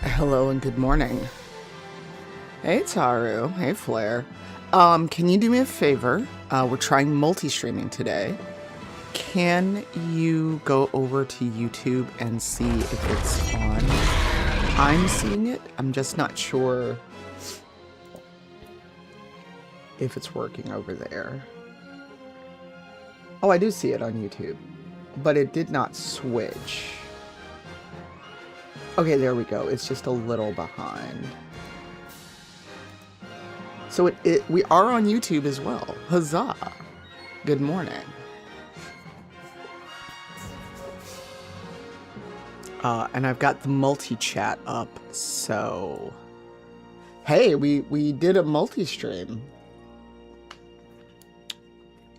Hello and good morning. Hey Taru, hey Flare. Can you do me a favor? We're trying multi-streaming today. Can you go over to YouTube and see if it's on? I'm seeing it. I'm just not sure if it's working over there. Oh, I do see it on YouTube, but it did not switch. Okay, there we go. It's just a little behind. So we are on YouTube as well. Huzzah! Good morning. And I've got the multi-chat up, so... Hey, we did a multi-stream.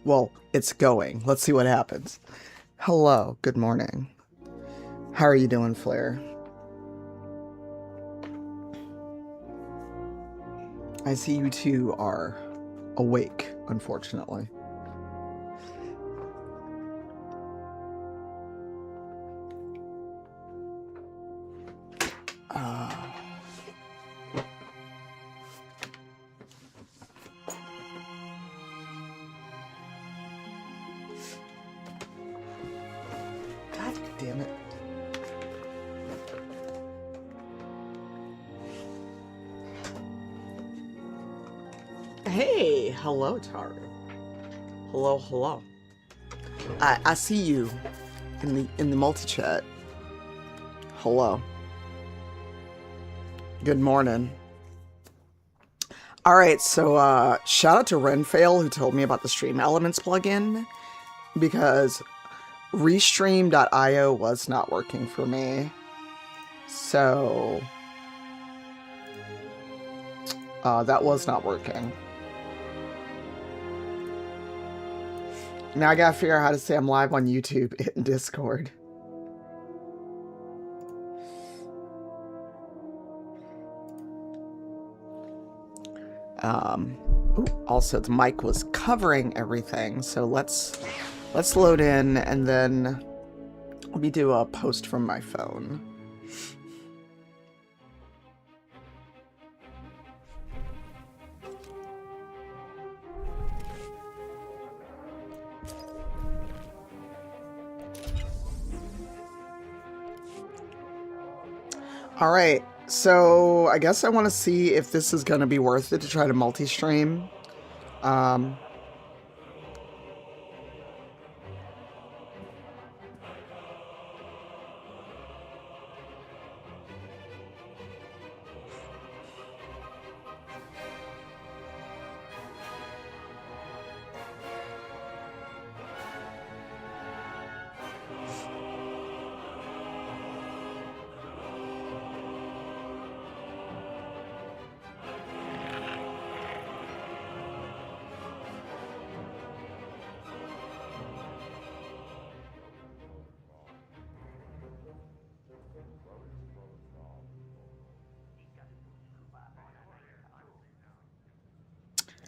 Well, it's going. Let's see what happens. Hello, good morning. How are you doing, Flare? I see you two are awake, unfortunately. God damn it. Hey, hello, Taru. Hello, hello. I see you in the multi-chat. Hello. Good morning. All right, so shout out to Renfail who told me about the Stream Elements plugin because Restream.io was not working for me. So that was not working. Now I gotta figure out how to say I'm live on YouTube in Discord. Ooh, also the mic was covering everything, so let's load in and then let me do a post from my phone. All right, so I guess I want to see if this is going to be worth it to try to multi-stream.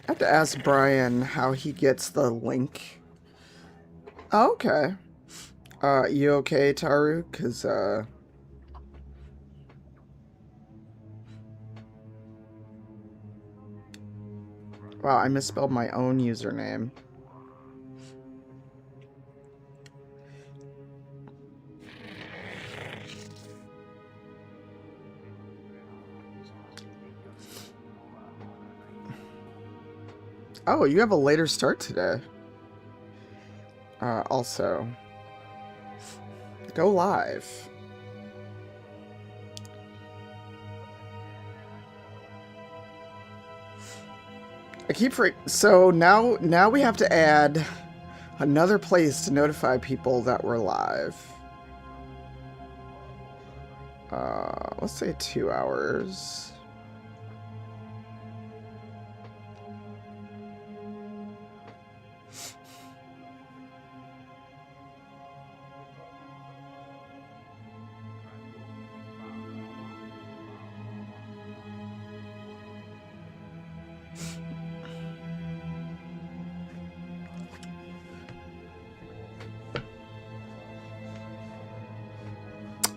I have to ask Brian how he gets the link. Oh, okay. You okay, Taru? Cause wow, I misspelled my own username. Oh, you have a later start today. Also, go live. I keep so now we have to add another place to notify people that we're live. Let's say 2 hours.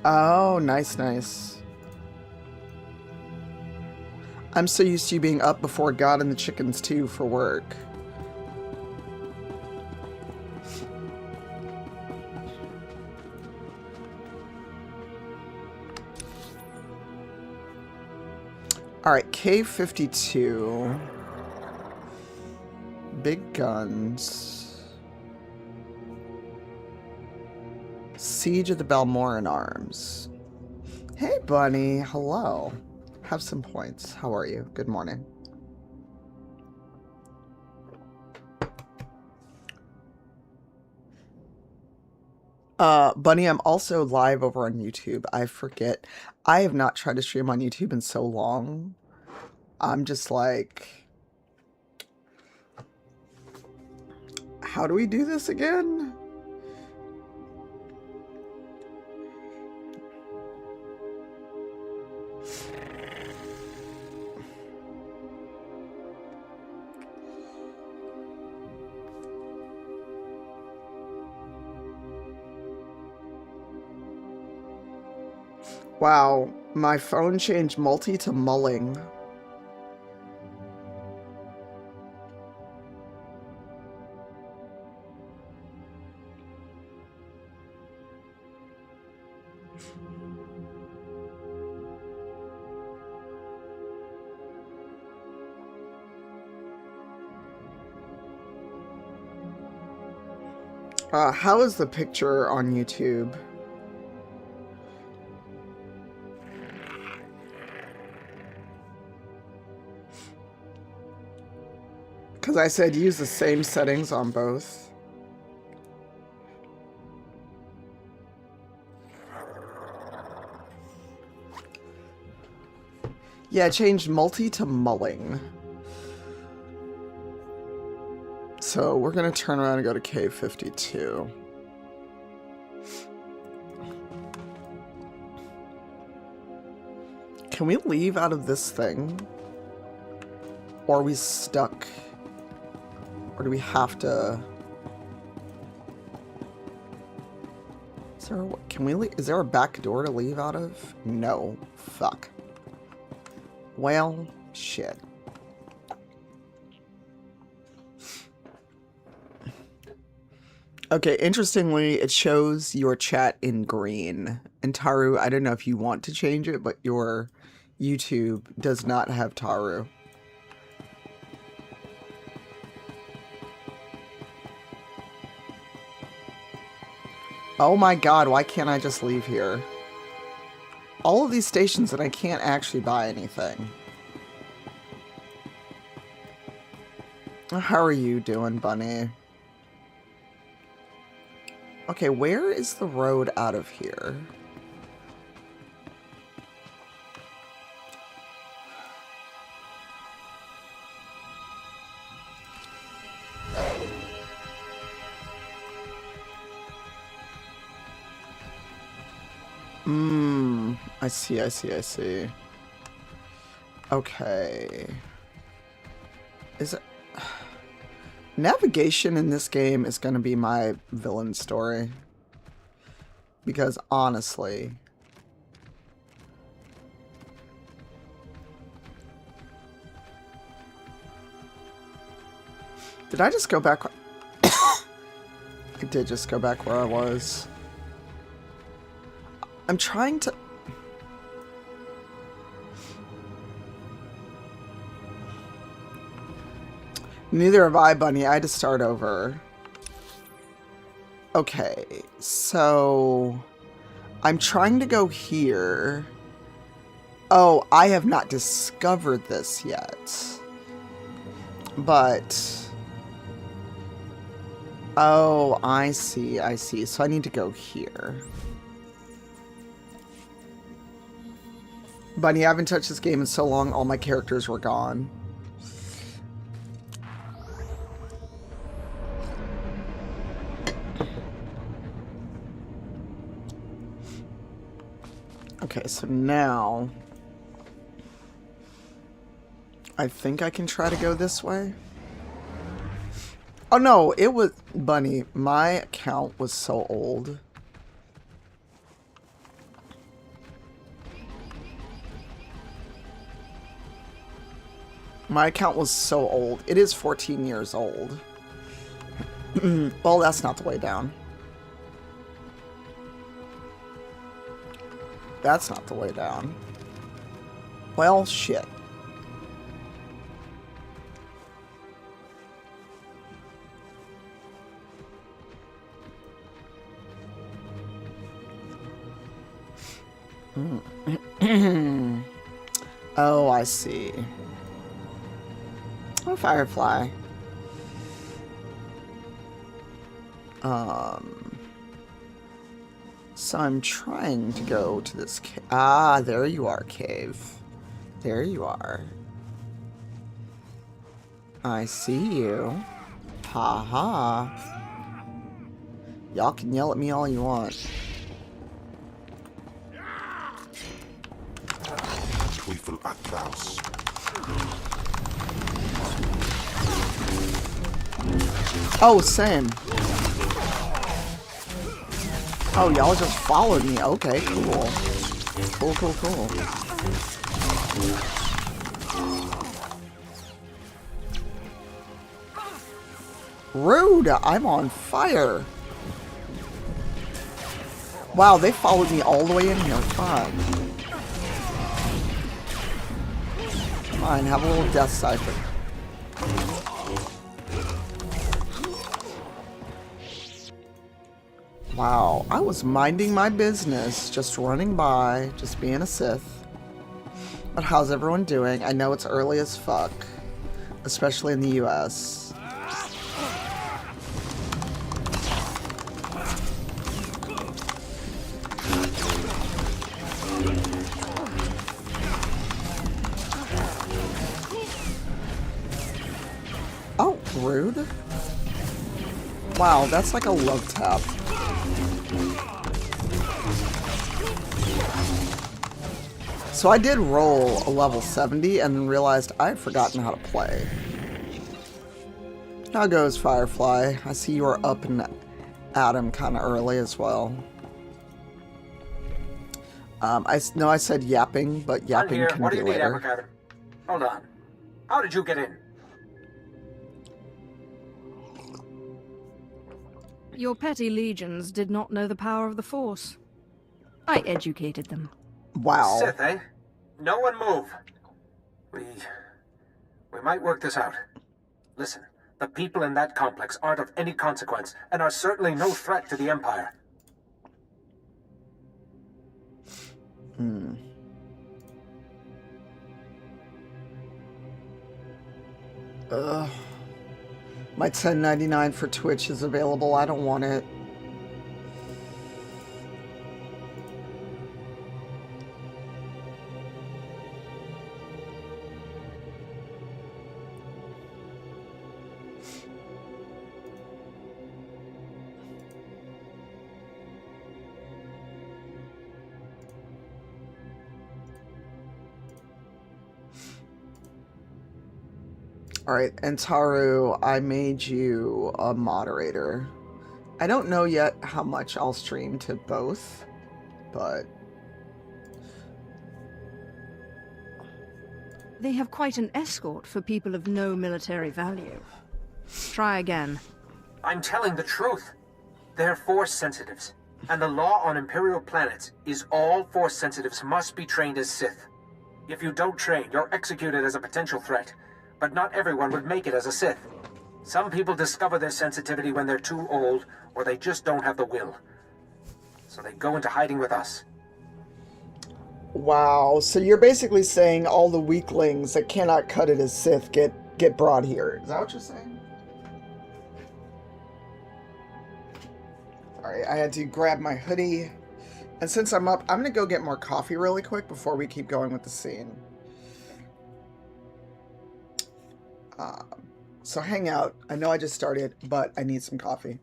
Oh, nice, nice. I'm so used to you being up before God and the chickens, too, for work. Alright, K-52. Big guns. Siege of the Balmoran Arms. Hey, Bunny. Hello. Have some points. How are you? Good morning. Bunny, I'm also live over on YouTube. I forget. I have not tried to stream on YouTube in so long. I'm just like... How do we do this again? Wow, my phone changed multi to mulling. How is the picture on YouTube? Because I said use the same settings on both. Yeah, changed multi to mulling. So we're going to turn around and go to K-52. Can we leave out of this thing? Or are we stuck? Or do we have to... Is there a back door to leave out of? No. Fuck. Well, shit. Okay, interestingly, it shows your chat in green. And Taru, I don't know if you want to change it, but your YouTube does not have Taru. Oh my god, why can't I just leave here? All of these stations and I can't actually buy anything. How are you doing, Bunny? Okay, where is the road out of here? I see, I see, I see. Okay. Is it... Navigation in this game is going to be my villain story. Because honestly... Did I just go back? I did just go back where I was. I'm trying to... Neither have I, Bunny. I had to start over. Okay, so... I'm trying to go here. Oh, I have not discovered this yet. But... Oh, I see, I see. So I need to go here. Bunny, I haven't touched this game in so long, all my characters were gone. Okay, so now I think I can try to go this way. Oh no, it was Bunny. My account was so old. My account was so old. It is 14 years old. Well, that's not the way down. That's not the way down. Well, shit. Oh, I see. Oh, Firefly. So I'm trying to go to this cave. Ah, there you are, cave. There you are. I see you. Ha ha. Y'all can yell at me all you want. Oh, same. Oh, y'all just followed me. Okay, cool. Cool, cool, cool. Rude! I'm on fire. Wow, they followed me all the way in here. Fine. Fine, have a little death cipher. Wow, I was minding my business, just running by, just being a Sith. But how's everyone doing? I know it's early as fuck, especially in the US. Oh, rude. Wow, that's like a love tap. So I did roll a level 70 and then realized I had forgotten how to play. How goes, Firefly? I see you are up and at him kind of early as well. I said yapping, but yapping can be later. Avocado? Hold on. How did you get in? Your petty legions did not know the power of the Force. I educated them. Wow. Sith, eh? No one move. We might work this out. Listen, the people in that complex aren't of any consequence and are certainly no threat to the Empire. My $10.99 for Twitch is available. I don't want it. Alright, and Taru, I made you a moderator. I don't know yet how much I'll stream to both, but... They have quite an escort for people of no military value. Try again. I'm telling the truth. They're Force sensitives, and the law on Imperial planets is all Force sensitives must be trained as Sith. If you don't train, you're executed as a potential threat. But not everyone would make it as a Sith. Some people discover their sensitivity when they're too old, or they just don't have the will. So they go into hiding with us. Wow, so you're basically saying all the weaklings that cannot cut it as Sith get brought here. Is that what you're saying? Sorry, I had to grab my hoodie And since I'm up, I'm going to go get more coffee really quick before we keep going with the scene. So hang out. I know I just started, but I need some coffee.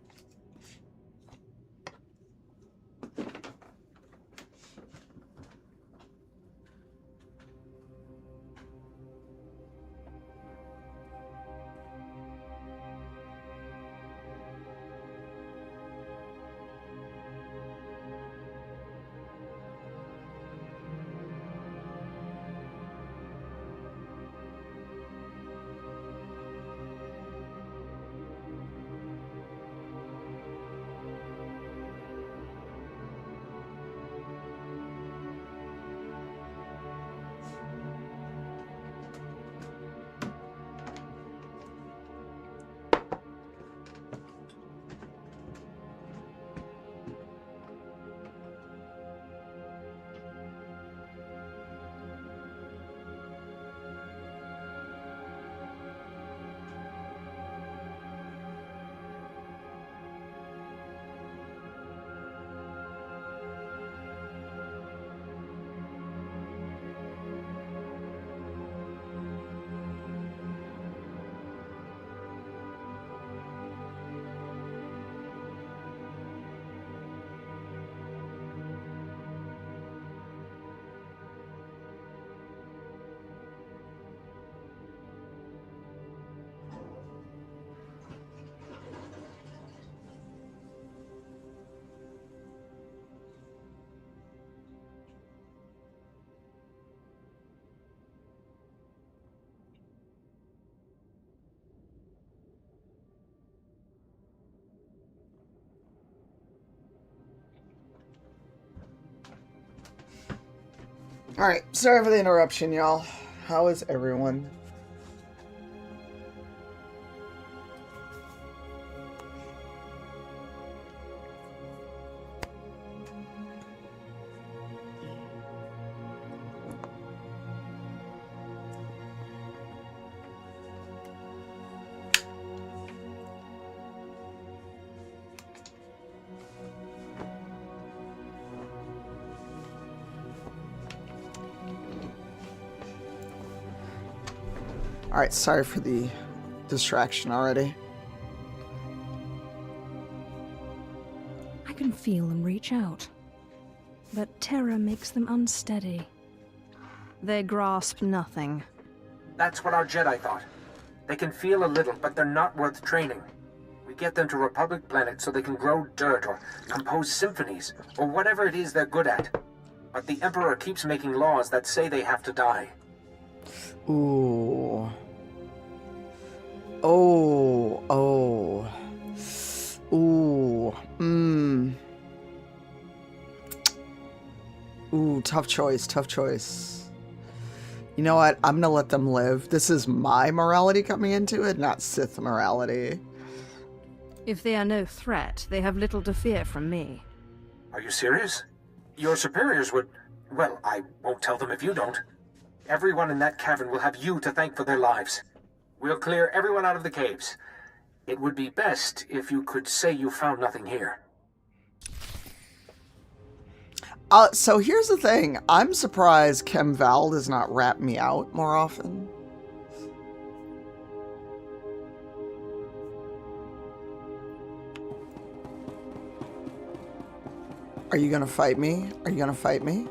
Alright, sorry for the interruption, y'all. How is everyone? Alright, sorry for the distraction already. I can feel them reach out. But terror makes them unsteady. They grasp nothing. That's what our Jedi thought. They can feel a little, but they're not worth training. We get them to Republic planets so they can grow dirt or compose symphonies, or whatever it is they're good at. But the Emperor keeps making laws that say they have to die. Ooh. Oh. Oh. Ooh. Mmm. Ooh, tough choice, tough choice. You know what? I'm gonna let them live. This is my morality coming into it, not Sith morality. If they are no threat, they have little to fear from me. Are you serious? Your superiors would... Well, I won't tell them if you don't. Everyone in that cavern will have you to thank for their lives. We'll clear everyone out of the caves. It would be best if you could say you found nothing here. So here's the thing. I'm surprised Chem Val does not rat me out more often. Are you gonna fight me? Are you gonna fight me?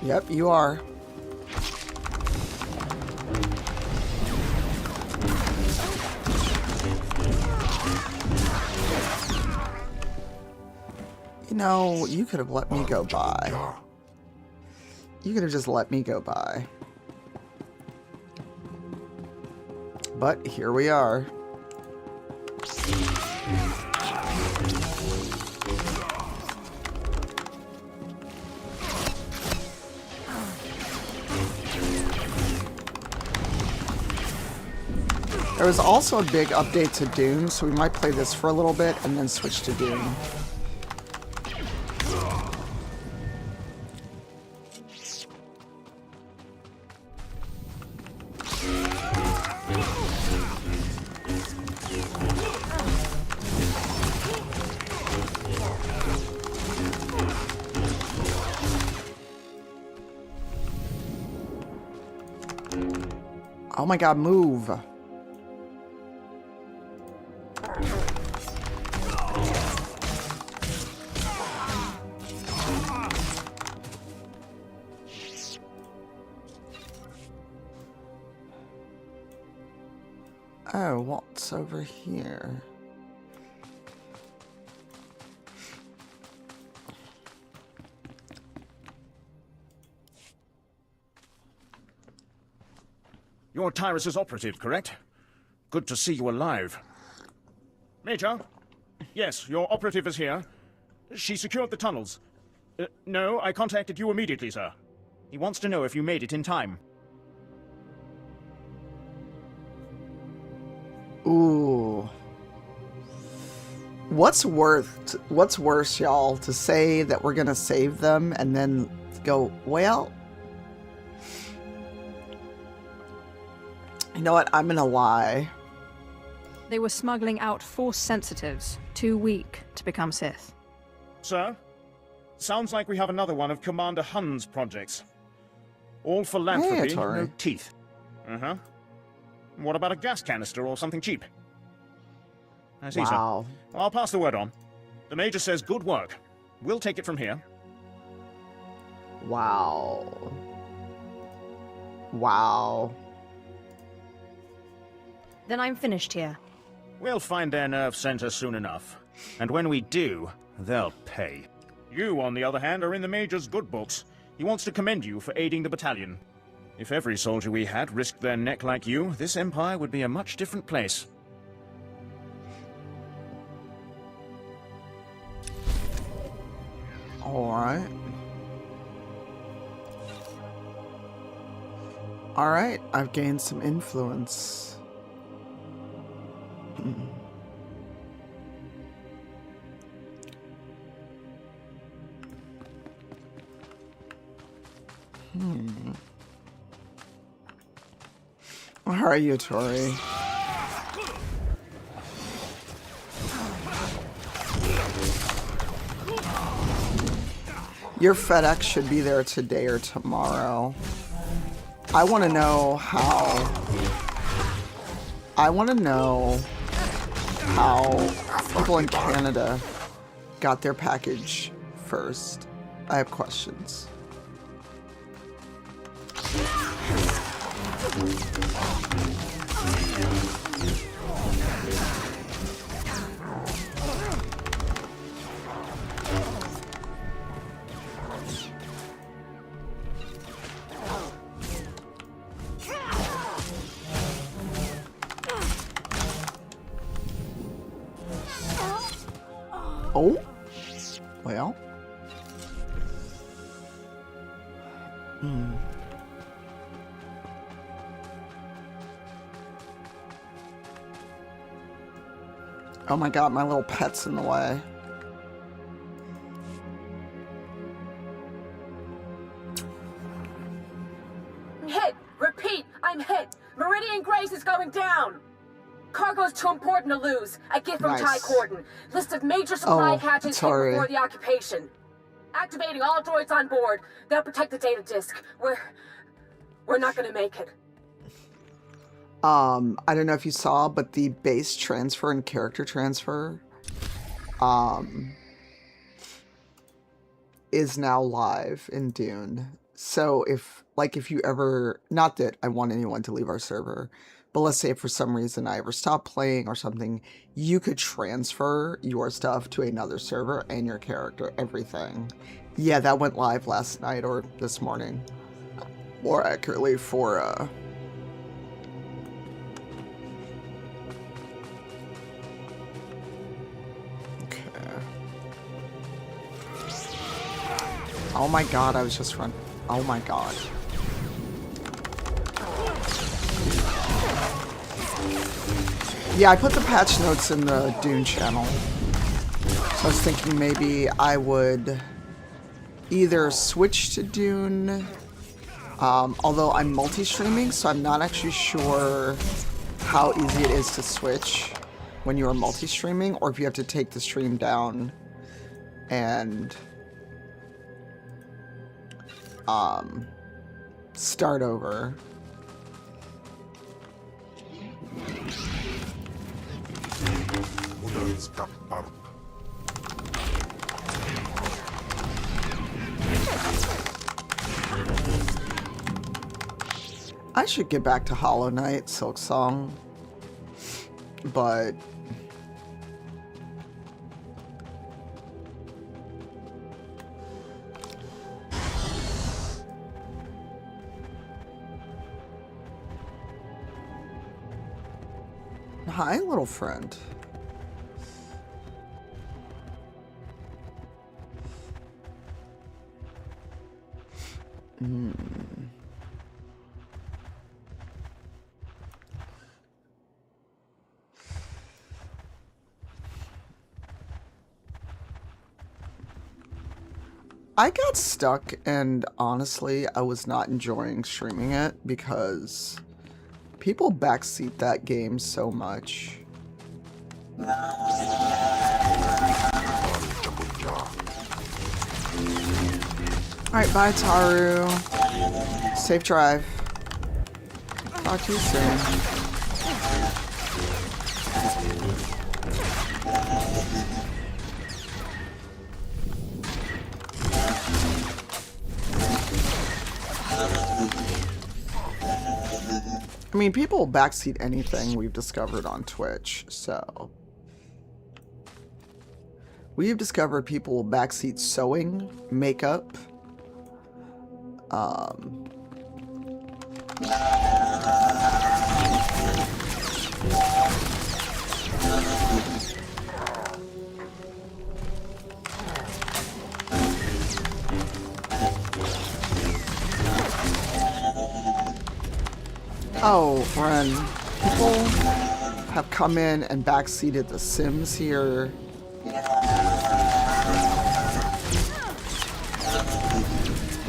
Yep, you are. You know, you could have let me go by. You could have just let me go by. But here we are. There was also a big update to Dune, so we might play this for a little bit and then switch to Dune. Oh my god, move. Oh, what's over here? You're Tyrus's operative, correct? Good to see you alive. Major? Yes, your operative is here. She secured the tunnels. No, I contacted you immediately, sir. He wants to know if you made it in time. Ooh. What's worse, y'all? To say that we're gonna save them and then go, well, you know what? I'm gonna lie. They were smuggling out Force sensitives, too weak to become Sith. Sir? Sounds like we have another one of Commander Hun's projects. All philanthropy, no teeth. Uh-huh. What about a gas canister or something cheap? I see, wow. Sir. I'll pass the word on. The Major says good work. We'll take it from here. Wow. Wow. Then I'm finished here. We'll find their nerve center soon enough. And when we do, they'll pay. You, on the other hand, are in the Major's good books. He wants to commend you for aiding the battalion. If every soldier we had risked their neck like you, this Empire would be a much different place. Alright. Alright, I've gained some influence. How are you, Tori? Your FedEx should be there today or tomorrow. I want to know how... people in Canada got their package first. I have questions. Oh? Well. Oh my god, my little pet's in the way. Hit! Repeat! I'm hit! Meridian Grace is going down! Cargo's too important to lose. A gift from Ty Corden. List of major supply catches hit before the occupation. Activating all droids on board. They'll protect the data disk. We're not gonna make it. I don't know if you saw, but the base transfer and character transfer is now live in Dune. So if you ever, not that I want anyone to leave our server, but let's say if for some reason I ever stop playing or something, you could transfer your stuff to another server and your character, everything. Yeah, that went live last night or this morning. More accurately for, oh my god, I was just running. Oh my god. Yeah, I put the patch notes in the Dune channel. So I was thinking maybe I would either switch to Dune, although I'm multi-streaming, so I'm not actually sure how easy it is to switch when you are multi-streaming, or if you have to take the stream down and start over. I should get back to Hollow Knight, Silk Song, but hi, little friend. I got stuck, and honestly, I was not enjoying streaming it because people backseat that game so much. Alright, bye, Taru. Safe drive. Talk to you soon. I mean, people backseat anything we've discovered on Twitch, so. We've discovered people will backseat sewing, makeup, oh, friend, people have come in and backseated The Sims here.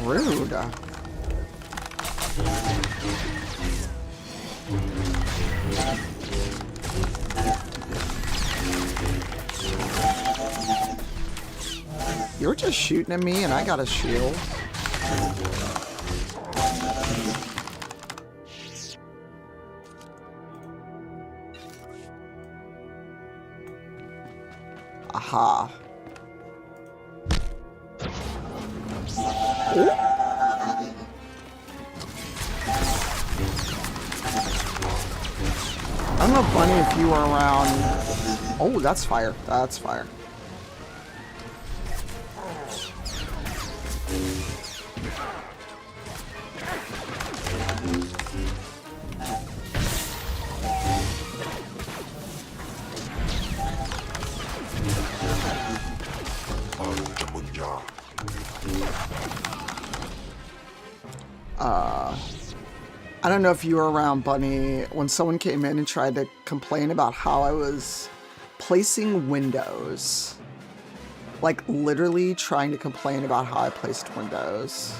Rude. You're just shooting at me and I got a shield. Aha. Ooh. I don't know, Bunny, if you were around. Oh, that's fire. That's fire. I don't know if you were around, Bunny, when someone came in and tried to complain about how I was placing windows. Like, literally trying to complain about how I placed windows.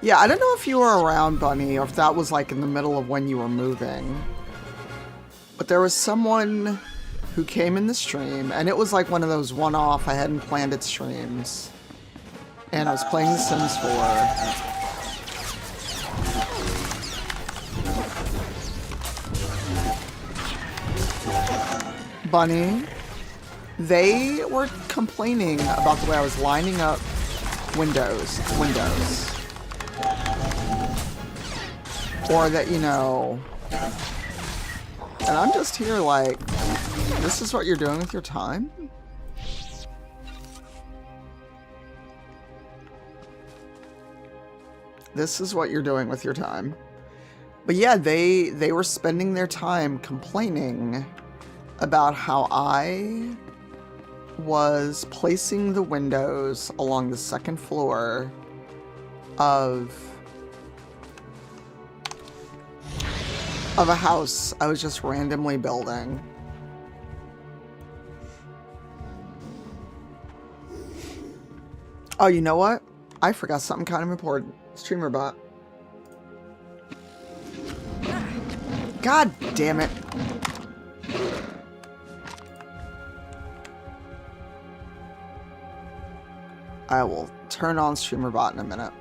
Yeah, I don't know if you were around, Bunny, or if that was like in the middle of when you were moving. But there was someone who came in the stream, and it was like one of those one-off, I hadn't planned it streams. And I was playing The Sims 4. Bunny, they were complaining about the way I was lining up windows. Or that, you know, and I'm just here like, this is what you're doing with your time? This is what you're doing with your time. But yeah, they were spending their time complaining about how I was placing the windows along the second floor of a house I was just randomly building. Oh, you know what? I forgot something kind of important. Streamer bot. God damn it. I will turn on streamer bot in a minute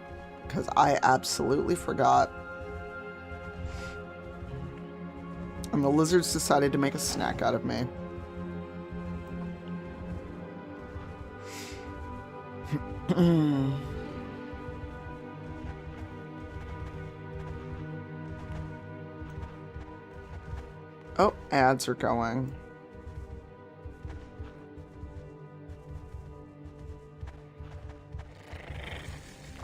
because I absolutely forgot. And the lizards decided to make a snack out of me. Oh, ads are going.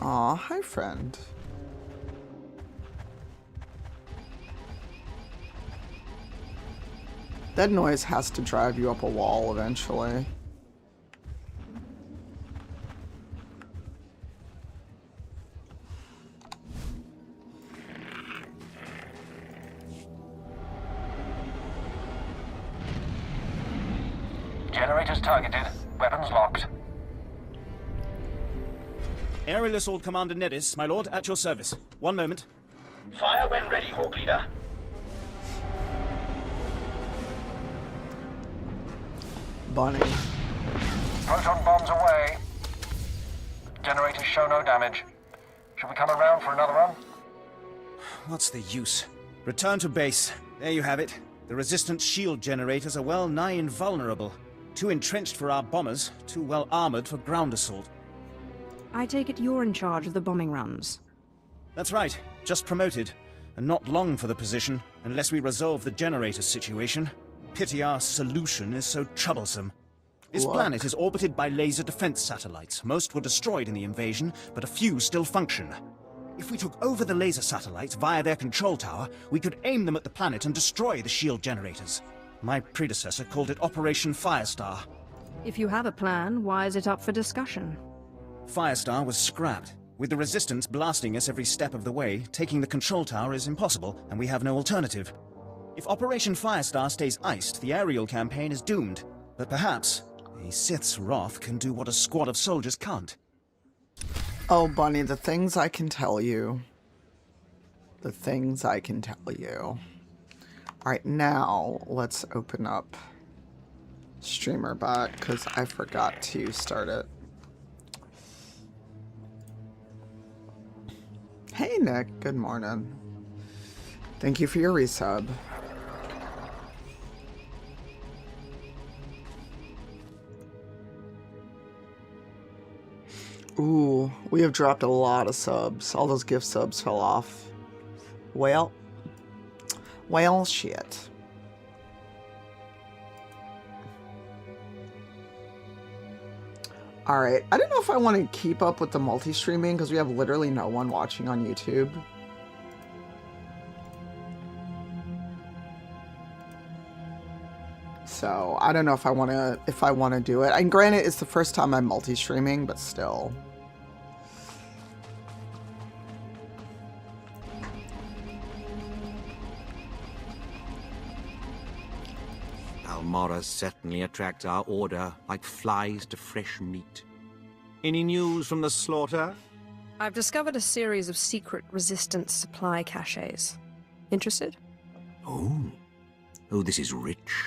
Aw, hi friend. That noise has to drive you up a wall eventually. Generators targeted. Weapons locked. Aerial Assault Commander Nedis, my lord, at your service. One moment. Fire when ready, Hawk Leader. Bunny. Proton bombs away. Generators show no damage. Should we come around for another run? What's the use? Return to base. There you have it. The Resistance shield generators are well nigh invulnerable. Too entrenched for our bombers, too well armored for ground assault. I take it you're in charge of the bombing runs. That's right. Just promoted. And not long for the position, unless we resolve the generator situation. Pity our solution is so troublesome. This planet is orbited by laser defense satellites. Most were destroyed in the invasion, but a few still function. If we took over the laser satellites via their control tower, we could aim them at the planet and destroy the shield generators. My predecessor called it Operation Firestar. If you have a plan, why is it up for discussion? Firestar was scrapped. With the Resistance blasting us every step of the way, taking the control tower is impossible, and we have no alternative. If Operation Firestar stays iced, the aerial campaign is doomed. But perhaps a Sith's wrath can do what a squad of soldiers can't. Oh, Bunny, the things I can tell you. The things I can tell you. Alright, now let's open up StreamerBot, because I forgot to start it. Hey, Nick. Good morning. Thank you for your resub. Ooh, we have dropped a lot of subs. All those gift subs fell off. Well, shit. Alright, I don't know if I want to keep up with the multi-streaming because we have literally no one watching on YouTube. So, I don't know if I want to do it. And granted, it's the first time I'm multi-streaming, but still. Almora certainly attracts our order like flies to fresh meat. Any news from the slaughter? I've discovered a series of secret resistance supply caches. Interested? Oh, this is rich.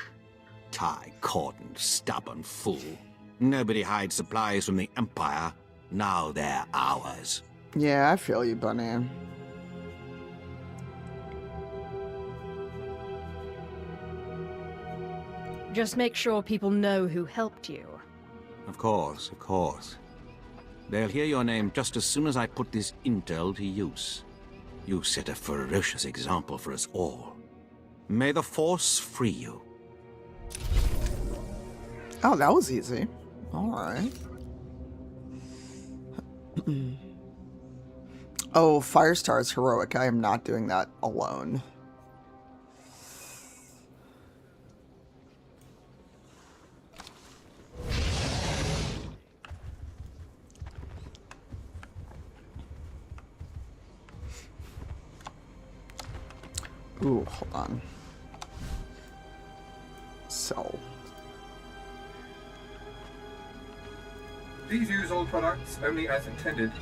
Tie-cordoned, stubborn fool. Nobody hides supplies from the Empire. Now they're ours. Yeah, I feel you, Bunny. Just make sure people know who helped you. Of course, of course. They'll hear your name just as soon as I put this intel to use. You set a ferocious example for us all. May the Force free you. Oh, that was easy. Alright. Oh, Firestar is heroic. I am not doing that alone. Ooh, hold on. So. Please use all products only as intended.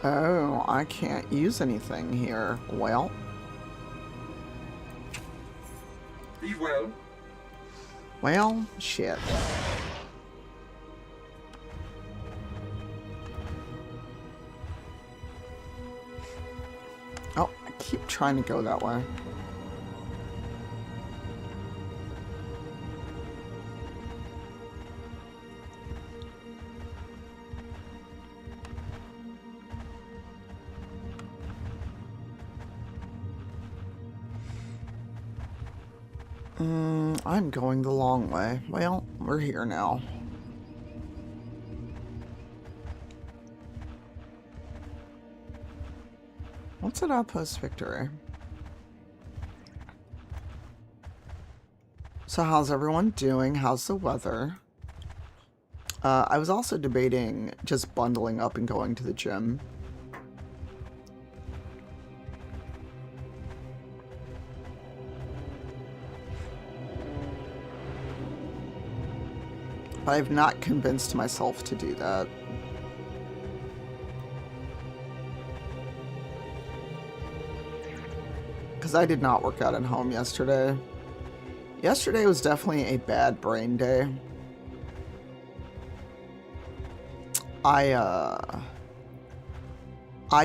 Oh, I can't use anything here. Well. Be well. Well, shit. Oh, I keep trying to go that way. I'm going the long way. Well, we're here now. What's at Outpost Victory? So how's everyone doing? How's the weather? I was also debating just bundling up and going to the gym. But I've not convinced myself to do that. Because I did not work out at home yesterday. Yesterday was definitely a bad brain day. I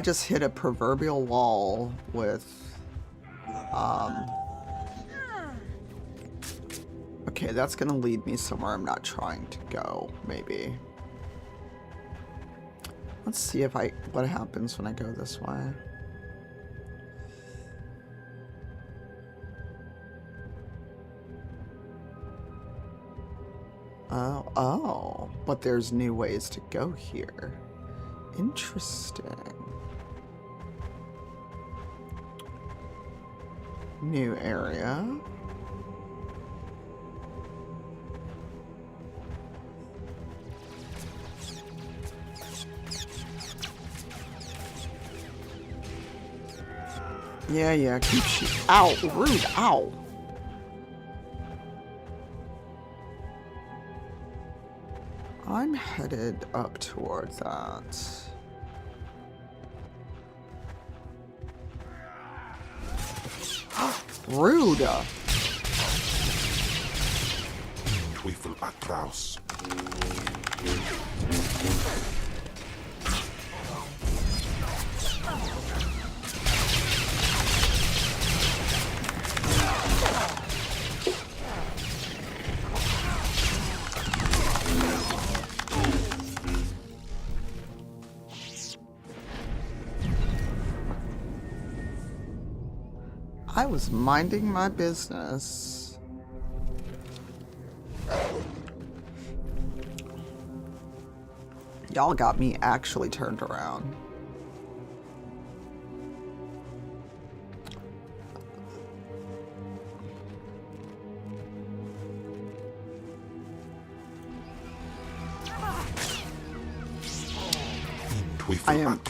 just hit a proverbial wall with, okay, that's gonna lead me somewhere I'm not trying to go, maybe. Let's see if what happens when I go this way. Oh, but there's new ways to go here. Interesting. New area. Yeah, keep shooting. Ow, rude, ow. I'm headed up towards that. Rude. Teufel Atraus. I was minding my business. Y'all got me actually turned around. I am.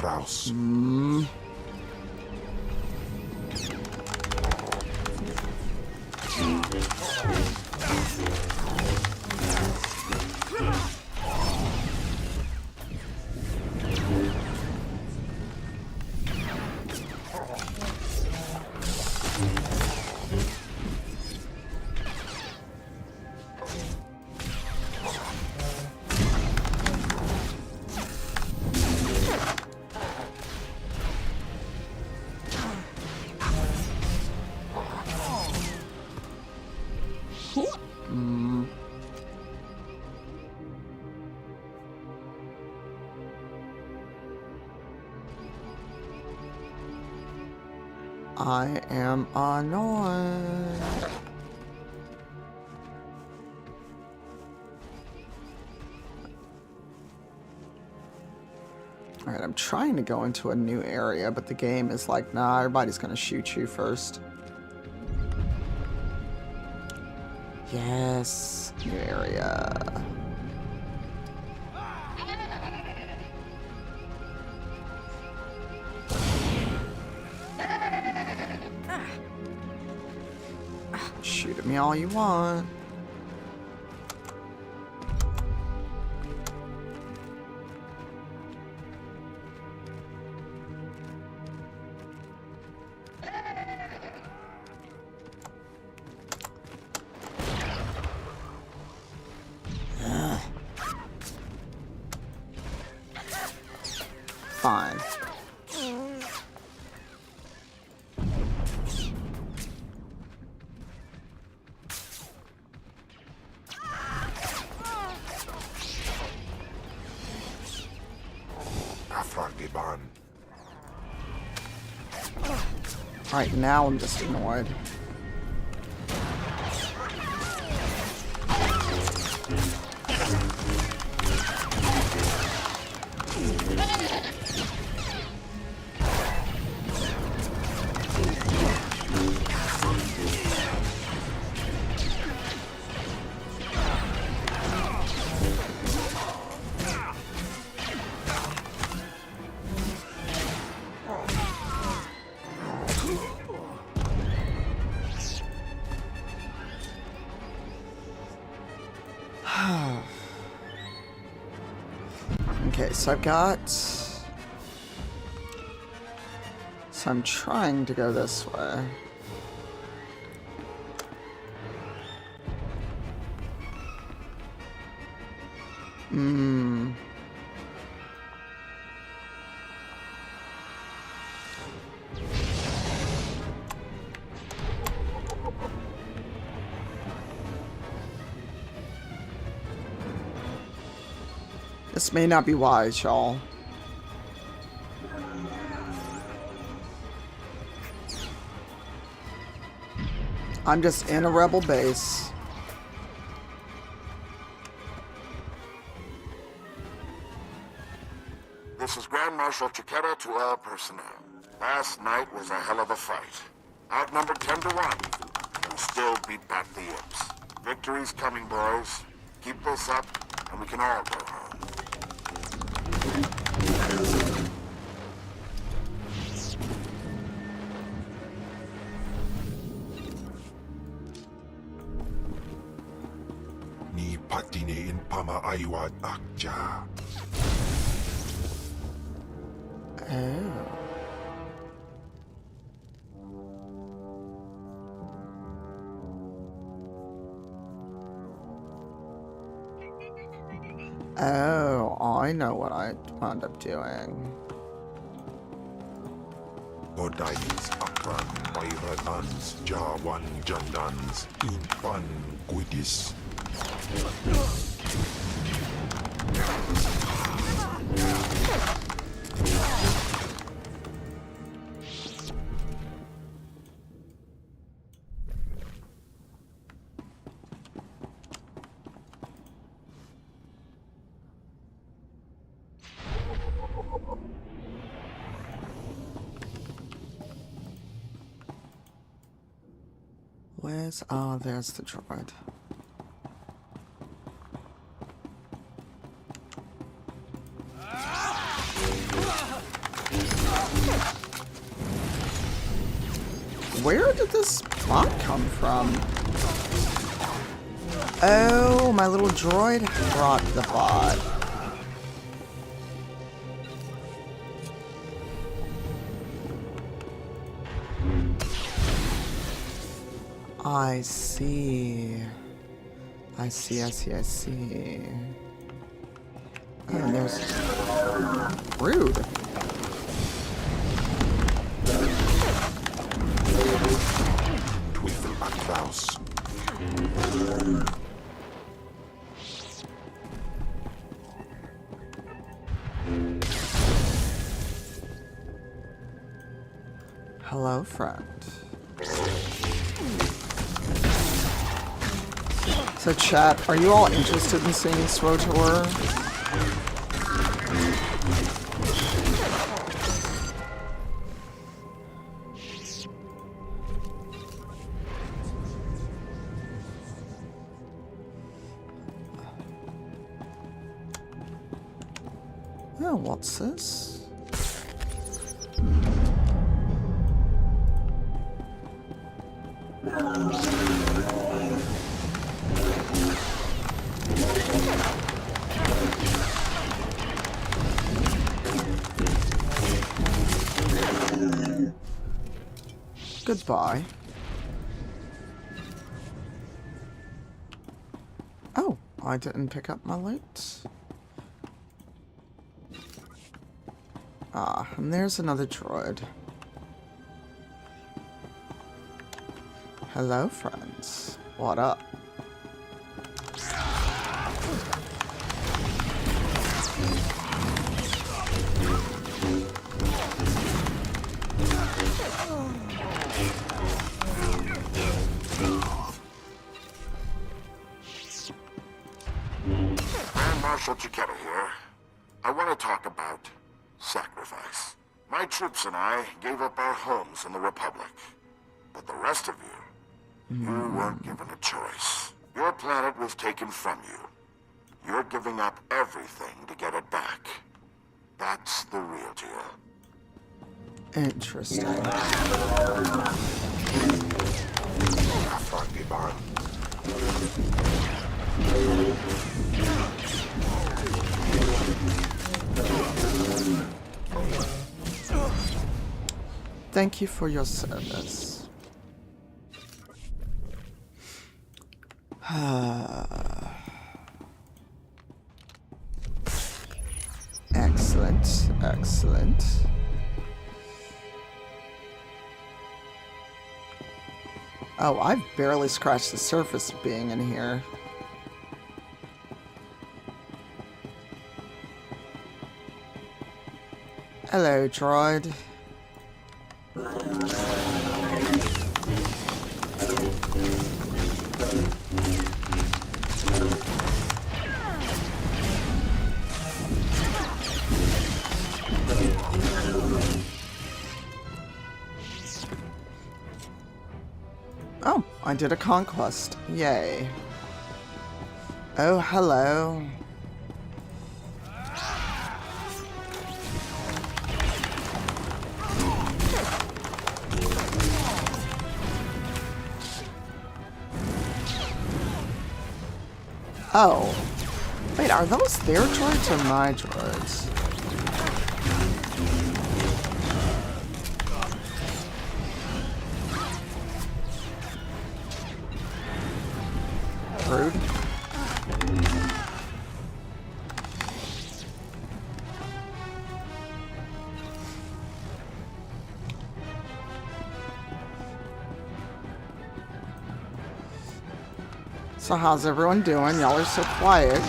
I am annoyed. Alright, I'm trying to go into a new area, but the game is like, nah, everybody's gonna shoot you first. Yes, new area. Shoot at me all you want. Fine. Alright, now I'm just annoyed. Okay, so I've got... So I'm trying to go this way. This may not be wise, y'all. I'm just in a rebel base. This is Grand Marshal Chiquera to all personnel. Last night was a hell of a fight. Outnumbered 10 to 1, and still beat back the imps. Victory's coming, boys. Keep this up, and we can all go home. Ni patine in pama ayuad akja. Oh. Oh, I know what I wound up doing. Godais akran bayradans jawan jandans impan guidis. Where's... Oh, there's the droid. Where did this bot come from? Oh, my little droid brought the bot. I see. I see. Oh, and there's... Rude. Twiffle Aklaus. Hello, friend. So chat, are you all interested in seeing SWTOR? Oh, what's this? Goodbye. Oh, I didn't pick up my loot. Ah, and there's another droid. Hello, friends. What up? Marshal Chiquetta here. I want to talk about sacrifice. My troops and I gave up our homes in the Republic. But the rest of you, you weren't given a choice. Your planet was taken from you. You're giving up everything to get it back. That's the real deal. Interesting. Thank you for your service. Excellent, excellent. Oh, I've barely scratched the surface of being in here. Hello, droid. Oh, I did a conquest. Yay. Oh, hello. Oh. Wait, are those their droids or my droids? Rude. So how's everyone doing? Y'all are so quiet.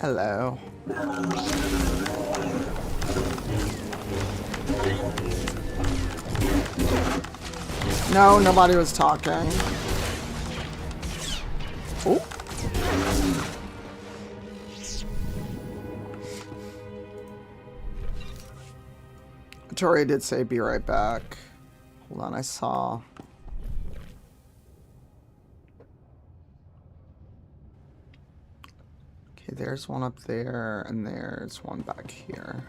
Hello. No, nobody was talking. Oh. Tori did say be right back. Hold on, I saw. Okay, there's one up there, and there's one back here.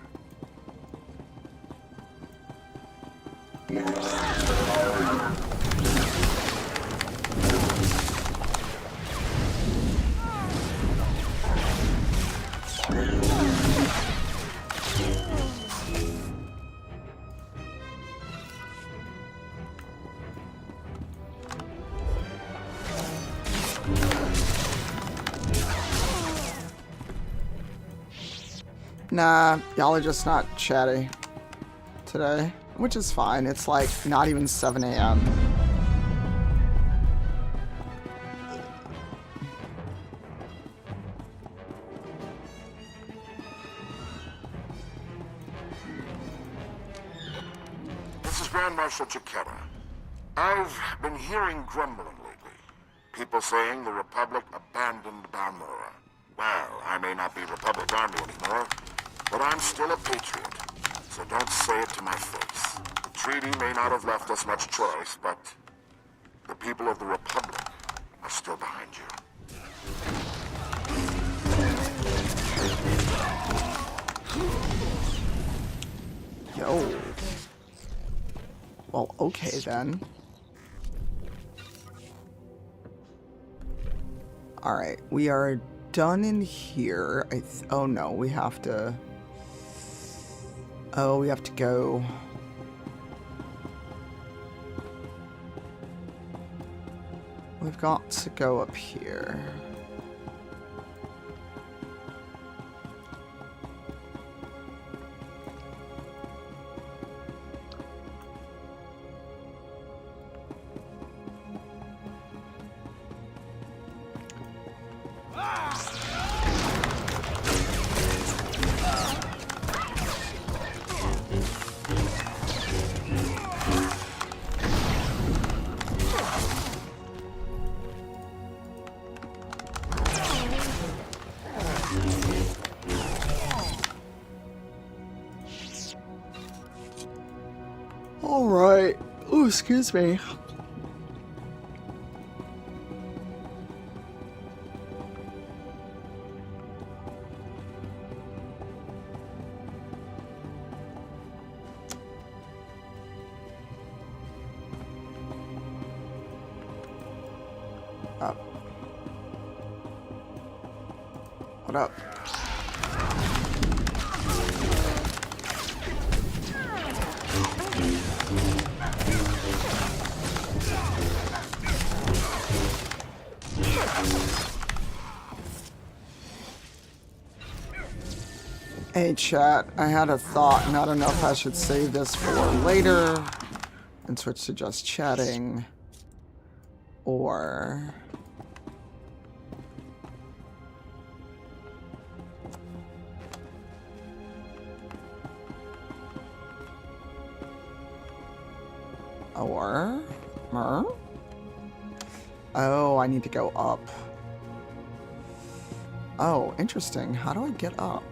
Nah, y'all are just not chatty today, which is fine. It's like not even 7 a.m. 'em. Grand Marshal Chiquetta. I've been hearing grumbling lately. People saying the Republic abandoned Balmora. Well, I may not be Republic Army anymore, but I'm still a patriot. So don't say it to my face. The treaty may not have left us much choice, but the people of the Republic are still behind you. Yo. Well, okay then. Alright, we are done in here. Oh no, we have to... Oh, we have to go... We've got to go up here. Alright. Oh, excuse me. Up. What up? Hey chat, I had a thought and I don't know if I should save this for later and switch to just chatting or... Oh, I need to go up. Oh, interesting. How do I get up?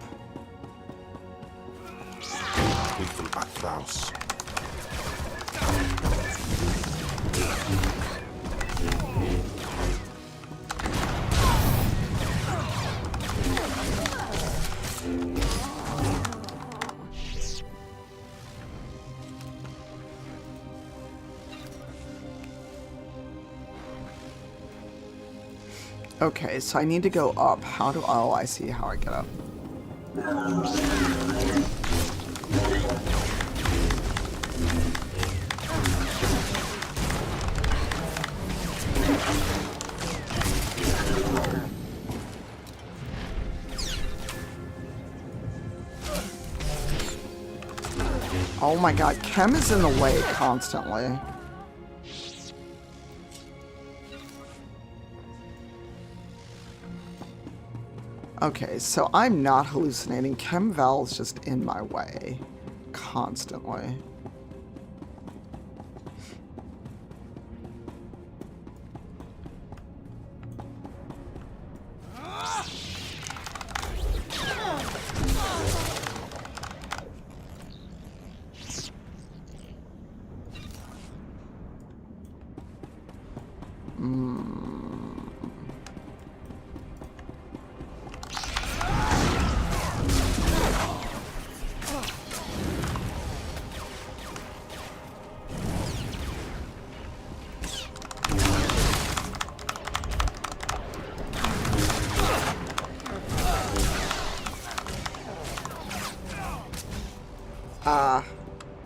Okay, so I need to go up. How do... Oh, I see how I get up. Oh my god, Chem is in the way constantly. Okay, so I'm not hallucinating. Chem Val's just in my way. Constantly.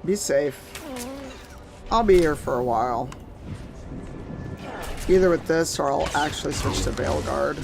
Be safe. I'll be here for a while. Either with this or I'll actually switch to Veil Guard.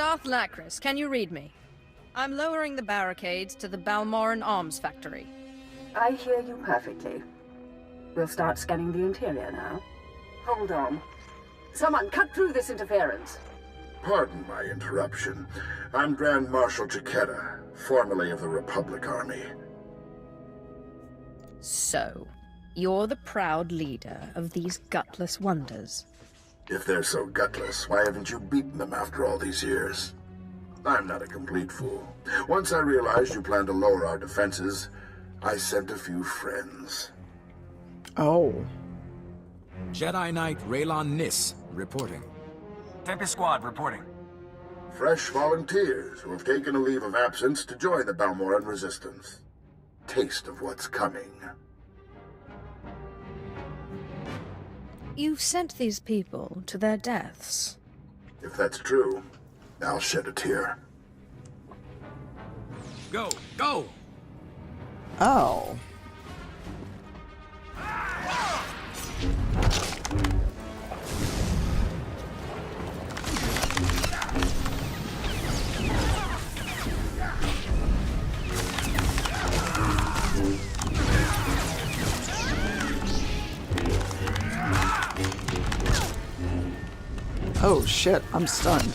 Darth Lacris, can you read me? I'm lowering the barricades to the Balmoran Arms Factory. I hear you perfectly. We'll start scanning the interior now. Hold on. Someone cut through this interference. Pardon my interruption. I'm Grand Marshal Takeda, formerly of the Republic Army. So, you're the proud leader of these gutless wonders. If they're so gutless, why haven't you beaten them after all these years? I'm not a complete fool. Once I realized you planned to lower our defenses, I sent a few friends. Oh. Jedi Knight Raylon Nis, reporting. Tempest Squad, reporting. Fresh volunteers who have taken a leave of absence to join the Balmoran Resistance. Taste of what's coming. You've sent these people to their deaths. If that's true, I'll shed a tear. Go! Go! Oh. Oh shit, I'm stunned.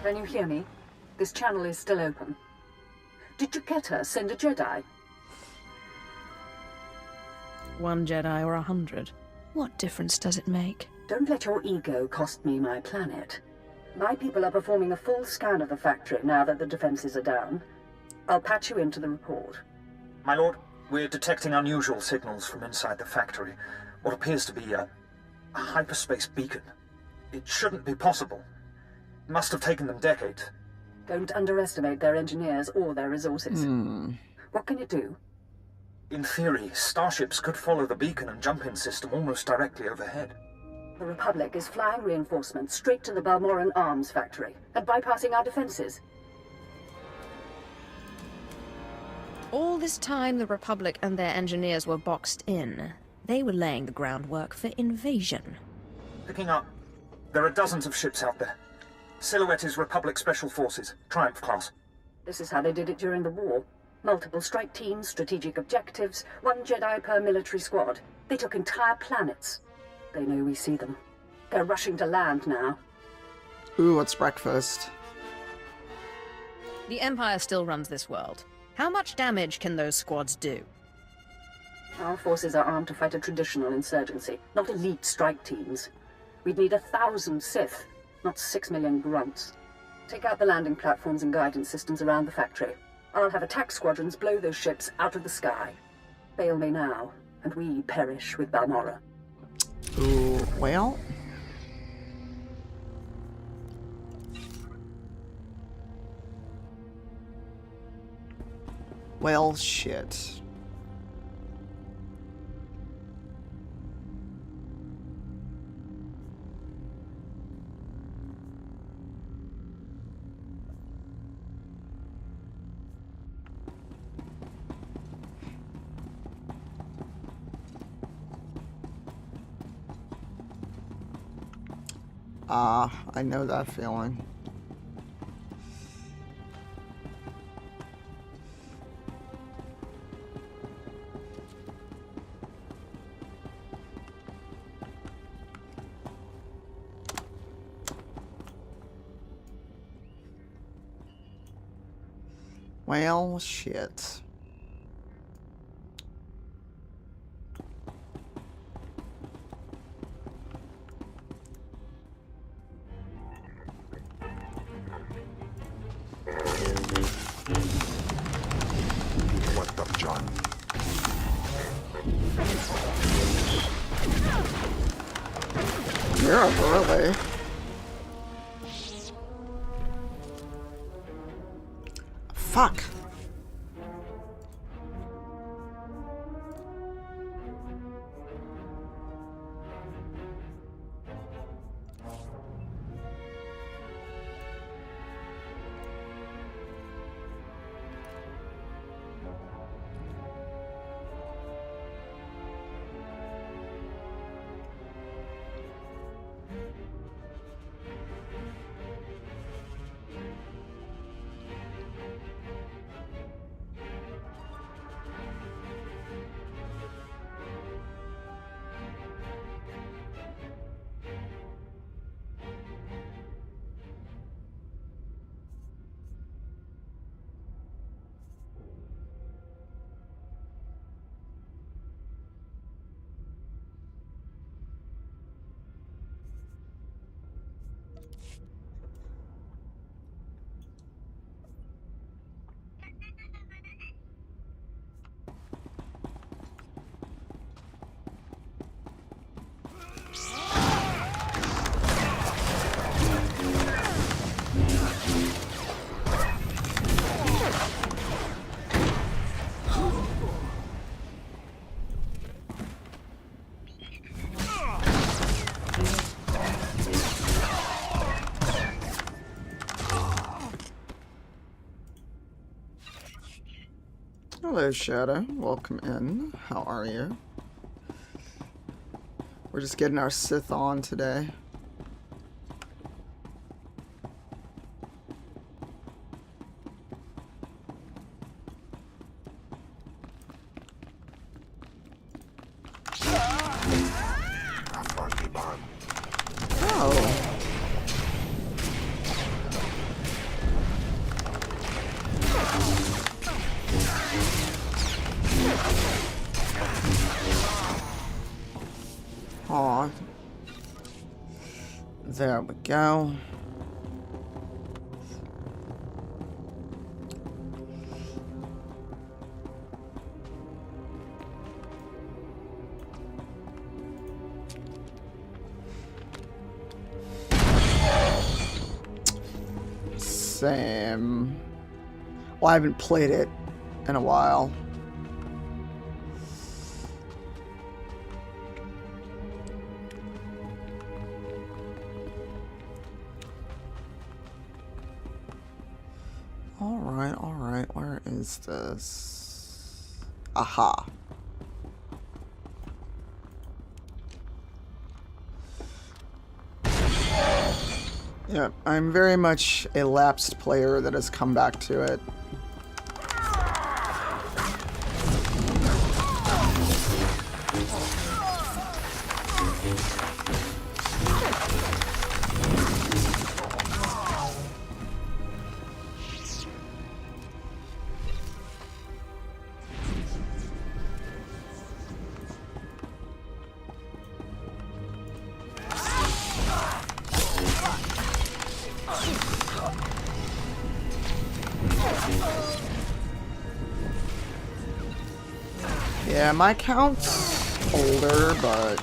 Can you hear me? This channel is still open. Did Takeda send a Jedi? 1 Jedi or 100. What difference does it make? Don't let your ego cost me my planet. My people are performing a full scan of the factory now that the defenses are down. I'll patch you into the report. My lord, we're detecting unusual signals from inside the factory. What appears to be a hyperspace beacon. It shouldn't be possible. It must have taken them decades. Don't underestimate their engineers or their resources. What can you do? In theory, starships could follow the beacon and jump-in system almost directly overhead. The Republic is flying reinforcements straight to the Balmoran Arms Factory and bypassing our defenses. All this time the Republic and their engineers were boxed in. They were laying the groundwork for invasion. Picking up. There are dozens of ships out there. Silhouette is Republic Special Forces, Triumph class. This is how they did it during the war. Multiple strike teams, strategic objectives, 1 Jedi per military squad. They took entire planets. They know we see them. They're rushing to land now. Ooh, what's breakfast? The Empire still runs this world. How much damage can those squads do? Our forces are armed to fight a traditional insurgency, not elite strike teams. We'd need 1,000 Sith, not 6 million grunts. Take out the landing platforms and guidance systems around the factory. I'll have attack squadrons blow those ships out of the sky. Fail me now, and we perish with Balmora. Ooh, well. Well, shit. I know that feeling. Well, shit. You're up early. Fuck. Hello, Shadow. Welcome in. How are you? We're just getting our Sith on today. Aw. There we go. Same. Well, I haven't played it in a while. Alright, where is this? Aha. Yeah, I'm very much a lapsed player that has come back to it. Yeah, my count's older, but...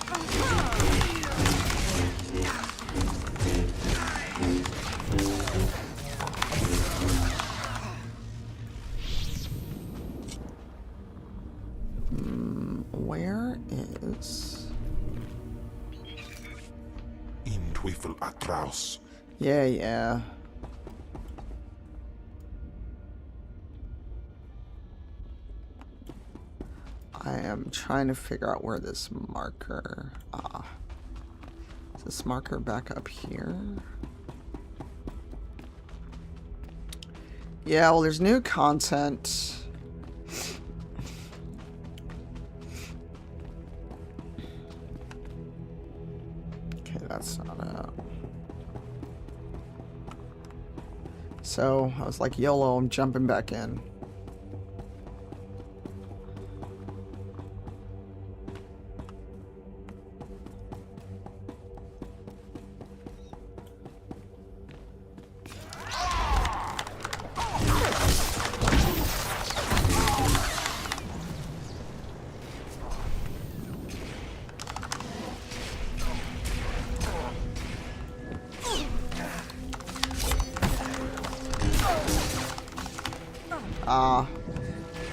where is... In Twyfel Atraus. Yeah. I am trying to figure out where this marker... is this marker back up here? Yeah, well, there's new content. Okay, that's not it. So, I was like, YOLO, I'm jumping back in.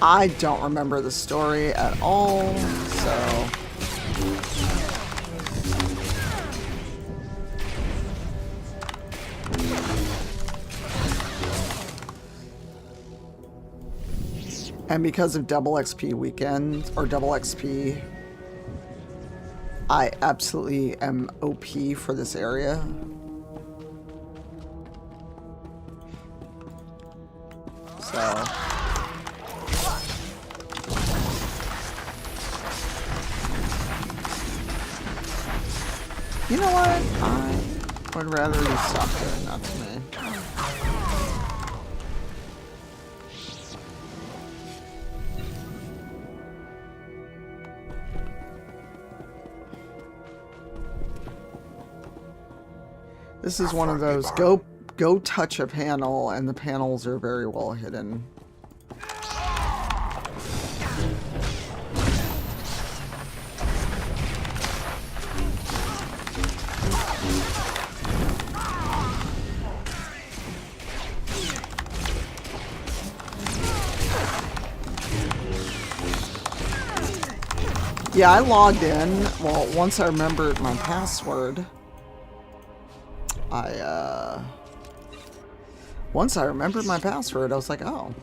I don't remember the story at all, so... And because of double XP weekend, or double XP, I absolutely am OP for this area. So... You know what? I would rather you stop doing that to me. This is one of those go touch a panel and the panels are very well hidden. Yeah, I logged in. Well, once I remembered my password, once I remembered my password, I was like, oh.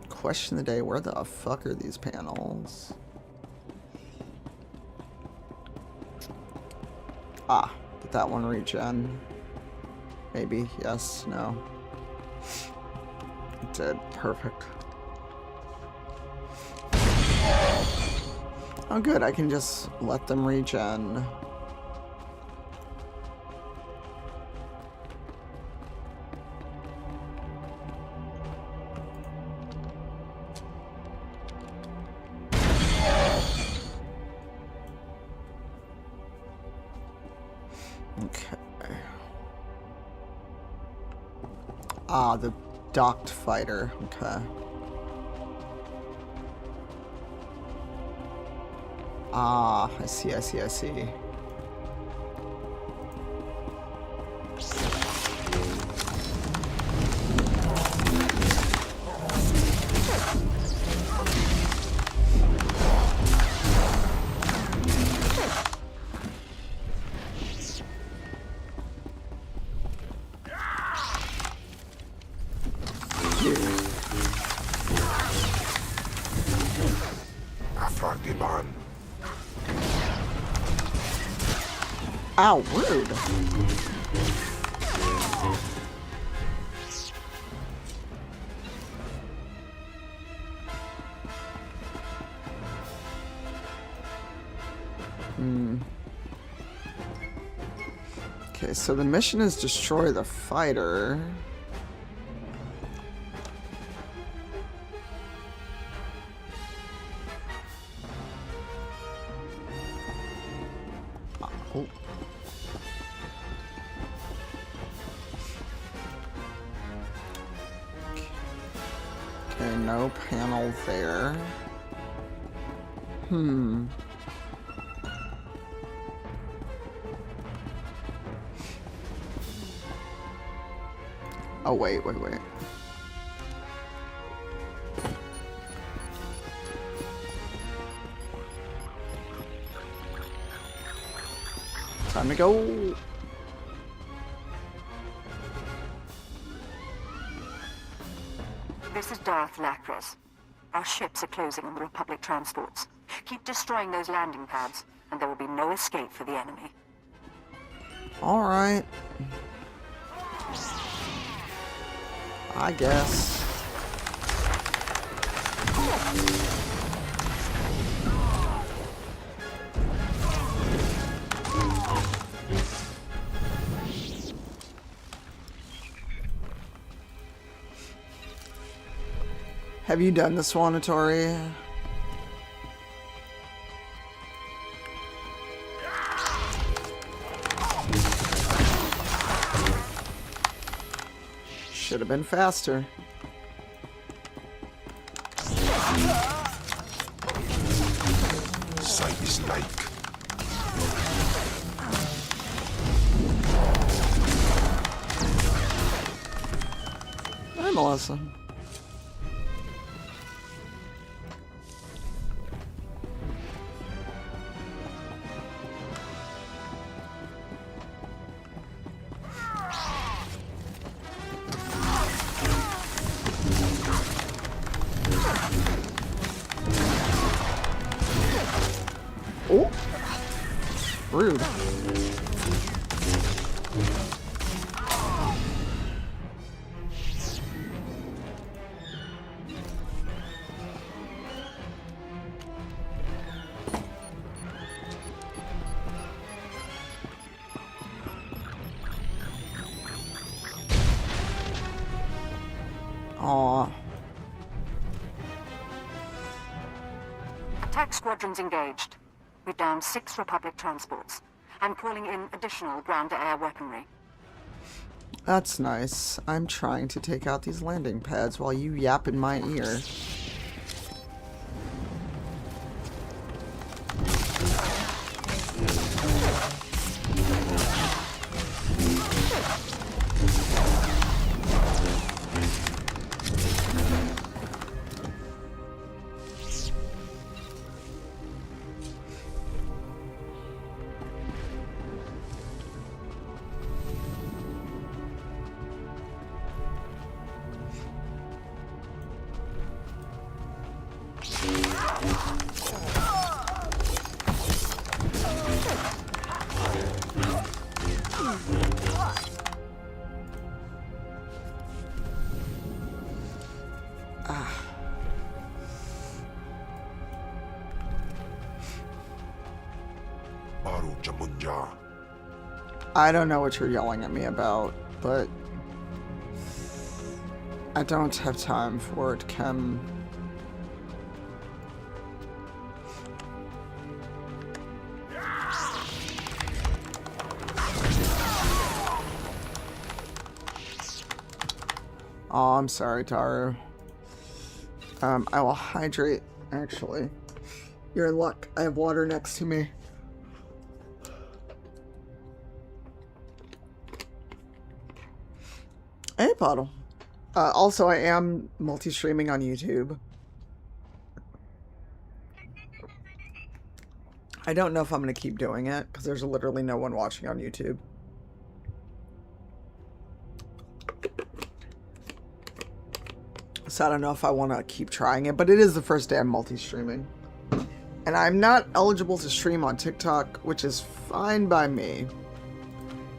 Question of the day, where the fuck are these panels? Ah, did that one regen? Maybe, yes, no. It did, perfect. Oh good, I can just let them regen. Okay. Ah, the docked fighter, okay. Ah, I see, I see, I see. Ow, rude. Okay, so the mission is destroy the fighter. Oh. Okay, no panel there. Oh, wait. Time to go. This is Darth Lacras. Our ships are closing on the Republic transports. Keep destroying those landing pads, and there will be no escape for the enemy. All right. I guess. Have you done this one, Atori? Should have been faster. Sight is like. Melissa. Oh, rude. Aw. Attack squadrons engaged. We've downed 6 Republic transports. I'm calling in additional ground-to-air weaponry. That's nice. I'm trying to take out these landing pads while you yap in my ear. I don't know what you're yelling at me about, but I don't have time for it, Kem. Oh, I'm sorry, Taru. I will hydrate, actually. You're in luck. I have water next to me. Hey, Bottle. Also, I am multi-streaming on YouTube. I don't know if I'm going to keep doing it, because there's literally no one watching on YouTube. So I don't know if I want to keep trying it, but it is the first day I'm multi-streaming. And I'm not eligible to stream on TikTok, which is fine by me.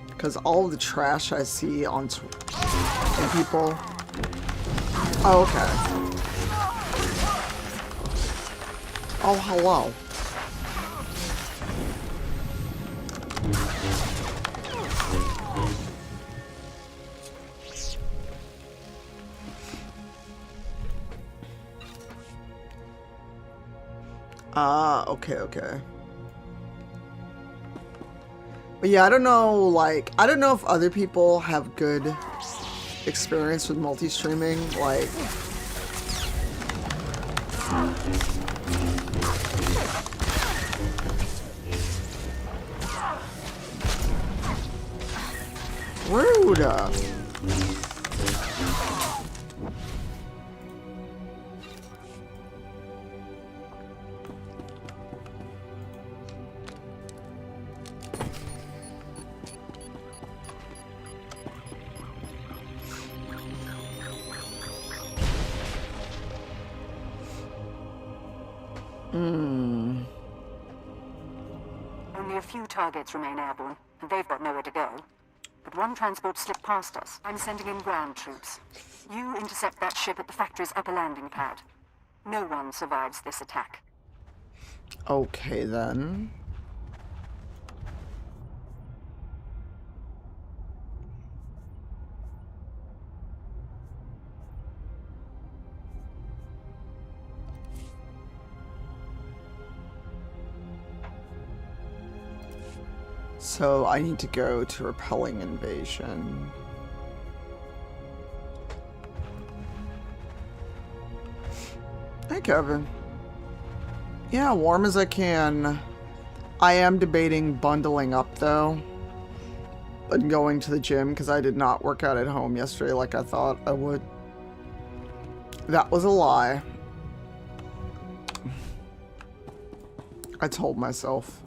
Because all of the trash I see on people... Oh, okay. Oh, hello. Okay. But yeah, I don't know, like, I don't know if other people have good experience with multi-streaming, like... Rude! Only a few targets remain airborne, and they've got nowhere to go. But one transport slipped past us. I'm sending in ground troops. You intercept that ship at the factory's upper landing pad. No one survives this attack. Okay, then. So I need to go to repelling invasion. Hey, Kevin. Yeah, warm as I can. I am debating bundling up, though, and going to the gym, because I did not work out at home yesterday like I thought I would. That was a lie. I told myself.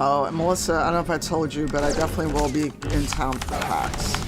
Oh, and Melissa, I don't know if I told you, but I definitely will be in town for PAX.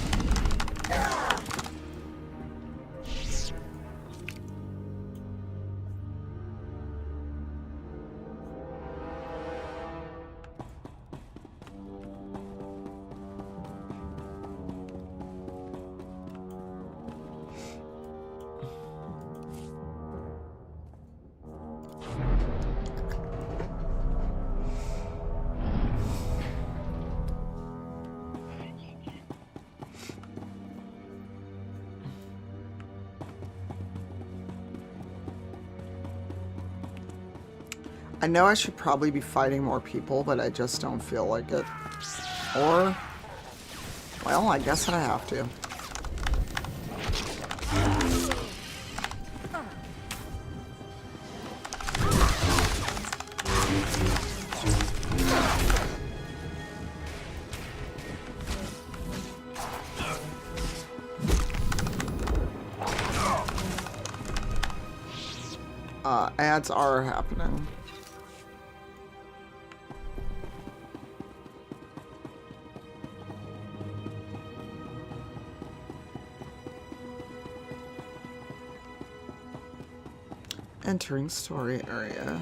I know I should probably be fighting more people, but I just don't feel like it. Or, well, I guess I have to. Ads are happening. Entering story area.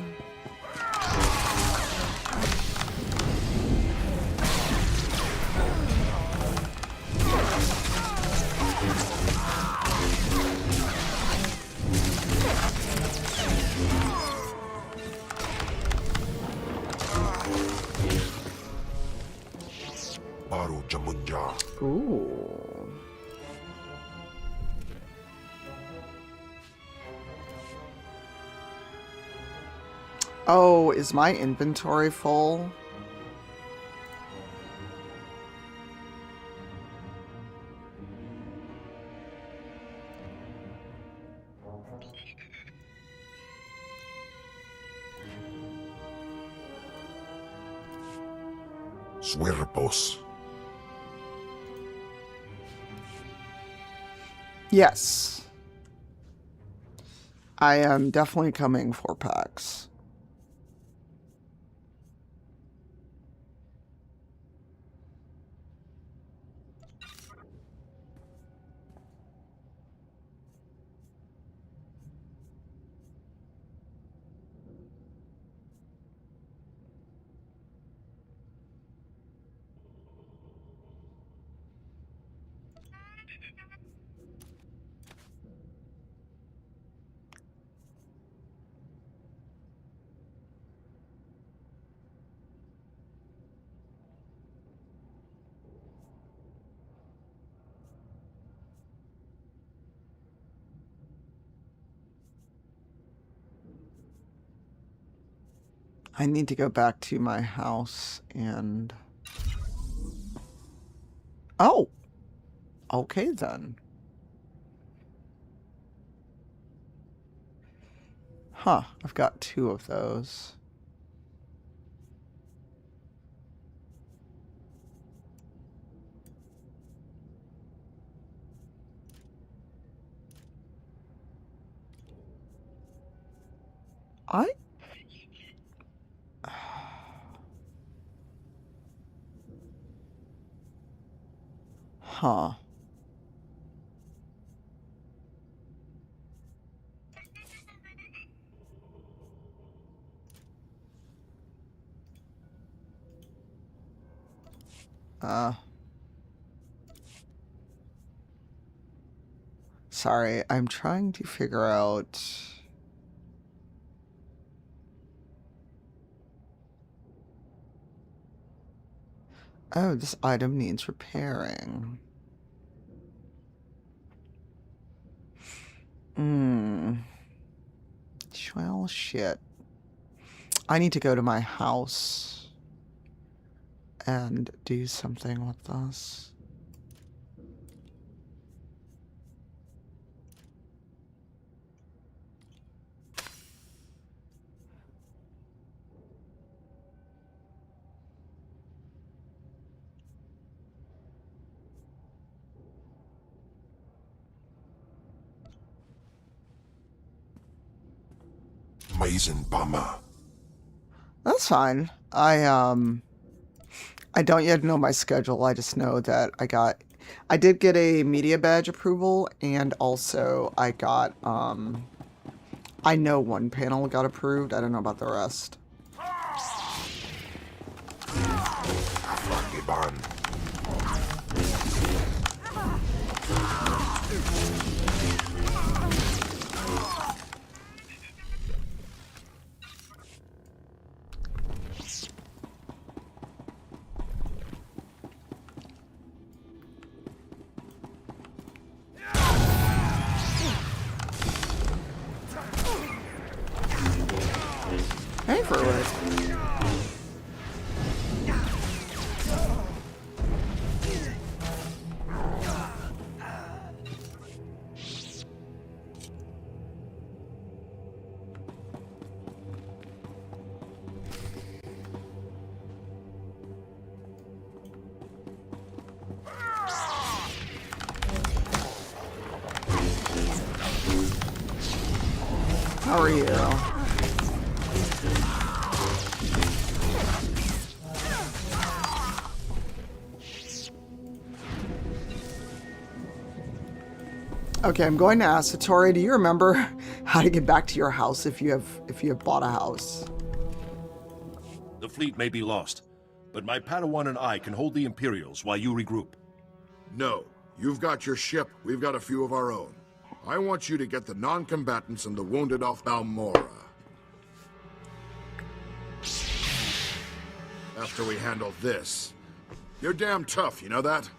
Ooh. Oh, is my inventory full? Suerpos. Yes. I am definitely coming for PAX. I need to go back to my house and... Oh! Okay then. Huh, I've got 2 of those. Huh. Sorry, I'm trying to figure out... Oh, this item needs repairing. Well, shit. I need to go to my house and do something with this. brazen bummer. That's fine. I don't yet know my schedule. I just know that I did get a media badge approval, and also I got, I know one panel got approved. I don't know about the rest. Hey, Furwick. How are you? Okay, I'm going to ask Satori, do you remember how to get back to your house if you have bought a house? The fleet may be lost, but my Padawan and I can hold the Imperials while you regroup. No, you've got your ship, we've got a few of our own. I want you to get the non-combatants and the wounded off Balmora. After we handle this. You're damn tough, you know that?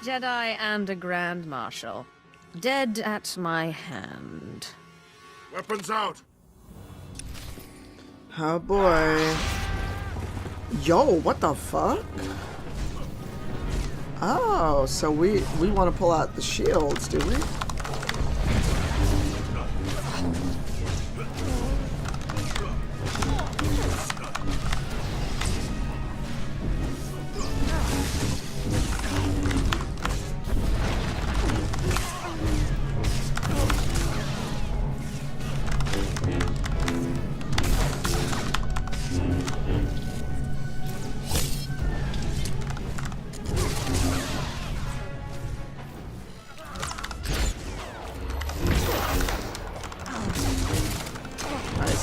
Jedi and a Grand Marshal. Dead at my hand. Weapons out! Oh boy. Yo, what the fuck? Oh, so we want to pull out the shields, do we?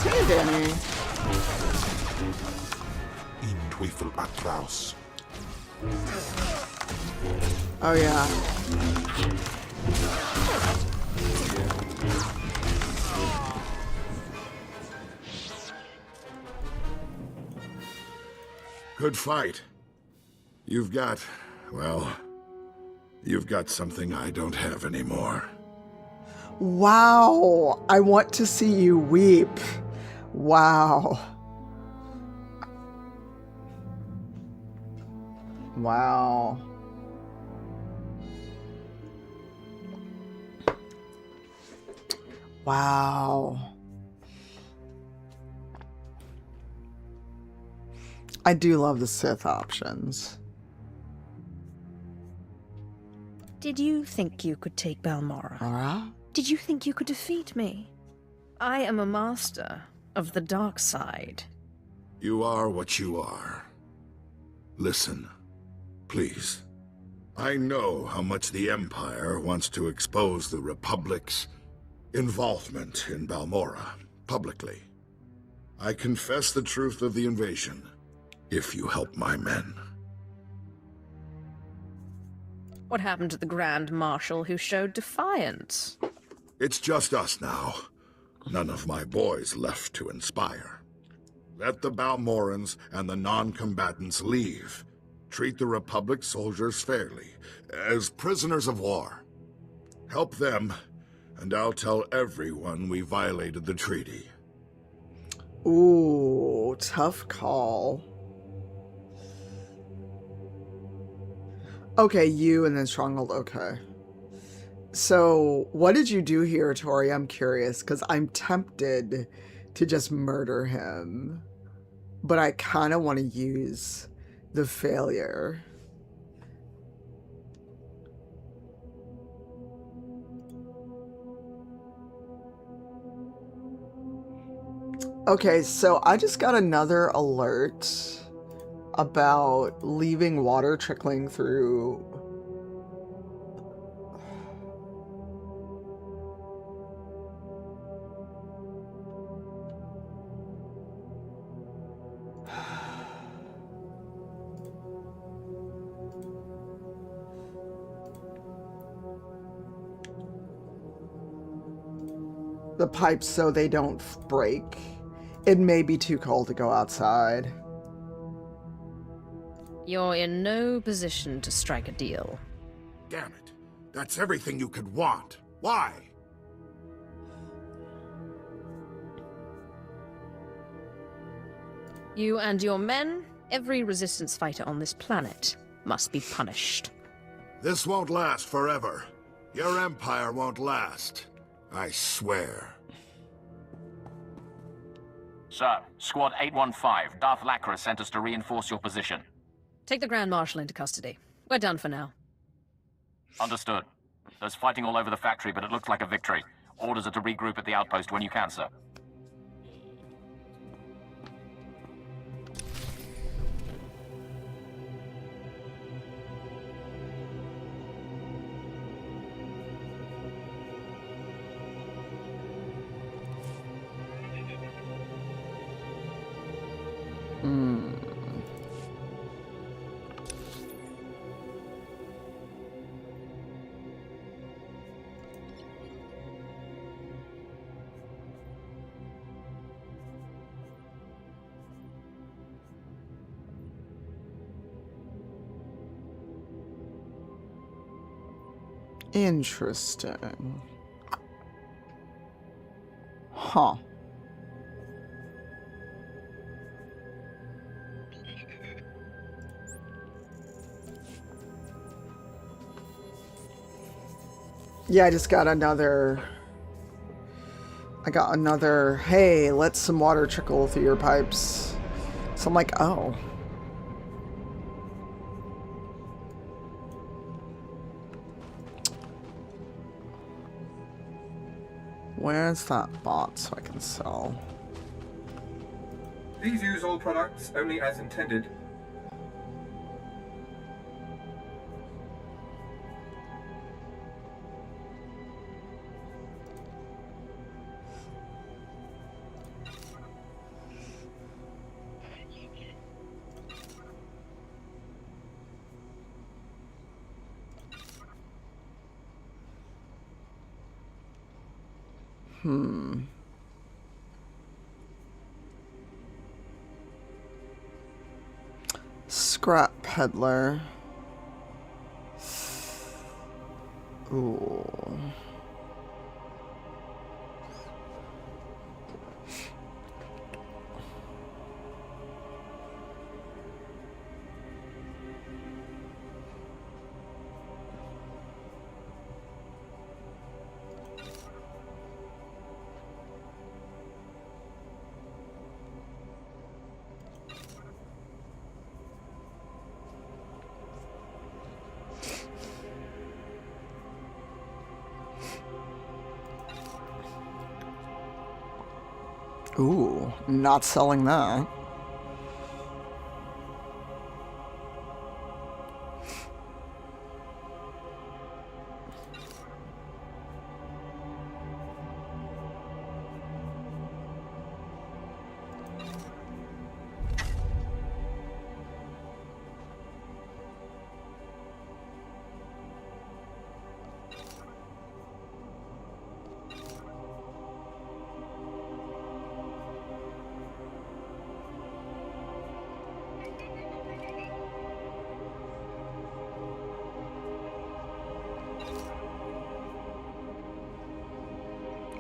Hey, Danny. In Teufel Atlas. Oh, yeah. Good fight. You've got something I don't have anymore. Wow. I want to see you weep. Wow. Wow. Wow. I do love the Sith options. Did you think you could take Balmora? Alright. Did you think you could defeat me? I am a master of the dark side. You are what you are. Listen, please. I know how much the Empire wants to expose the Republic's involvement in Balmora publicly. I confess the truth of the invasion, if you help my men. What happened to the Grand Marshal who showed defiance? It's just us now. None of my boys left to inspire. Let the Balmorans and the non-combatants leave. Treat the Republic soldiers fairly, as prisoners of war. Help them, and I'll tell everyone we violated the treaty. Ooh, tough call. Okay, you and then Stronghold, okay. So, what did you do here, Tori? I'm curious, because I'm tempted to just murder him. But I kind of want to use the failure. Okay, so I just got another alert about leaving water trickling through. The pipes so they don't break. It may be too cold to go outside. You're in no position to strike a deal. Damn it. That's everything you could want. Why? You and your men, every resistance fighter on this planet, must be punished. This won't last forever. Your empire won't last. I swear. Sir, Squad 815, Darth Lacra sent us to reinforce your position. Take the Grand Marshal into custody. We're done for now. Understood. There's fighting all over the factory, but it looks like a victory. Orders are to regroup at the outpost when you can, sir. Interesting. Huh. Yeah, I just got another... hey, let some water trickle through your pipes. So I'm like, oh. Where's that bot so I can sell? Please use all products only as intended. Scrap peddler. Ooh. Ooh, not selling that.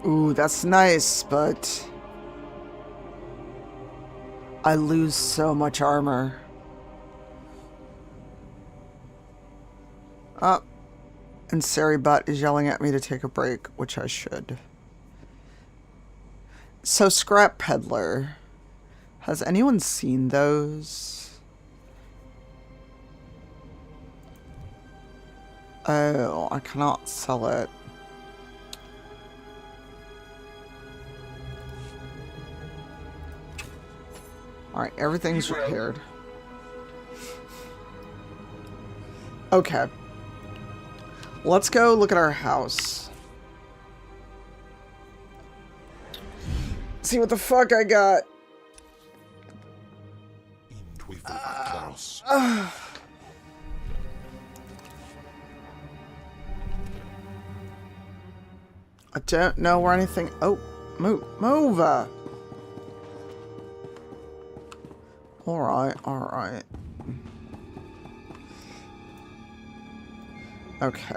Ooh, that's nice, but I lose so much armor. Oh, and Saribut is yelling at me to take a break, which I should. So, Scrap Peddler. Has anyone seen those? Oh, I cannot sell it. Alright, everything's repaired. Okay. Let's go look at our house. See what the fuck I got. I don't know where anything... Oh, move. Alright, alright. Okay.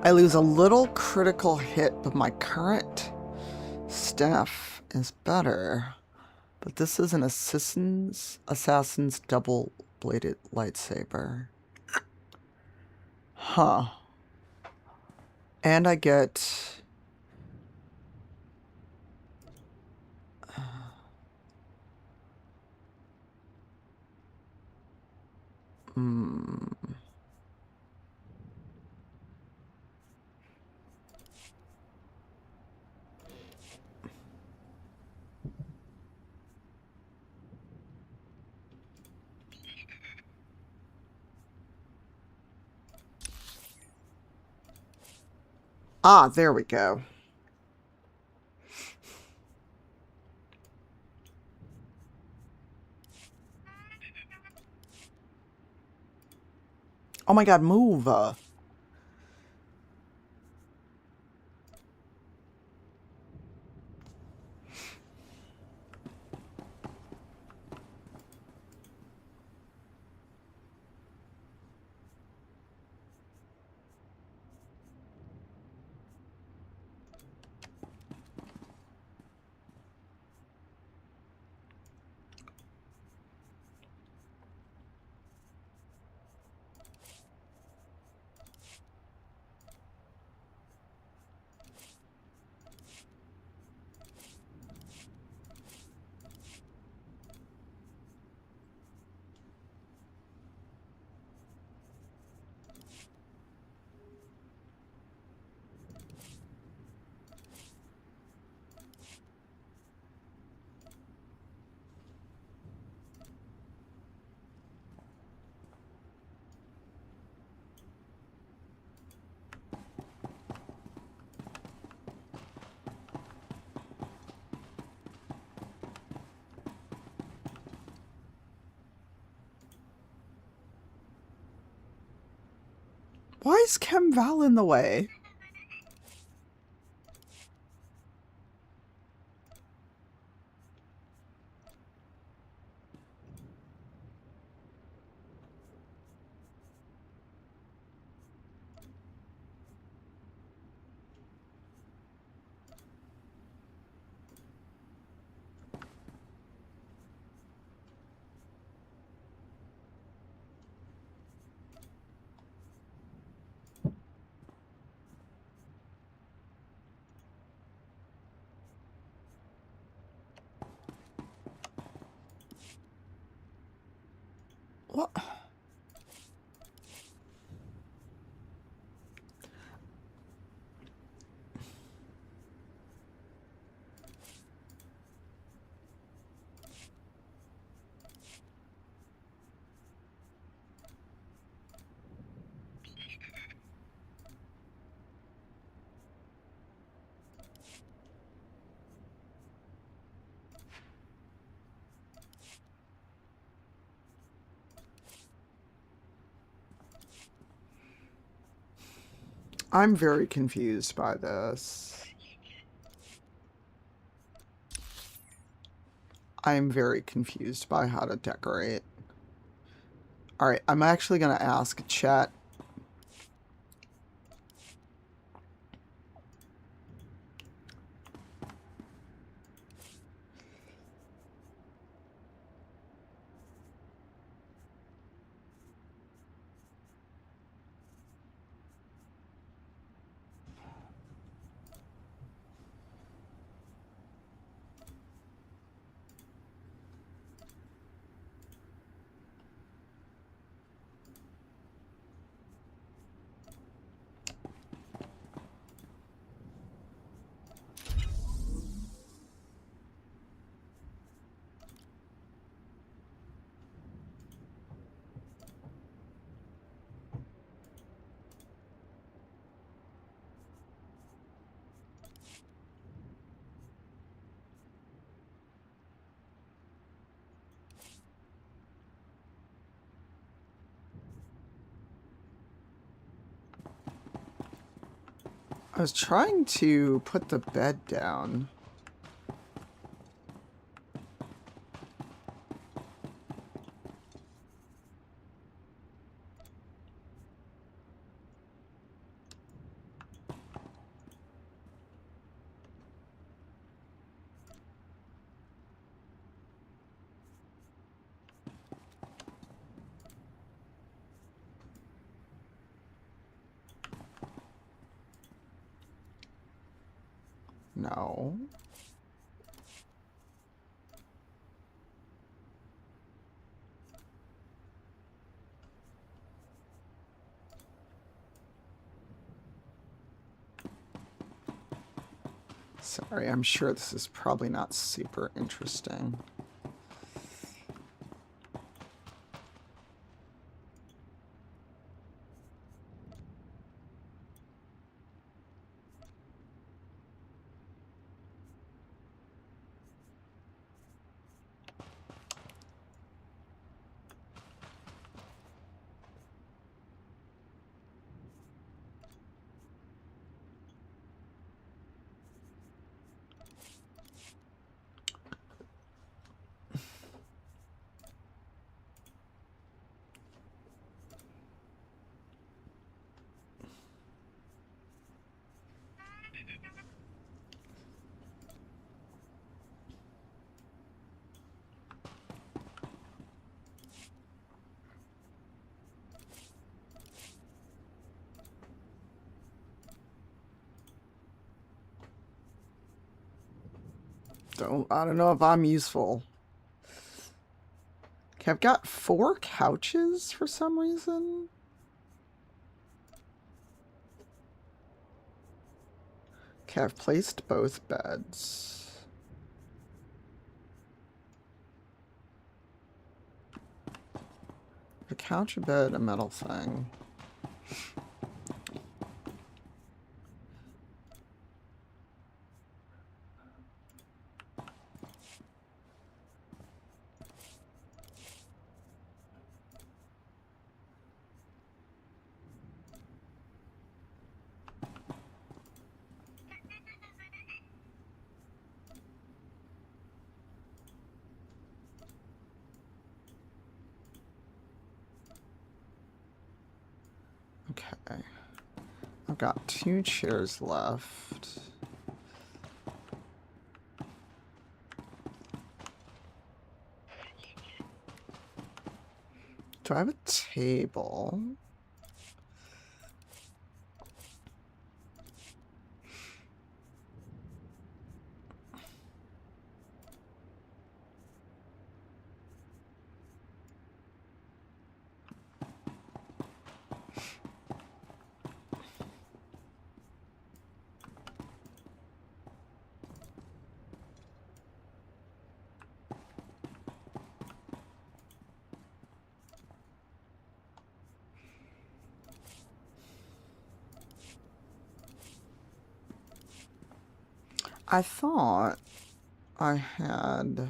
I lose a little critical hit, but my current staff is better. But this is an assassin's double-bladed lightsaber. Huh. And I get... Ah, there we go. Oh my god, move! Why is Chem Val in the way? What? I'm very confused by this. I'm very confused by how to decorate. Alright, I'm actually going to ask chat. I was trying to put the bed down. No. Sorry, I'm sure this is probably not super interesting. I don't know if I'm useful. Okay, I've got 4 couches for some reason. Okay, I've placed both beds. A couch, a bed, a metal thing. Okay. I've got 2 chairs left. Do I have a table? I thought I had...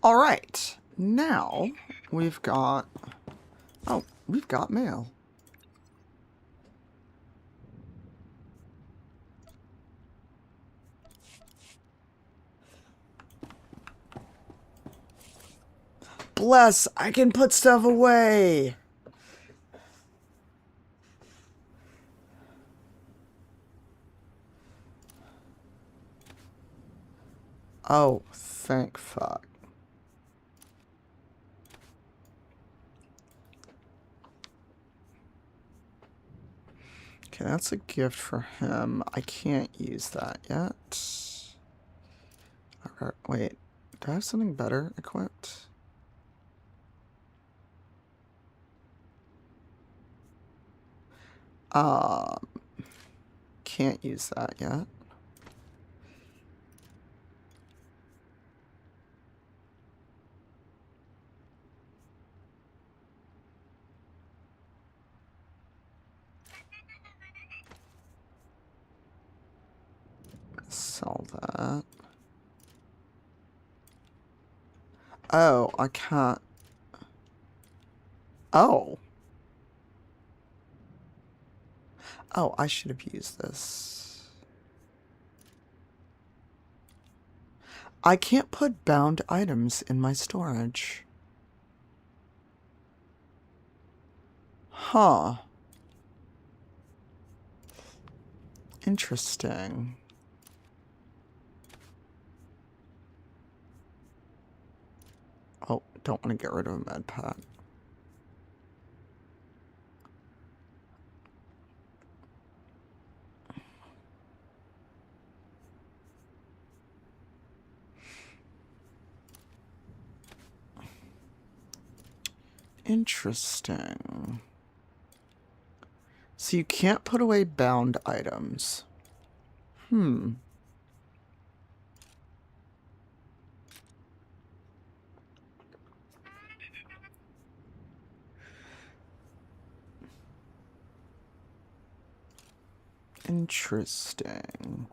All right, now we've got... Oh, we've got mail. Bless, I can put stuff away. Oh, thank fuck. Okay, that's a gift for him. I can't use that yet. Alright, wait, do I have something better equipped? Can't use that yet. sell that. Oh, I can't. Oh. Oh, I should have used this. I can't put bound items in my storage. Huh. Interesting. Oh, don't want to get rid of a med pack. Interesting. So you can't put away bound items. Interesting.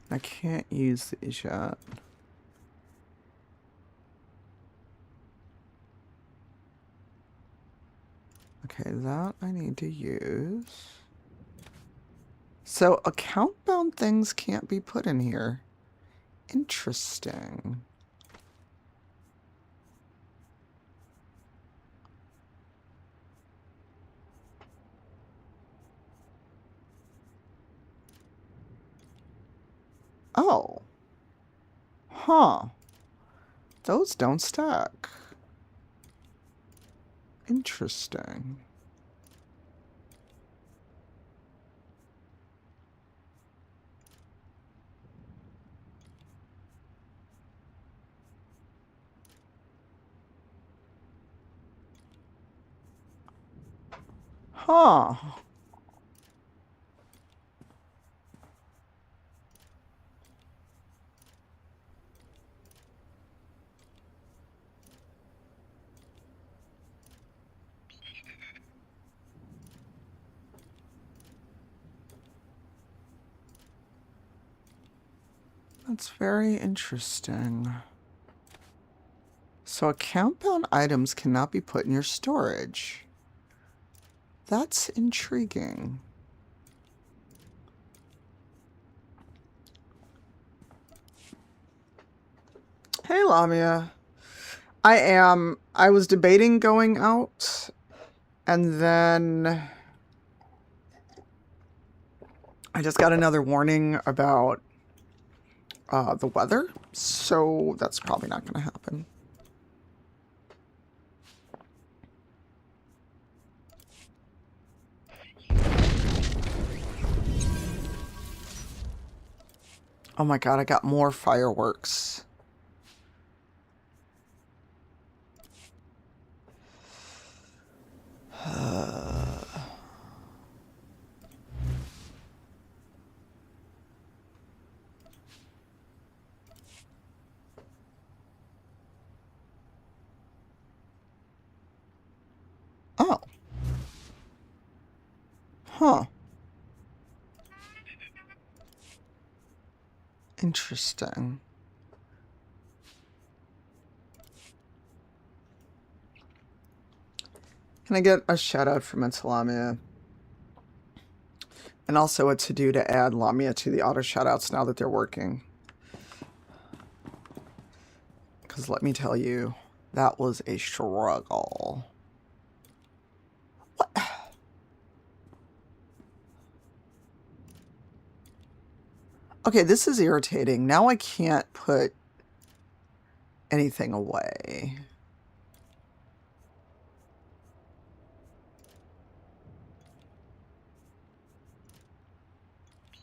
I can't use these yet. Okay, that I need to use. So account-bound things can't be put in here. Interesting. Oh. Huh. Those don't stack. Interesting. Huh. That's very interesting. So account-bound items cannot be put in your storage. That's intriguing. Hey, Lamia. I was debating going out, and then I just got another warning about the weather, so that's probably not going to happen. Oh my god, I got more fireworks. Oh. Huh. Interesting. Can I get a shout out from It's Lamia? And also a to-do to add Lamia to the auto shoutouts now that they're working. Because let me tell you, that was a struggle. What? Okay, this is irritating. Now I can't put anything away.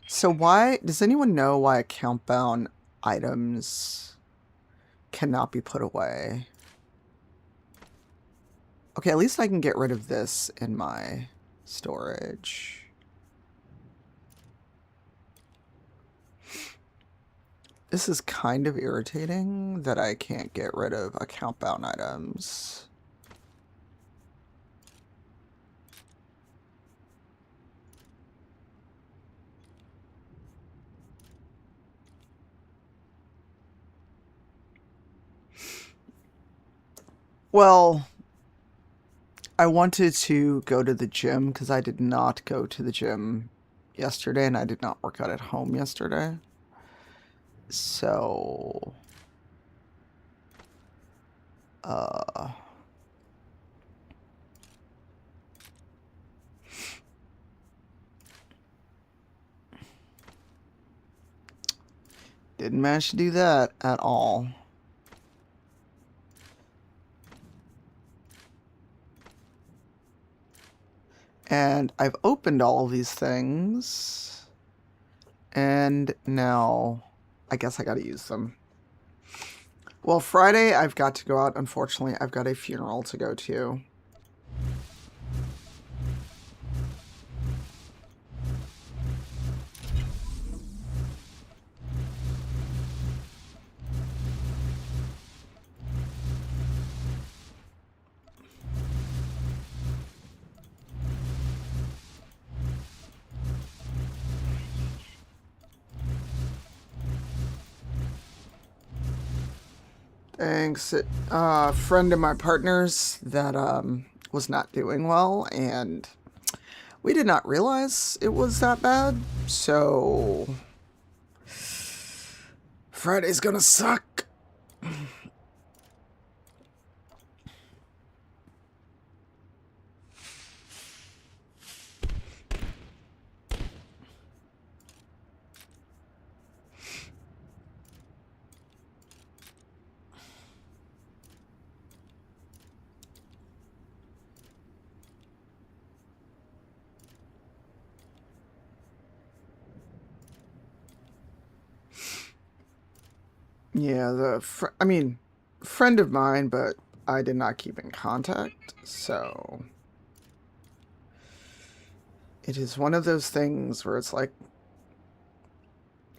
So why, does anyone know why account-bound items cannot be put away? Okay, at least I can get rid of this in my Storage. This is kind of irritating that I can't get rid of account bound items. Well, I wanted to go to the gym because I did not go to the gym yesterday and I did not work out at home yesterday. So, didn't manage to do that at all. And I've opened all of these things. And now I guess I gotta use them. Well, Friday I've got to go out. Unfortunately, I've got a funeral to go to. Thanks. A friend of my partner's that was not doing well, and we did not realize it was that bad, so Friday's gonna suck. Yeah, friend of mine, but I did not keep in contact, so it is one of those things where it's like,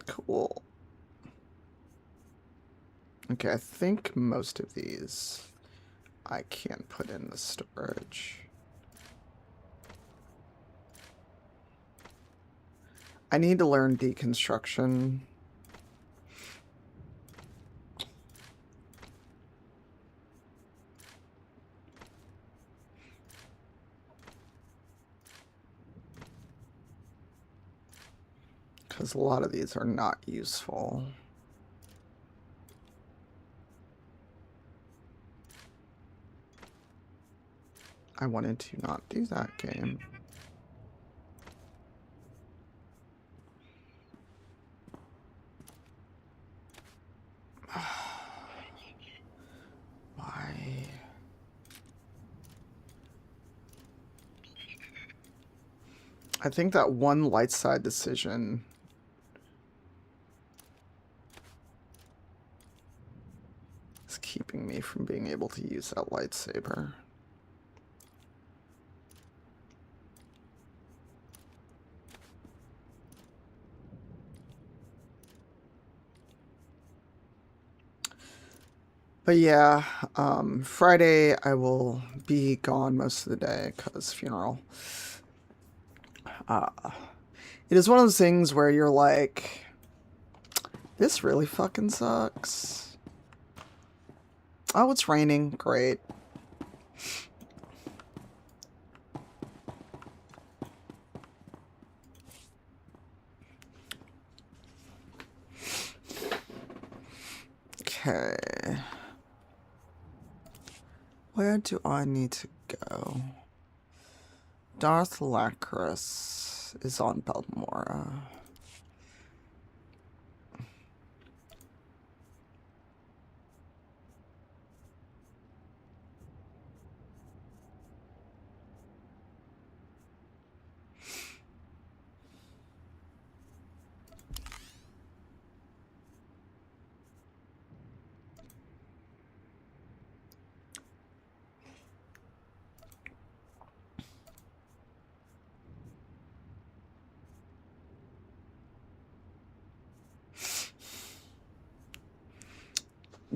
cool. Okay, I think most of these I can put in the storage. I need to learn deconstruction. Because a lot of these are not useful. I wanted to not do that game. Why? I think that one light side decision is keeping me from being able to use that lightsaber. But yeah, Friday I will be gone most of the day because funeral. It is one of those things where you're like, this really fucking sucks. Oh, it's raining. Great. Okay. Where do I need to go? Darth Lacris is on Balmora.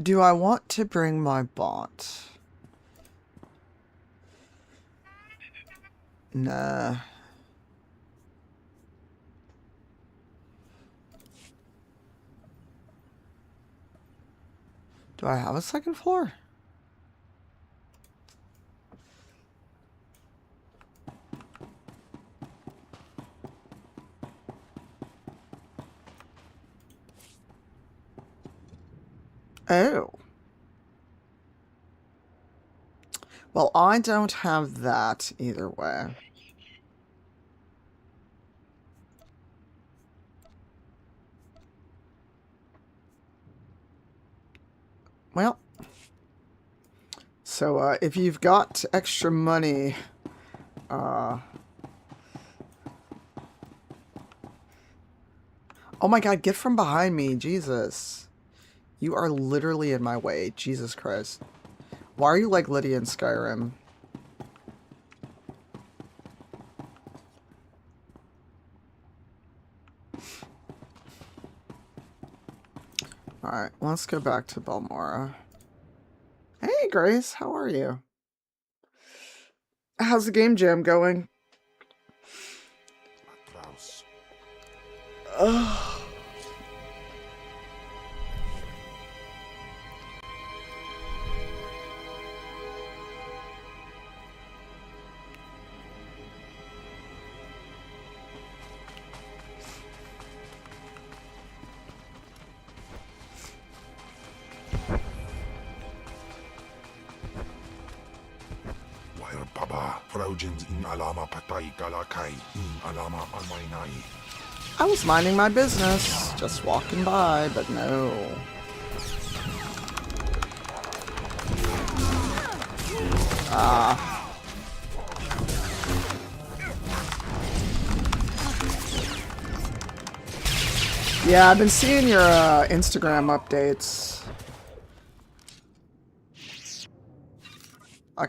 Do I want to bring my bot? Nah. Do I have a second floor? Oh. Well, I don't have that either way. Well. So, if you've got extra money, oh my god, get from behind me, Jesus. You are literally in my way, Jesus Christ. Why are you like Lydia in Skyrim? Alright, let's go back to Balmora. Hey, Grace, how are you? How's the game jam going? Ugh. I was minding my business, just walking by, but no. Yeah, I've been seeing your Instagram updates.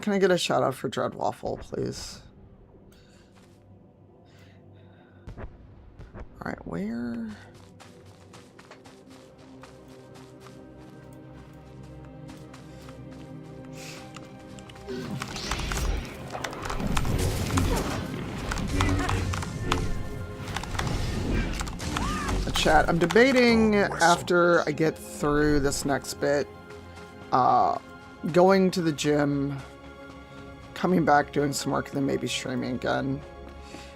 Can I get a shout out for Dread Waffle, please? Alright, where? Chat, I'm debating after I get through this next bit, going to the gym, coming back, doing some work, and then maybe streaming again.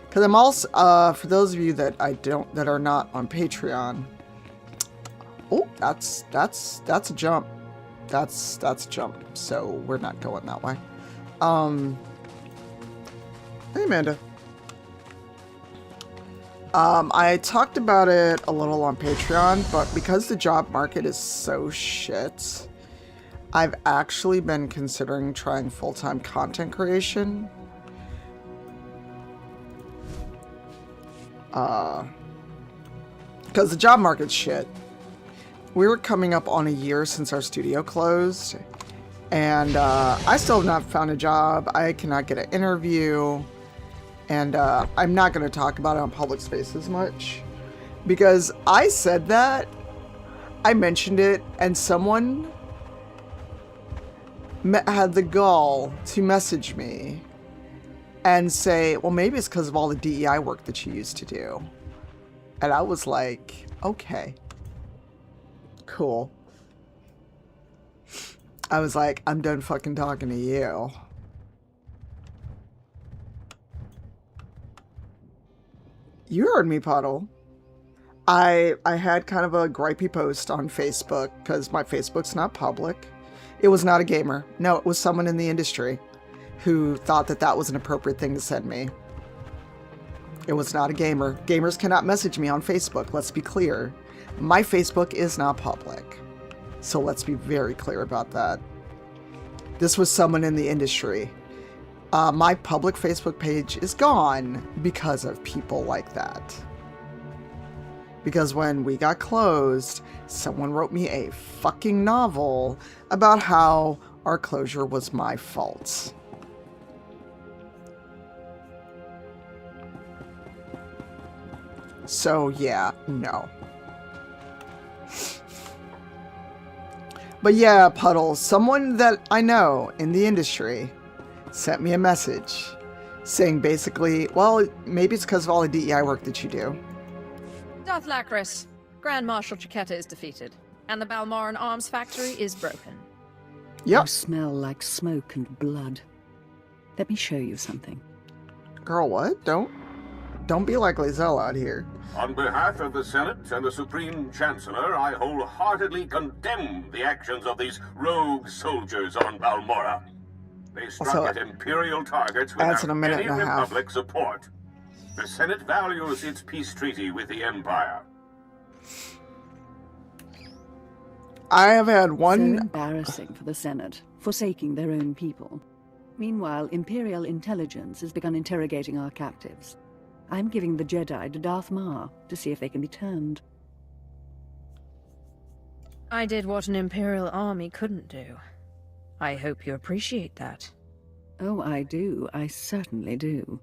Because I'm also, for those of you that that are not on Patreon, oh, that's a jump. That's a jump. So we're not going that way. Hey, Amanda. I talked about it a little on Patreon, but because the job market is so shit, I've actually been considering trying full-time content creation. Because the job market's shit. We were coming up on a year since our studio closed, and I still have not found a job. I cannot get an interview. And I'm not going to talk about it on public spaces much, because I said that, I mentioned it, and someone had the gall to message me and say, well, maybe it's because of all the DEI work that you used to do. And I was like, okay, cool. I was like, I'm done fucking talking to you. You heard me, Puddle. I had kind of a gripey post on Facebook, because my Facebook's not public. It was not a gamer. No, it was someone in the industry who thought that that was an appropriate thing to send me. It was not a gamer. Gamers cannot message me on Facebook, let's be clear. My Facebook is not public. So let's be very clear about that. This was someone in the industry. My public Facebook page is gone because of people like that. Because when we got closed, someone wrote me a fucking novel about how our closure was my fault. So yeah, no. But yeah, Puddles, someone that I know in the industry sent me a message saying basically, well, maybe it's because of all the DEI work that you do. Darth Lacris, Grand Marshal Chiquetta is defeated, and the Balmoran arms factory is broken. Yep. You smell like smoke and blood. Let me show you something. Girl, what? Don't be like Lizelle out here. On behalf of the Senate and the Supreme Chancellor, I wholeheartedly condemn the actions of these rogue soldiers on Balmora. They struck at Imperial targets without any Republic support. The Senate values its peace treaty with the Empire. I have had one... So embarrassing for the Senate, forsaking their own people. Meanwhile, Imperial intelligence has begun interrogating our captives. I'm giving the Jedi to Darth Maul to see if they can be turned. I did what an Imperial army couldn't do. I hope you appreciate that. Oh, I do. I certainly do.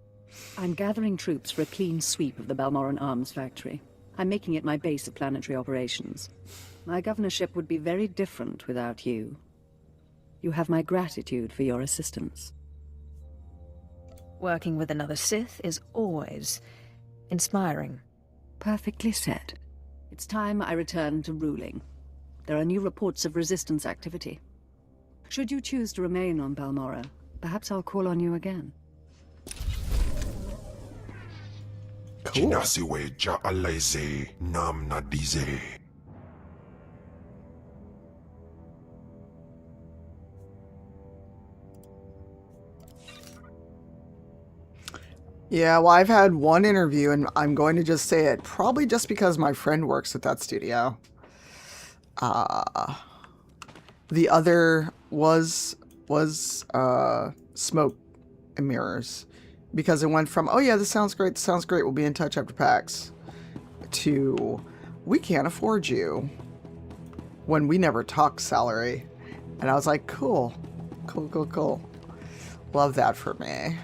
I'm gathering troops for a clean sweep of the Balmoran arms factory. I'm making it my base of planetary operations. My governorship would be very different without you. You have my gratitude for your assistance. Working with another Sith is always inspiring. Perfectly said. It's time I return to ruling. There are new reports of resistance activity. Should you choose to remain on Balmora, perhaps I'll call on you again. Cool. Yeah, well, I've had one interview, and I'm going to just say it, probably just because my friend works at that studio. The other was Smoke and Mirrors, because it went from, oh yeah, this sounds great, we'll be in touch after PAX, to, we can't afford you, when we never talked salary. And I was like, cool. Love that for me.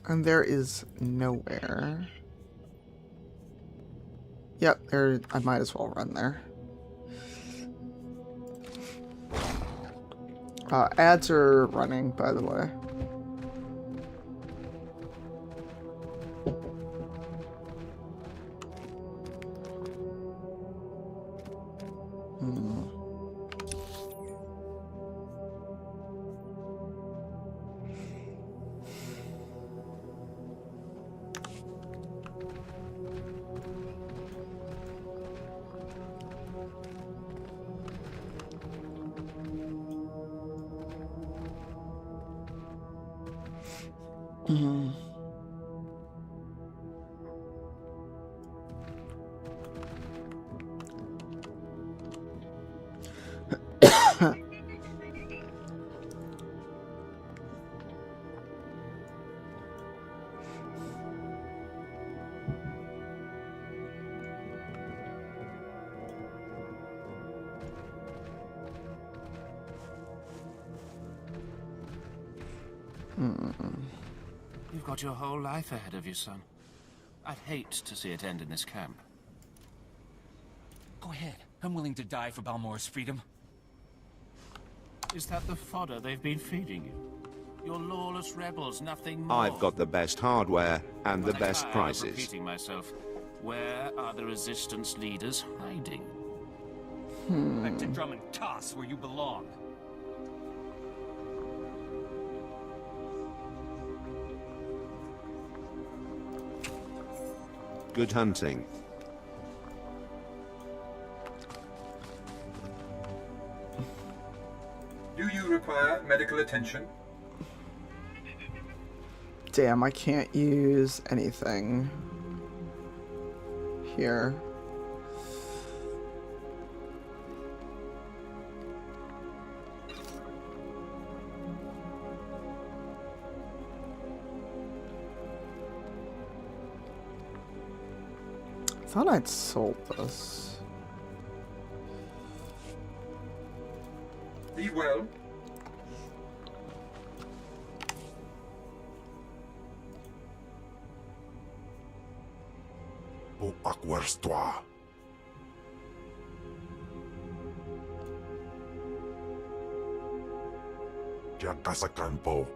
And there is nowhere. Yep, there. I might as well run there. Ads are running, by the way. You've got your whole life ahead of you, son. I'd hate to see it end in this camp. Go ahead. I'm willing to die for Balmora's freedom. Is that the fodder they've been feeding you? You're lawless rebels, nothing more. I've got the best hardware and the best prices. Repeating myself. Where are the resistance leaders hiding? Back to Drum and Toss, where you belong. Good hunting. Do you require medical attention? Damn, I can't use anything here. I thought I'd sold this. Be well. O Aquarstua. Jagasakan po.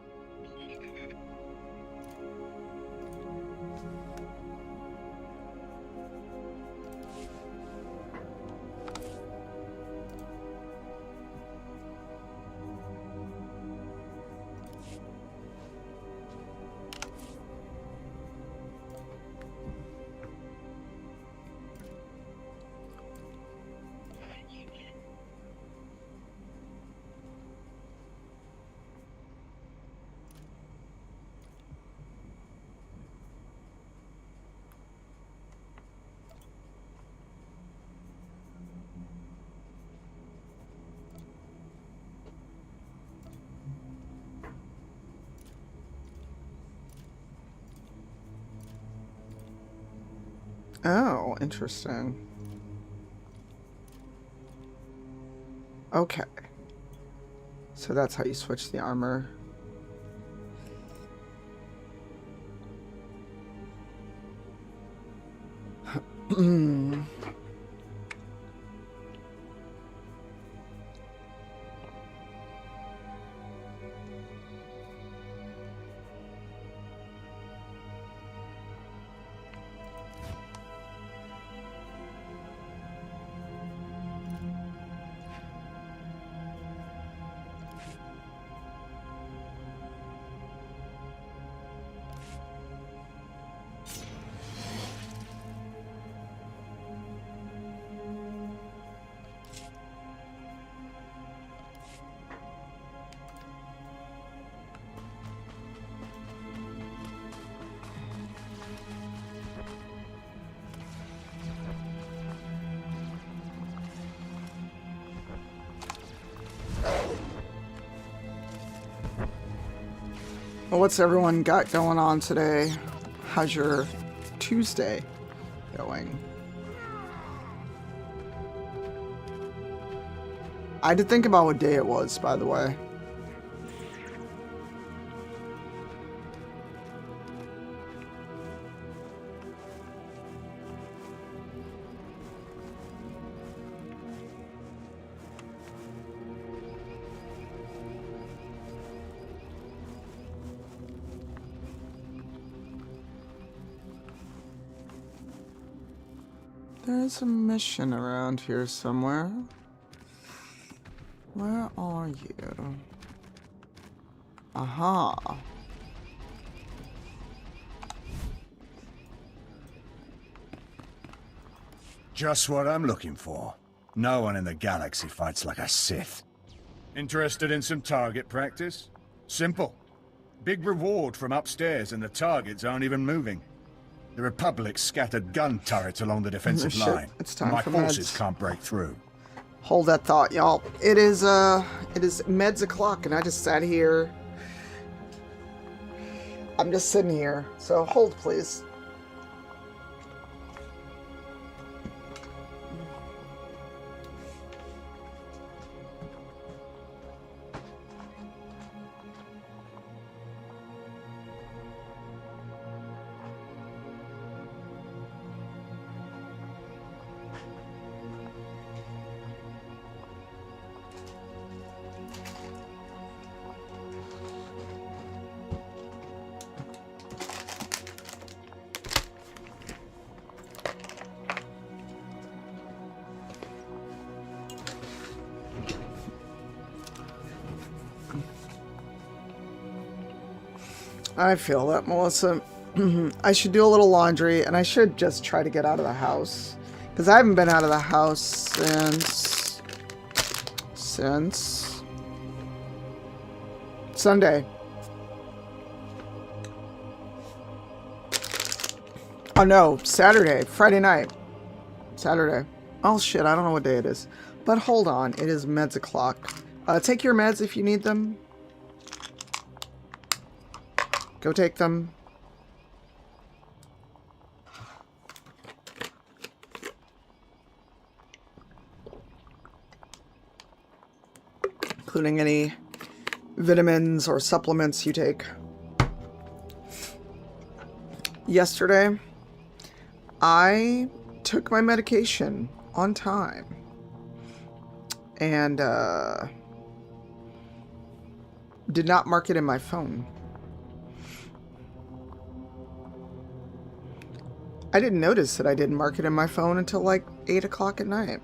Oh, interesting. Okay. So that's how you switch the armor. Well, what's everyone got going on today? How's your Tuesday going? I had to think about what day it was, by the way. There's a mission around here somewhere. Where are you? Aha. Just what I'm looking for. No one in the galaxy fights like a Sith. Interested in some target practice? Simple. Big reward from upstairs and the targets aren't even moving. The Republic scattered gun turrets along the defensive line. It's time My for forces meds. can't break through. Hold that thought, y'all. It is meds o'clock, and I just sat here. I'm just sitting here, so hold, please. I feel that, Melissa. I should do a little laundry, and I should just try to get out of the house. Because I haven't been out of the house since Sunday. Oh no, Saturday. Friday night. Saturday. Oh shit, I don't know what day it is. But hold on, it is meds o'clock. Take your meds if you need them. Go take them. including any vitamins or supplements you take. Yesterday, I took my medication on time and did not mark it in my phone. I didn't notice that I didn't mark it in my phone until like 8 o'clock at night.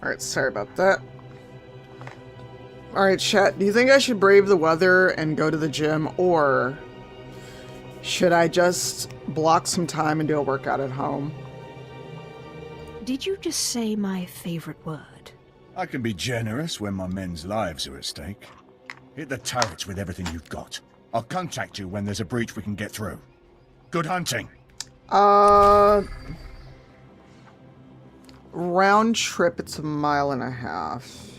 Alright, sorry about that. Alright, chat, do you think I should brave the weather and go to the gym, or should I just block some time and do a workout at home? Did you just say my favorite word? I can be generous when my men's lives are at stake. Hit the turrets with everything you've got. I'll contact you when there's a breach we can get through. Good hunting. Round trip, it's 1.5 miles.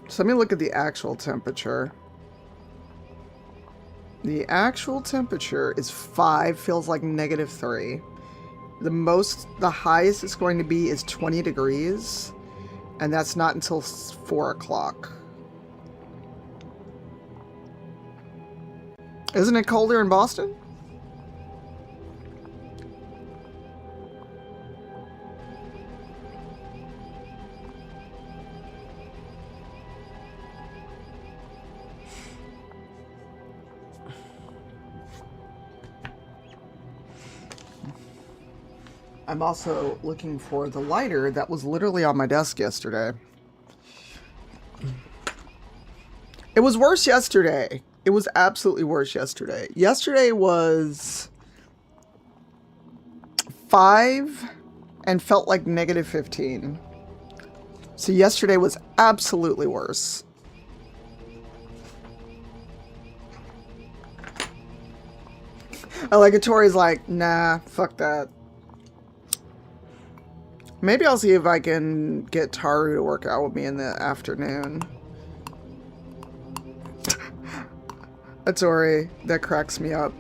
So let me look at the actual temperature. The actual temperature is 5, feels like -3. The highest it's going to be is 20 degrees, and that's not until 4 o'clock. Isn't it colder in Boston? I'm also looking for the lighter that was literally on my desk yesterday. It was worse yesterday. It was absolutely worse yesterday. Yesterday was 5 and felt like -15. So yesterday was absolutely worse. I like it. Tori's like, nah, fuck that. Maybe I'll see if I can get Taru to work out with me in the afternoon. Tori, that cracks me up.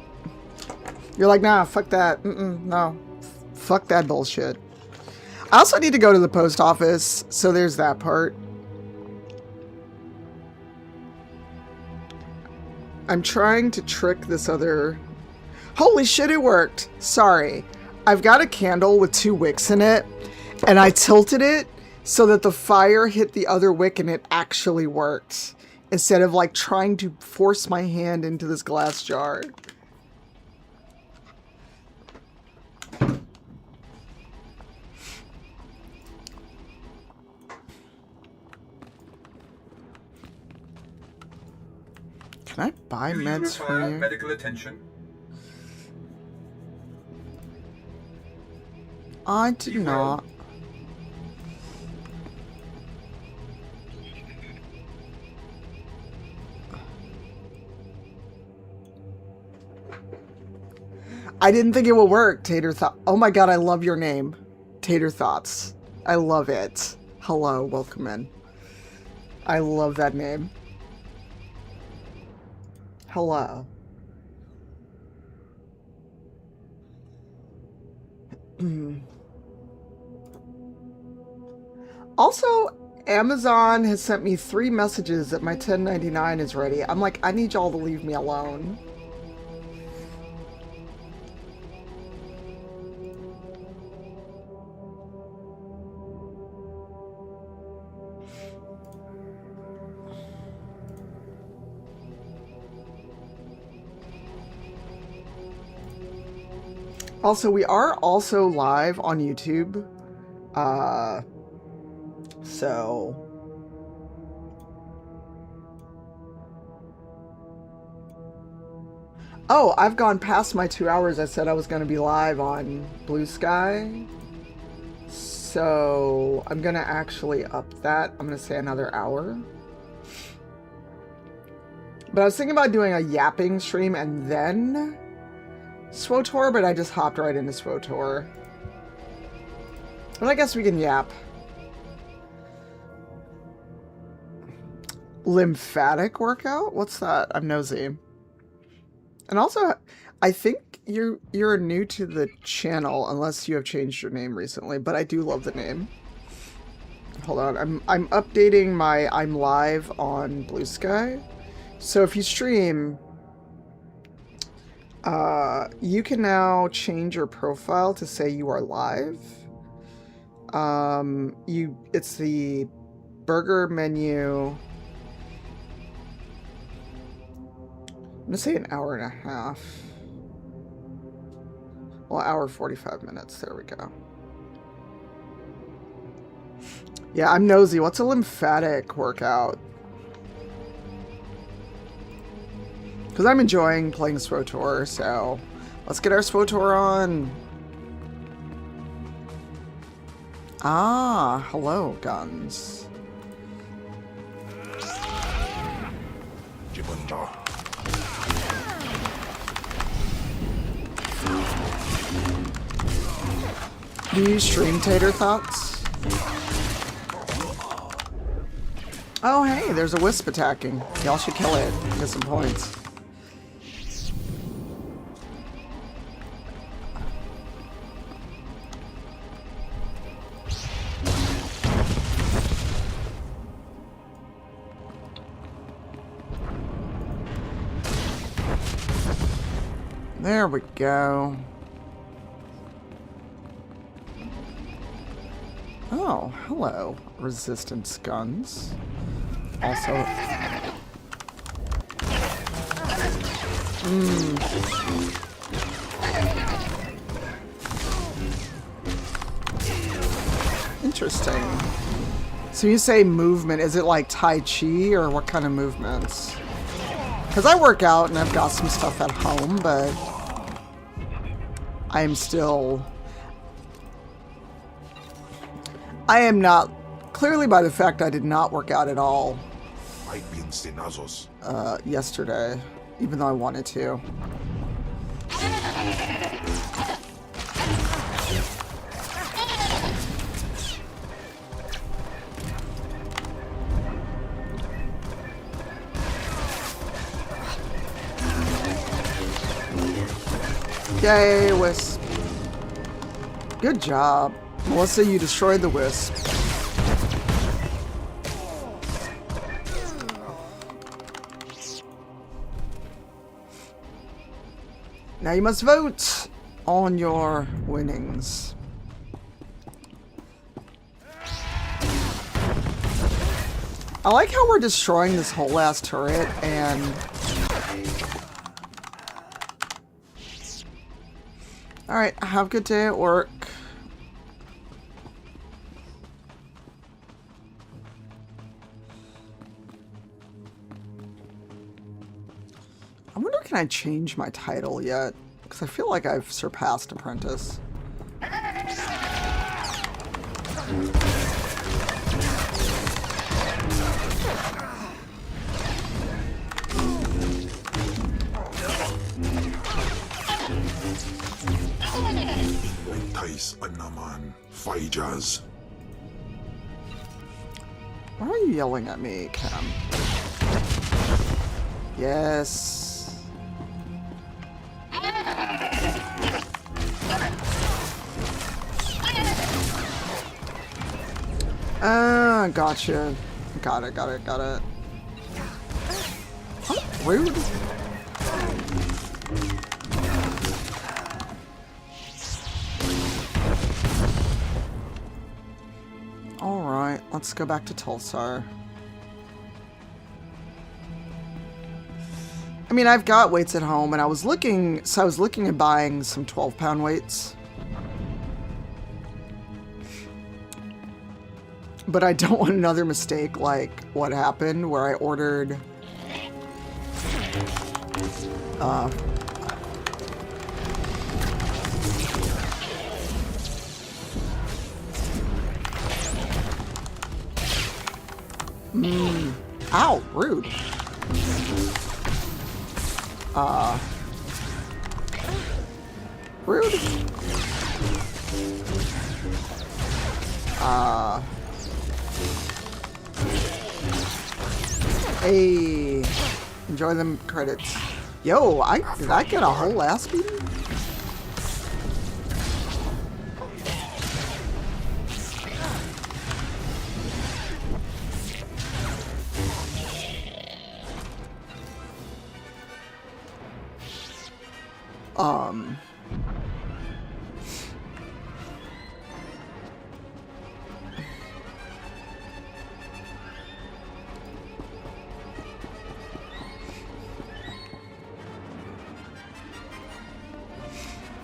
You're like, nah, fuck that. No. Fuck that bullshit. I also need to go to the post office, so there's that part. I'm trying to trick this other... Holy shit, it worked! Sorry. I've got a candle with 2 wicks in it, and I tilted it so that the fire hit the other wick and it actually worked. Instead of like trying to force my hand into this glass jar. Can I buy meds from you? Medical attention. I do not. I didn't think it would work, Tater Thought. Oh my god, I love your name. Tater Thoughts. I love it. Hello, welcome in. I love that name. Hello. Also, Amazon has sent me 3 messages that my 1099 is ready. I'm like, I need y'all to leave me alone. Also, we are also live on YouTube. So... Oh, I've gone past my 2 hours. I said I was going to be live on Blue Sky. So I'm going to actually up that. I'm going to say another hour. But I was thinking about doing a yapping stream and then SWTOR, but I just hopped right into SWTOR. But I guess we can yap. Lymphatic workout? What's that? I'm nosy. And also, I think you're new to the channel unless you have changed your name recently, but I do love the name. Hold on, I'm updating my I'm live on Blue Sky. So if you stream, you can now change your profile to say you are live. It's the burger menu. I'm gonna say an hour and a half. Well, hour 45 minutes. There we go. Yeah, I'm nosy. What's a lymphatic workout? Because I'm enjoying playing SWTOR, so let's get our SWTOR on. Ah, hello, guns. Do you stream Tater Thoughts? Oh, hey, there's a wisp attacking. Y'all should kill it. Get some points. There we go. Oh, hello, resistance guns. Also... Interesting. So you say movement, is it like Tai Chi or what kind of movements? Because I work out and I've got some stuff at home, but I am still... I am not, clearly by the fact I did not work out at all yesterday, even though I wanted to. Yay, Wisp. Good job. Melissa, you destroyed the Wisp. Now you must vote on your winnings. I like how we're destroying this whole ass turret and... Alright, have a good day at work. I wonder, can I change my title yet? Because I feel like I've surpassed Apprentice. Why are you yelling at me, Cam? Yes. Gotcha. Got it. Oh, rude. Alright, let's go back to Tulsar. I mean, I've got weights at home, and I was looking at buying some 12-pound weights. But I don't want another mistake like what happened where I ordered ow, rude. Rude. Hey, enjoy them credits. Yo, did I get a whole ass beating?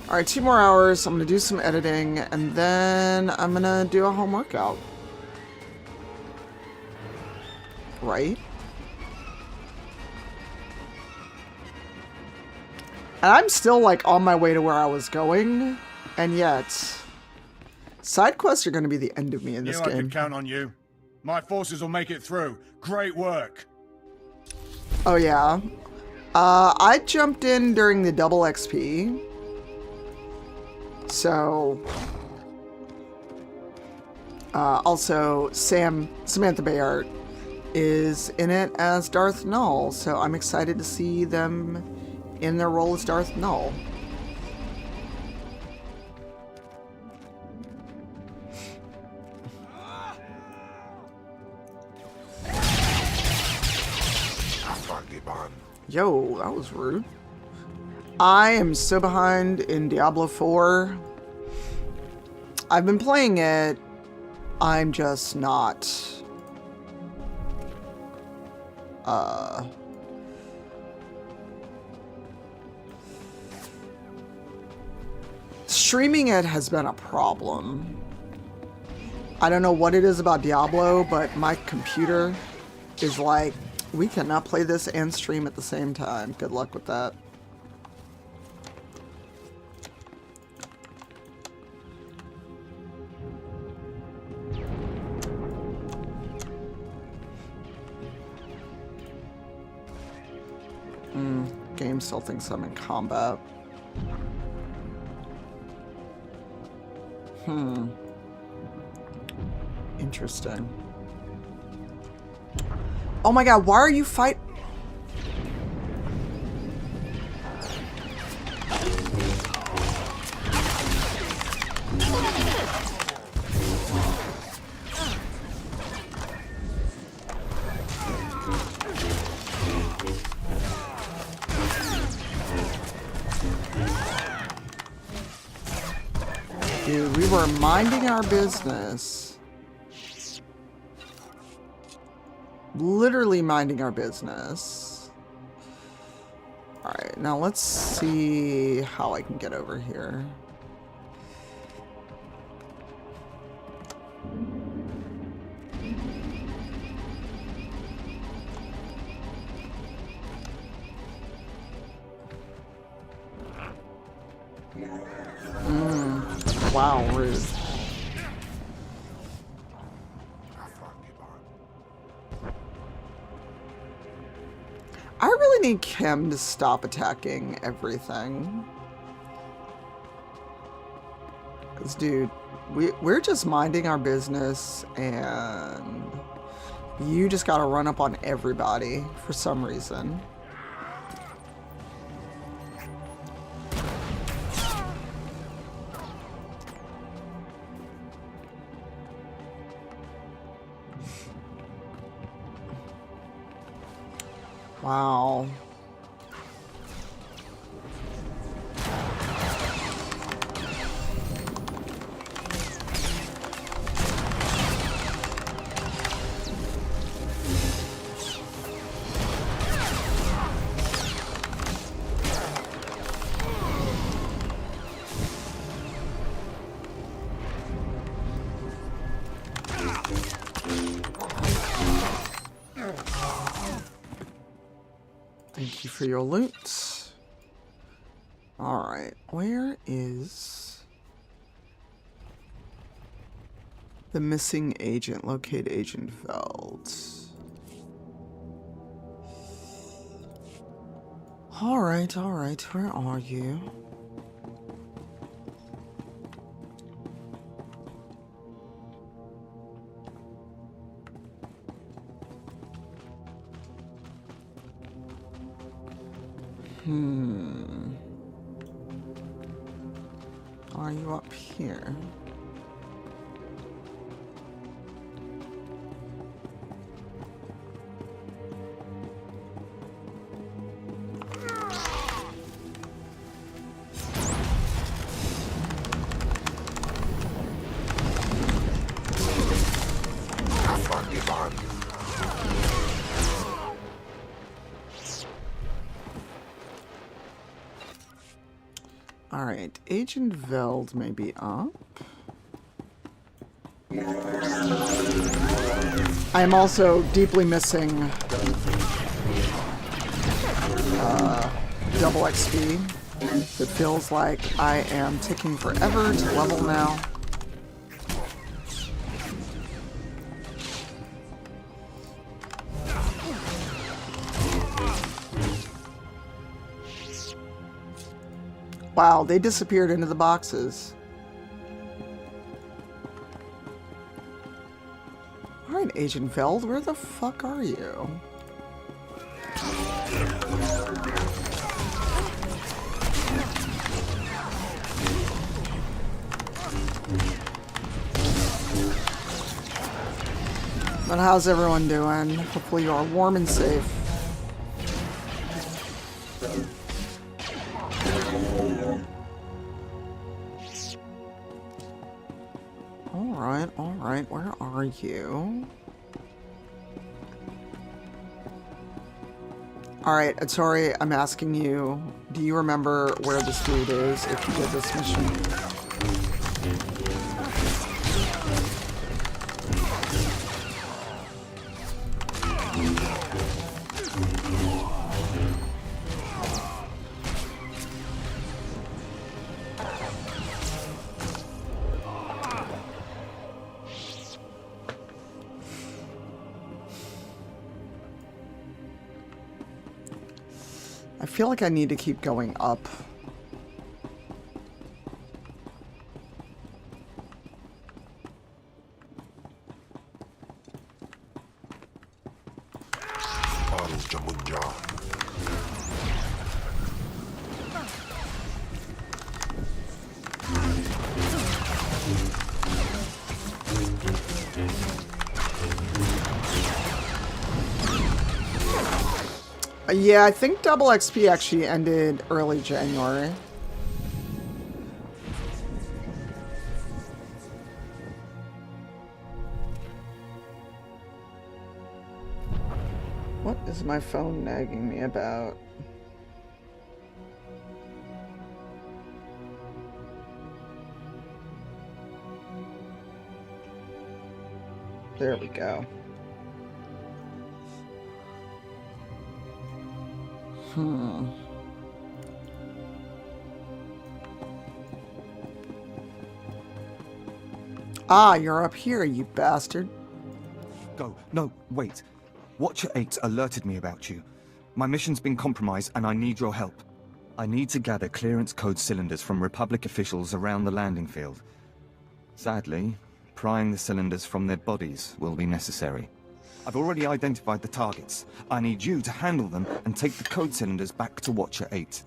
Alright, 2 more hours. I'm gonna do some editing, and then I'm gonna do a home workout. Right? And I'm still, like, on my way to where I was going, and yet side quests are gonna be the end of me in this game. I can count on you. My forces will make it through. Great work. Oh, yeah. I jumped in during the double XP. So, also, Samantha Bayard is in it as Darth Null, so I'm excited to see them in their role as Darth Null. Yo, that was rude. I am so behind in Diablo 4. I've been playing it. I'm just not... Streaming it has been a problem. I don't know what it is about Diablo, but my computer is like, we cannot play this and stream at the same time. Good luck with that. Game still thinks I'm in combat. Interesting. Oh my god, why are you fight? Dude, we were minding our business. Literally minding our business. Alright, now let's see how I can get over here. Wow, rude. I really need Kim to stop attacking everything. Because, dude, we're just minding our business, and you just gotta run up on everybody for some reason. Wow. Thank you for your loot. Alright, where is the missing agent? Locate Agent Veld. Alright, where are you? Are you up here? Alright, Agent Veld may be up. I am also deeply missing double XP. It feels like I am taking forever to level now. Wow, they disappeared into the boxes. Alright, Agent Veld, where the fuck are you? But how's everyone doing? Hopefully you are warm and safe. Alright, where are you? Alright, Atori, I'm asking you, do you remember where this dude is if you did this mission? I feel like I need to keep going up. Yeah, I think double XP actually ended early January. What is my phone nagging me about? There we go. Ah, you're up here, you bastard. Go. No, wait. Watcher 8 alerted me about you. My mission's been compromised and I need your help. I need to gather clearance code cylinders from Republic officials around the landing field. Sadly, prying the cylinders from their bodies will be necessary. I've already identified the targets. I need you to handle them and take the code cylinders back to Watcher 8.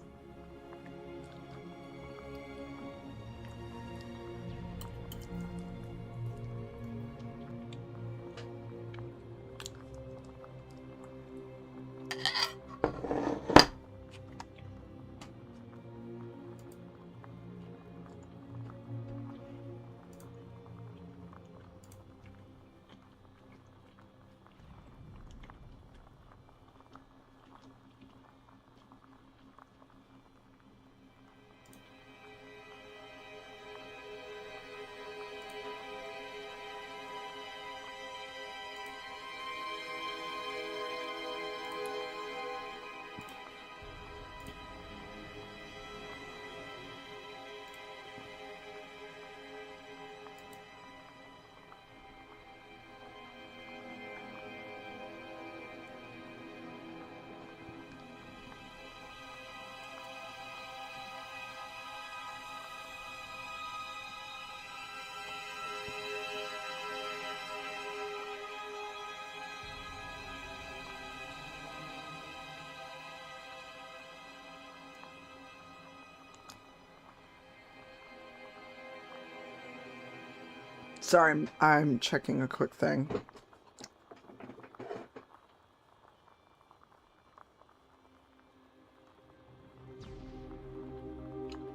Sorry, I'm checking a quick thing.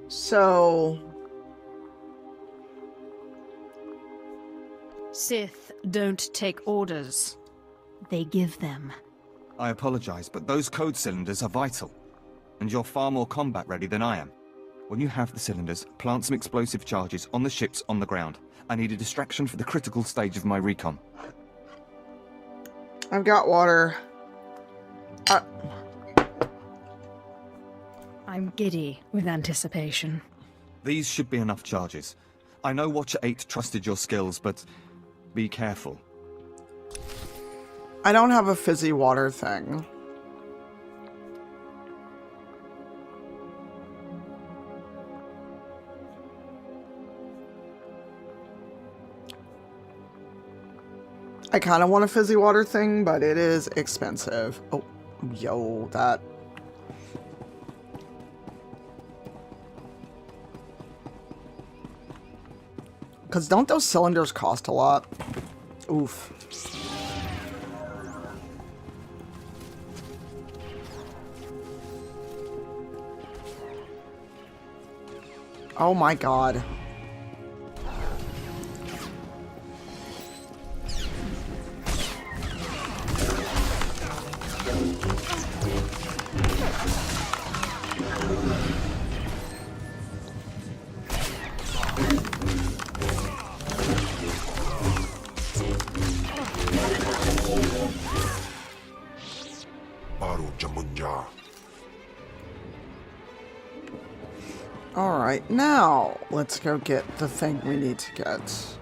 So... Sith don't take orders. They give them. I apologize, but those code cylinders are vital. And you're far more combat ready than I am. When you have the cylinders, plant some explosive charges on the ships on the ground. I need a distraction for the critical stage of my recon. I've got water. I'm giddy with anticipation. These should be enough charges. I know Watcher 8 trusted your skills, but be careful. I don't have a fizzy water thing. I kind of want a fizzy water thing, but it is expensive. Oh, yo, that... Because don't those cylinders cost a lot? Oof. Oh my god. Alright, now let's go get the thing we need to get.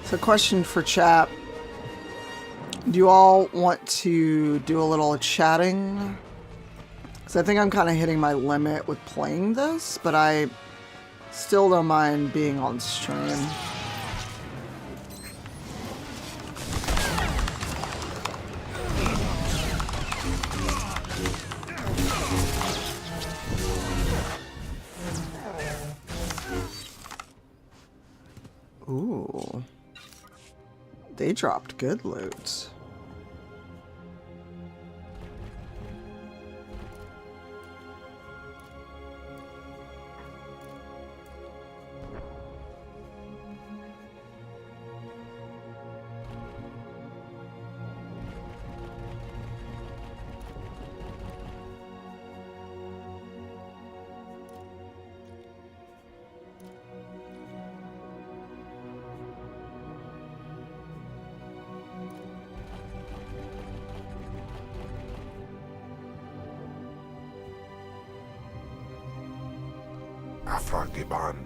So, question for chat. Do you all want to do a little chatting? Because I think I'm kind of hitting my limit with playing this, but I still don't mind being on stream. Ooh. They dropped good loot. Afragiban.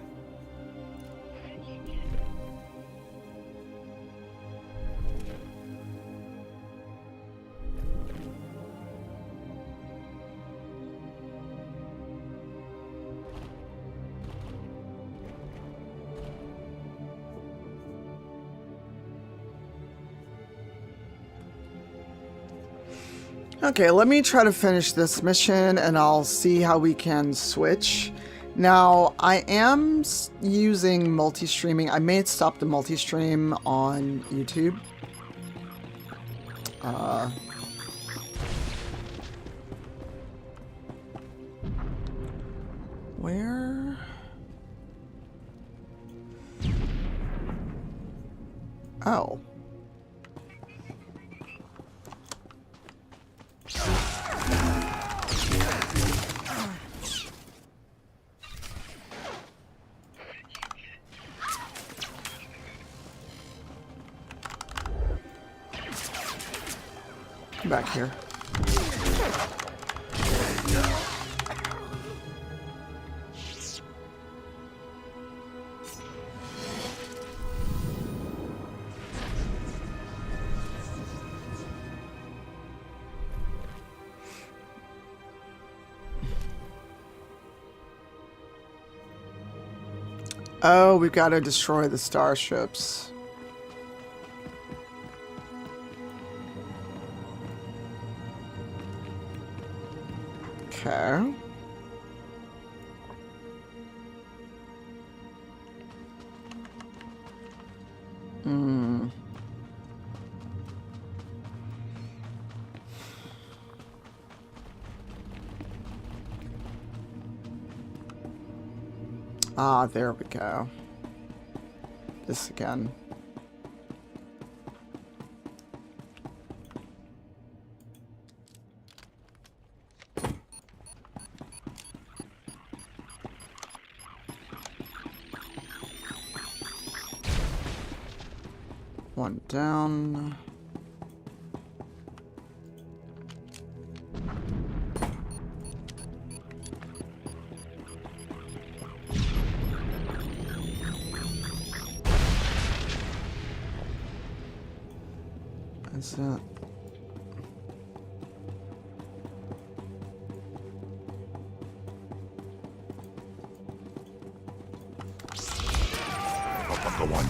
Okay, let me try to finish this mission and I'll see how we can switch. Now, I am using multi-streaming. I may stop the multi-stream on YouTube. Where? Oh. Come back here. Oh, we've got to destroy the starships. Okay. Hmm. Ah, there we go. This again. One down. Is that... Go on.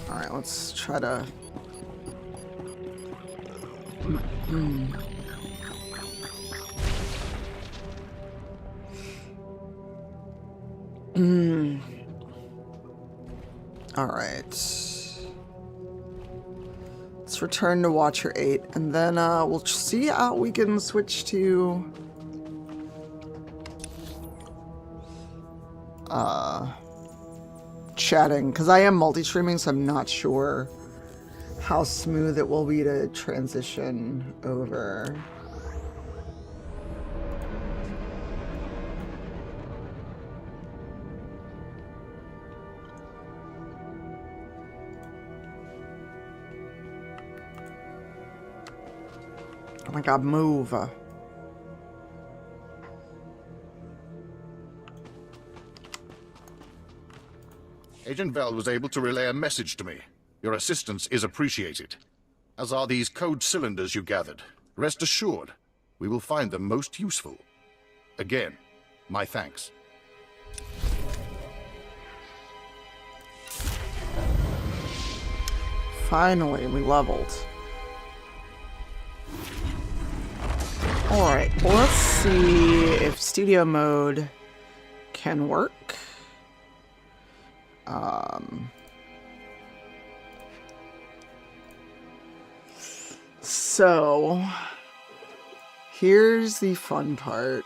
Alright, let's try to... Alright. Let's return to Watcher 8, and then we'll see how we can switch to... chatting, because I am multi-streaming, so I'm not sure how smooth it will be to transition over. Oh my god, move. Agent Vel was able to relay a message to me. Your assistance is appreciated, as are these code cylinders you gathered. Rest assured, we will find them most useful. Again, my thanks. Finally, we leveled. Alright, well, let's see if studio mode can work. So, here's the fun part.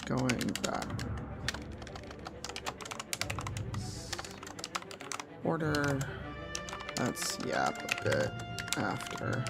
Going back. Order. Let's yap a bit after.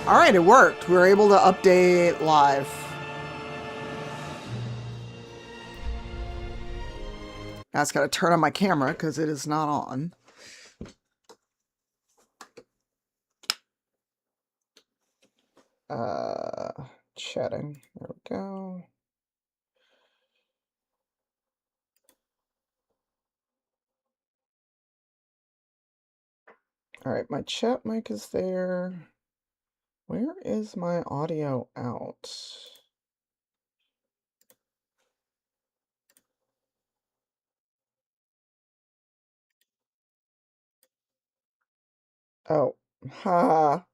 Alright, it worked. We were able to update live. Now it's got to turn on my camera because it is not on. Chatting. There we go. All right, my chat mic is there. Where is my audio out? Oh, ha.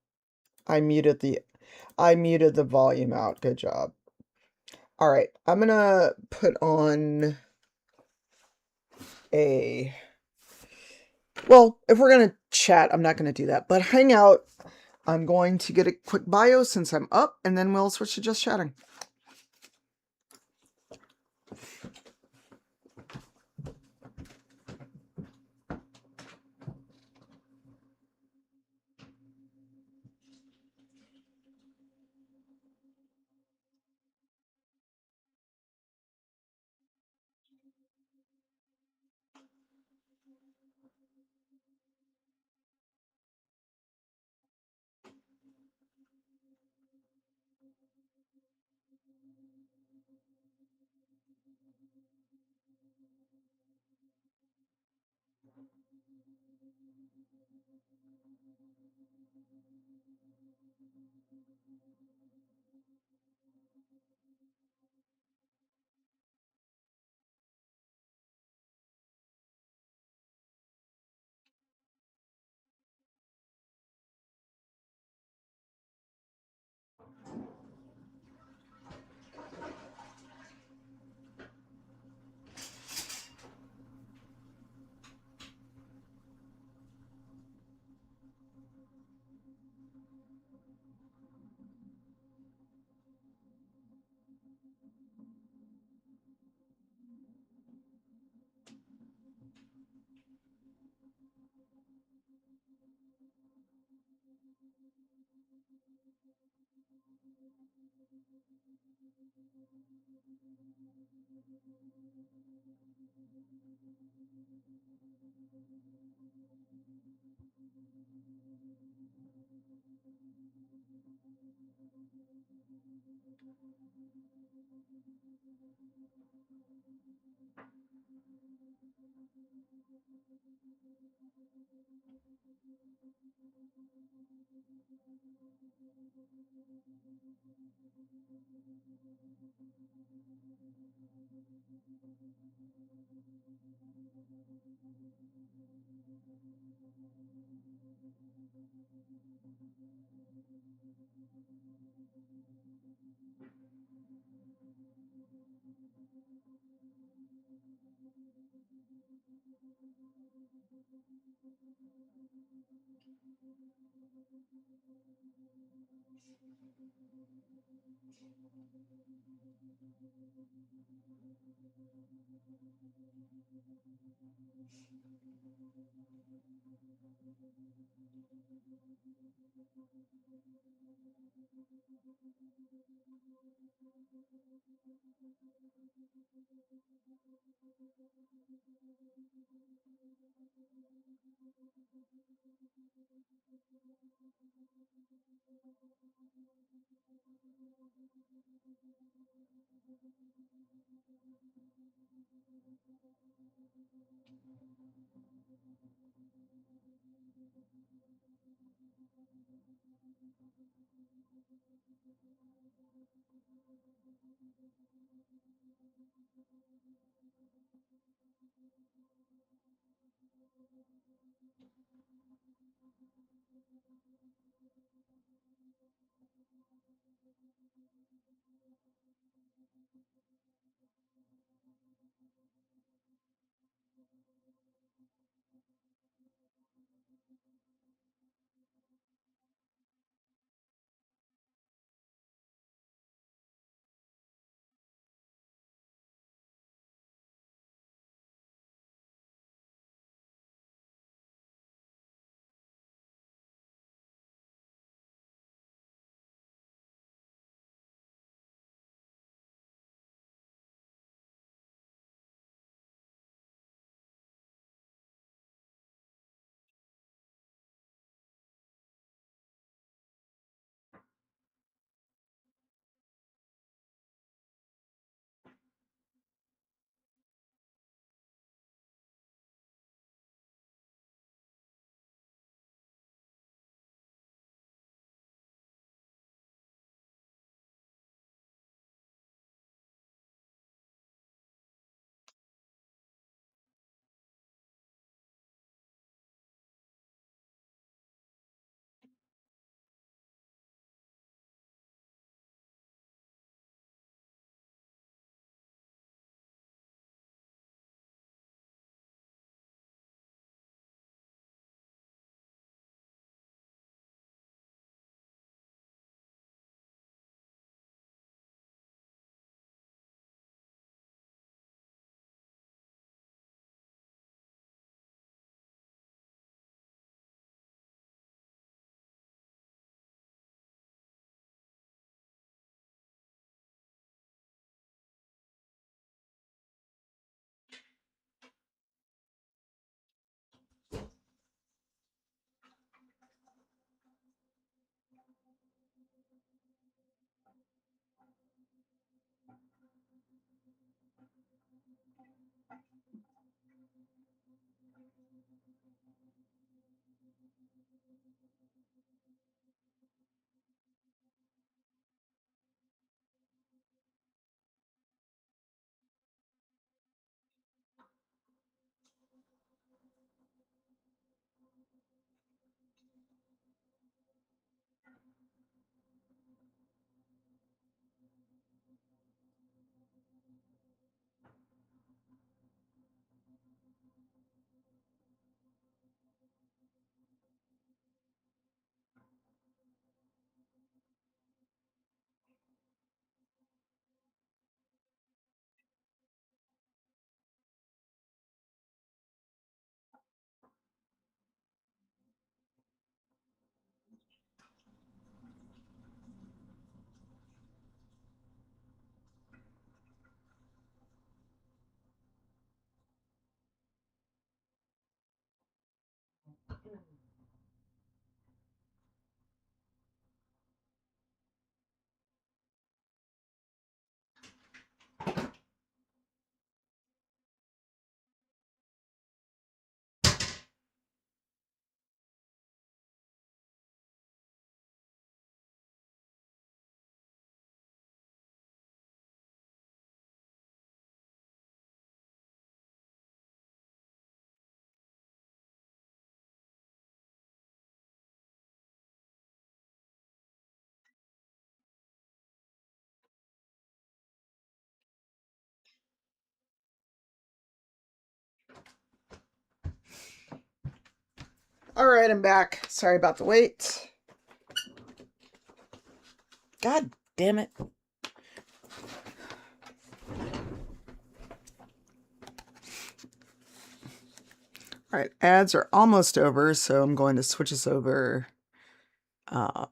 I muted the volume out. Good job. All right, I'm gonna put on a, well, if we're gonna chat, I'm not gonna do that, but hang out. I'm going to get a quick bio since I'm up, and then we'll switch to just chatting. All right, I'm back. Sorry about the wait. God damn it. All right, ads are almost over, so I'm going to switch us over. Out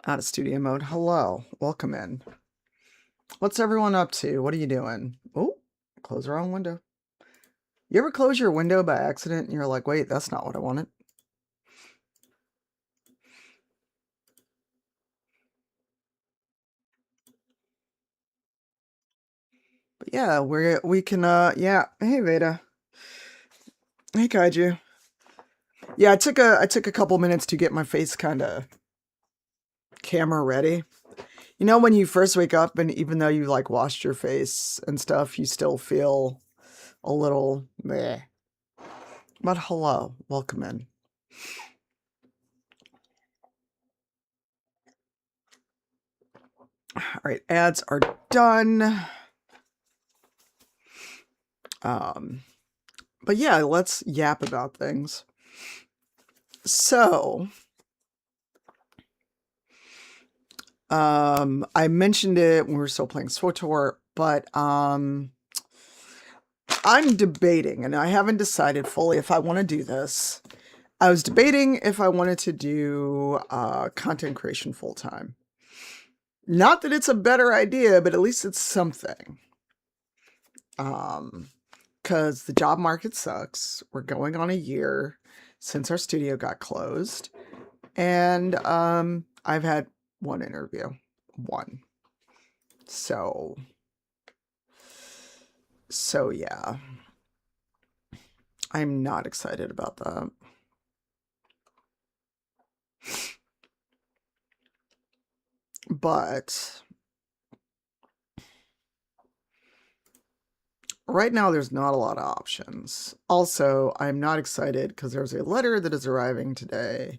of studio mode. Hello, welcome in. What's everyone up to? What are you doing? Oh, close the wrong window. You ever close your window by accident and you're like, wait, that's not what I wanted? But yeah, we can yeah. Hey Veda. Hey Kaiju. Yeah, I took a couple minutes to get my face kind of camera ready. You know, when you first wake up and even though you like washed your face and stuff, you still feel a little meh. But hello, welcome in. All right, ads are done. But yeah, let's yap about things. So, I mentioned it when we were still playing SWTOR, but I'm debating, and I haven't decided fully if I want to do this. I was debating if I wanted to do content creation full-time. Not that it's a better idea, but at least it's something. Because the job market sucks. We're going on a year since our studio got closed. And I've had one interview. One. So yeah. I'm not excited about that. But right now there's not a lot of options. Also, I'm not excited because there's a letter that is arriving today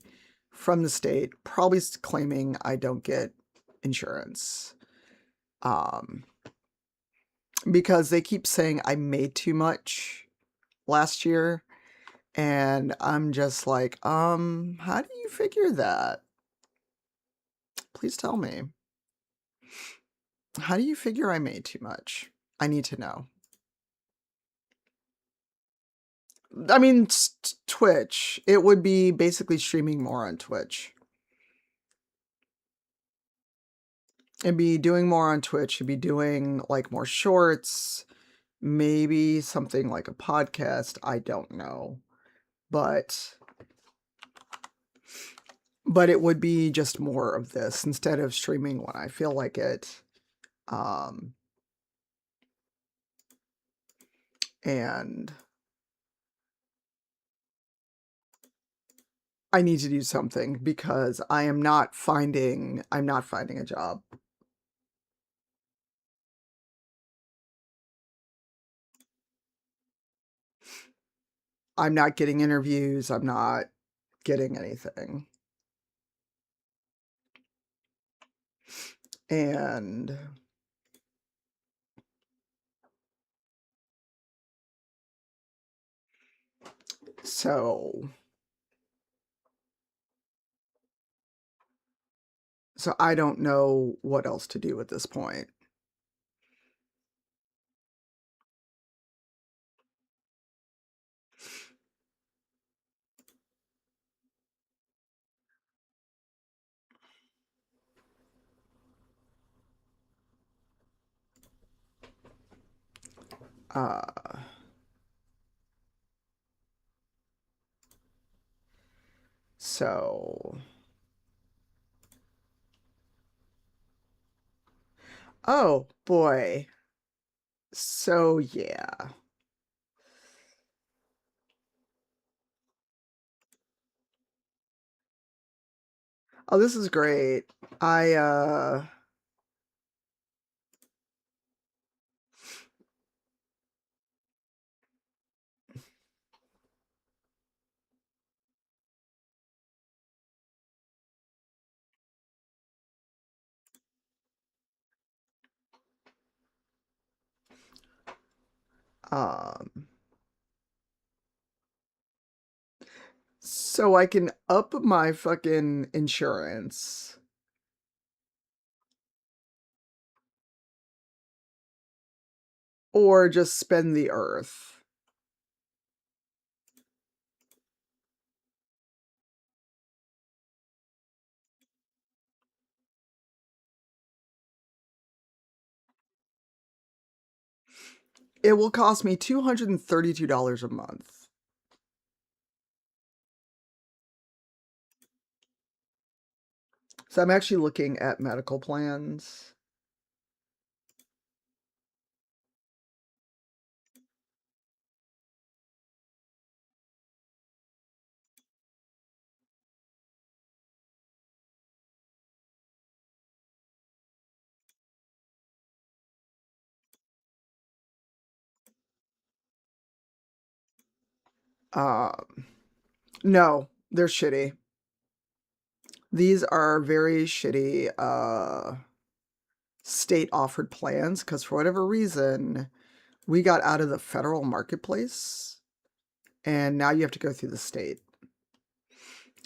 from the state, probably claiming I don't get insurance. Because they keep saying I made too much last year. And I'm just like, how do you figure that? Please tell me. How do you figure I made too much? I need to know. I mean, Twitch. It would be basically streaming more on Twitch. It'd be doing more on Twitch. It'd be doing like more shorts, maybe something like a podcast. I don't know. But it would be just more of this instead of streaming when I feel like it. And I need to do something because I'm not finding a job. I'm not getting interviews. I'm not getting anything. And so I don't know what else to do at this point. So oh boy. So yeah. Oh, this is great. So I can up my fucking insurance. Or just spend the earth. It will cost me $232 a month. So I'm actually looking at medical plans. No, they're shitty. These are very shitty state offered plans because for whatever reason we got out of the federal marketplace and now you have to go through the state.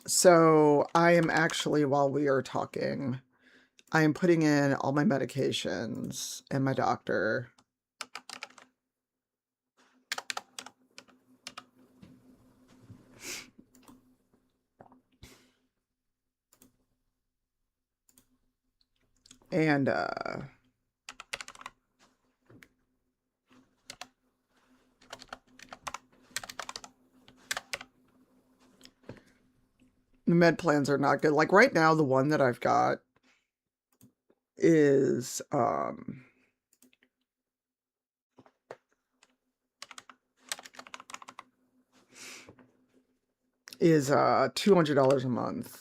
So I am actually, while we are talking, I am putting in all my medications and my doctor. And the med plans are not good. Like right now, the one that I've got is $200 a month.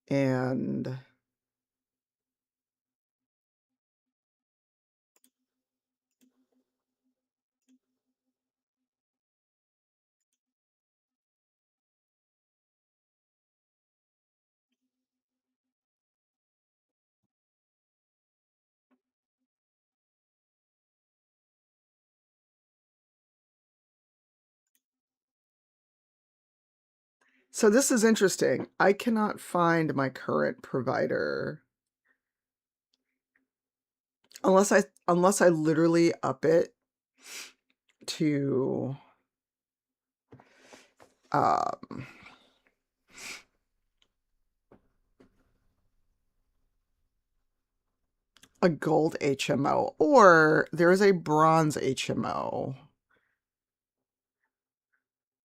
And so this is interesting. I cannot find my current provider unless I literally up it to a gold HMO, or there is a bronze HMO.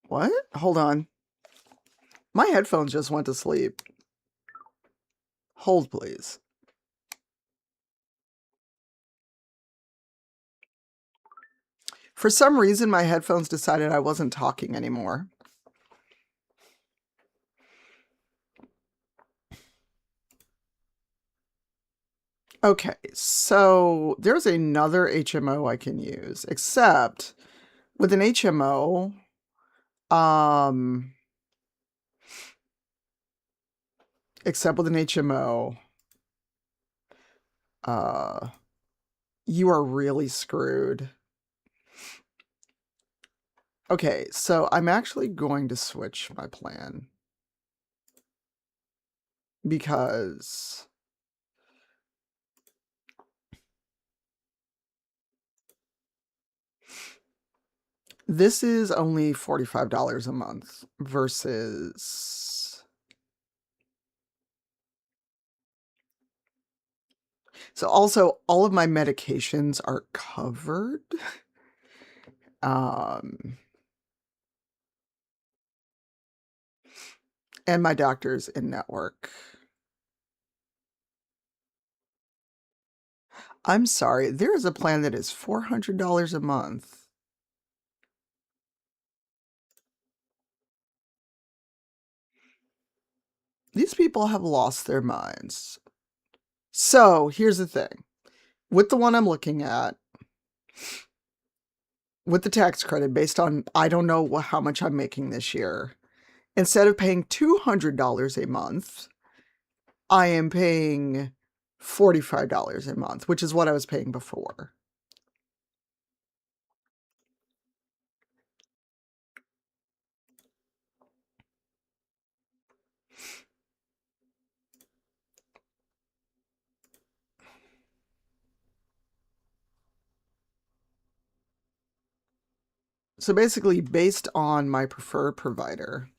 What? Hold on. My headphones just went to sleep. Hold, please. For some reason, my headphones decided I wasn't talking anymore. Okay, so there's another HMO I can use, except with an HMO, you are really screwed. Okay, so I'm actually going to switch my plan because this is only $45 a month versus... So also, all of my medications are covered. And my doctor's in network. I'm sorry, there is a plan that is $400 a month. These people have lost their minds. So here's the thing. With the one I'm looking at, with the tax credit based on, I don't know how much I'm making this year, instead of paying $200 a month, I am paying $45 a month, which is what I was paying before. So basically, based on my preferred provider,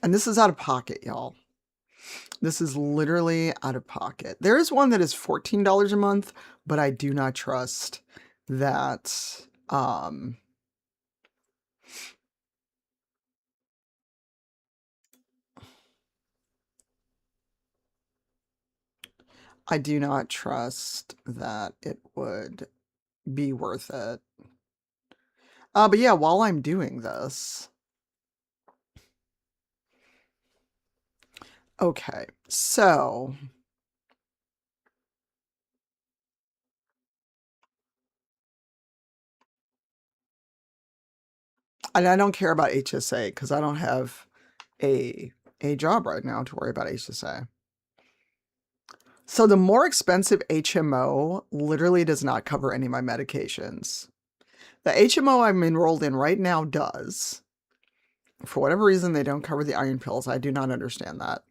and this is out of pocket, y'all. This is literally out of pocket. There is one that is $14 a month, but I do not trust that. I do not trust that it would be worth it. But yeah, while I'm doing this. Okay, so. And I don't care about HSA because I don't have a job right now to worry about HSA. So the more expensive HMO literally does not cover any of my medications. The HMO I'm enrolled in right now does. For whatever reason, they don't cover the iron pills. I do not understand that.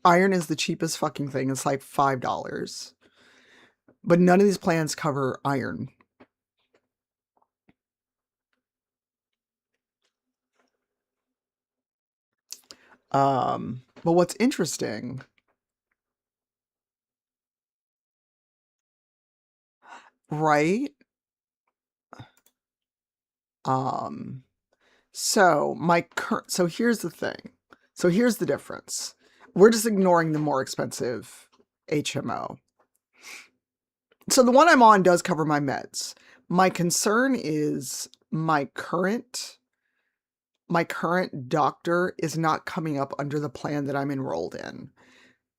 Iron is the cheapest fucking thing. It's like $5. But none of these plans cover iron. But what's interesting, right? So here's the thing. So here's the difference. We're just ignoring the more expensive HMO. So the one I'm on does cover my meds. My concern is my current doctor is not coming up under the plan that I'm enrolled in.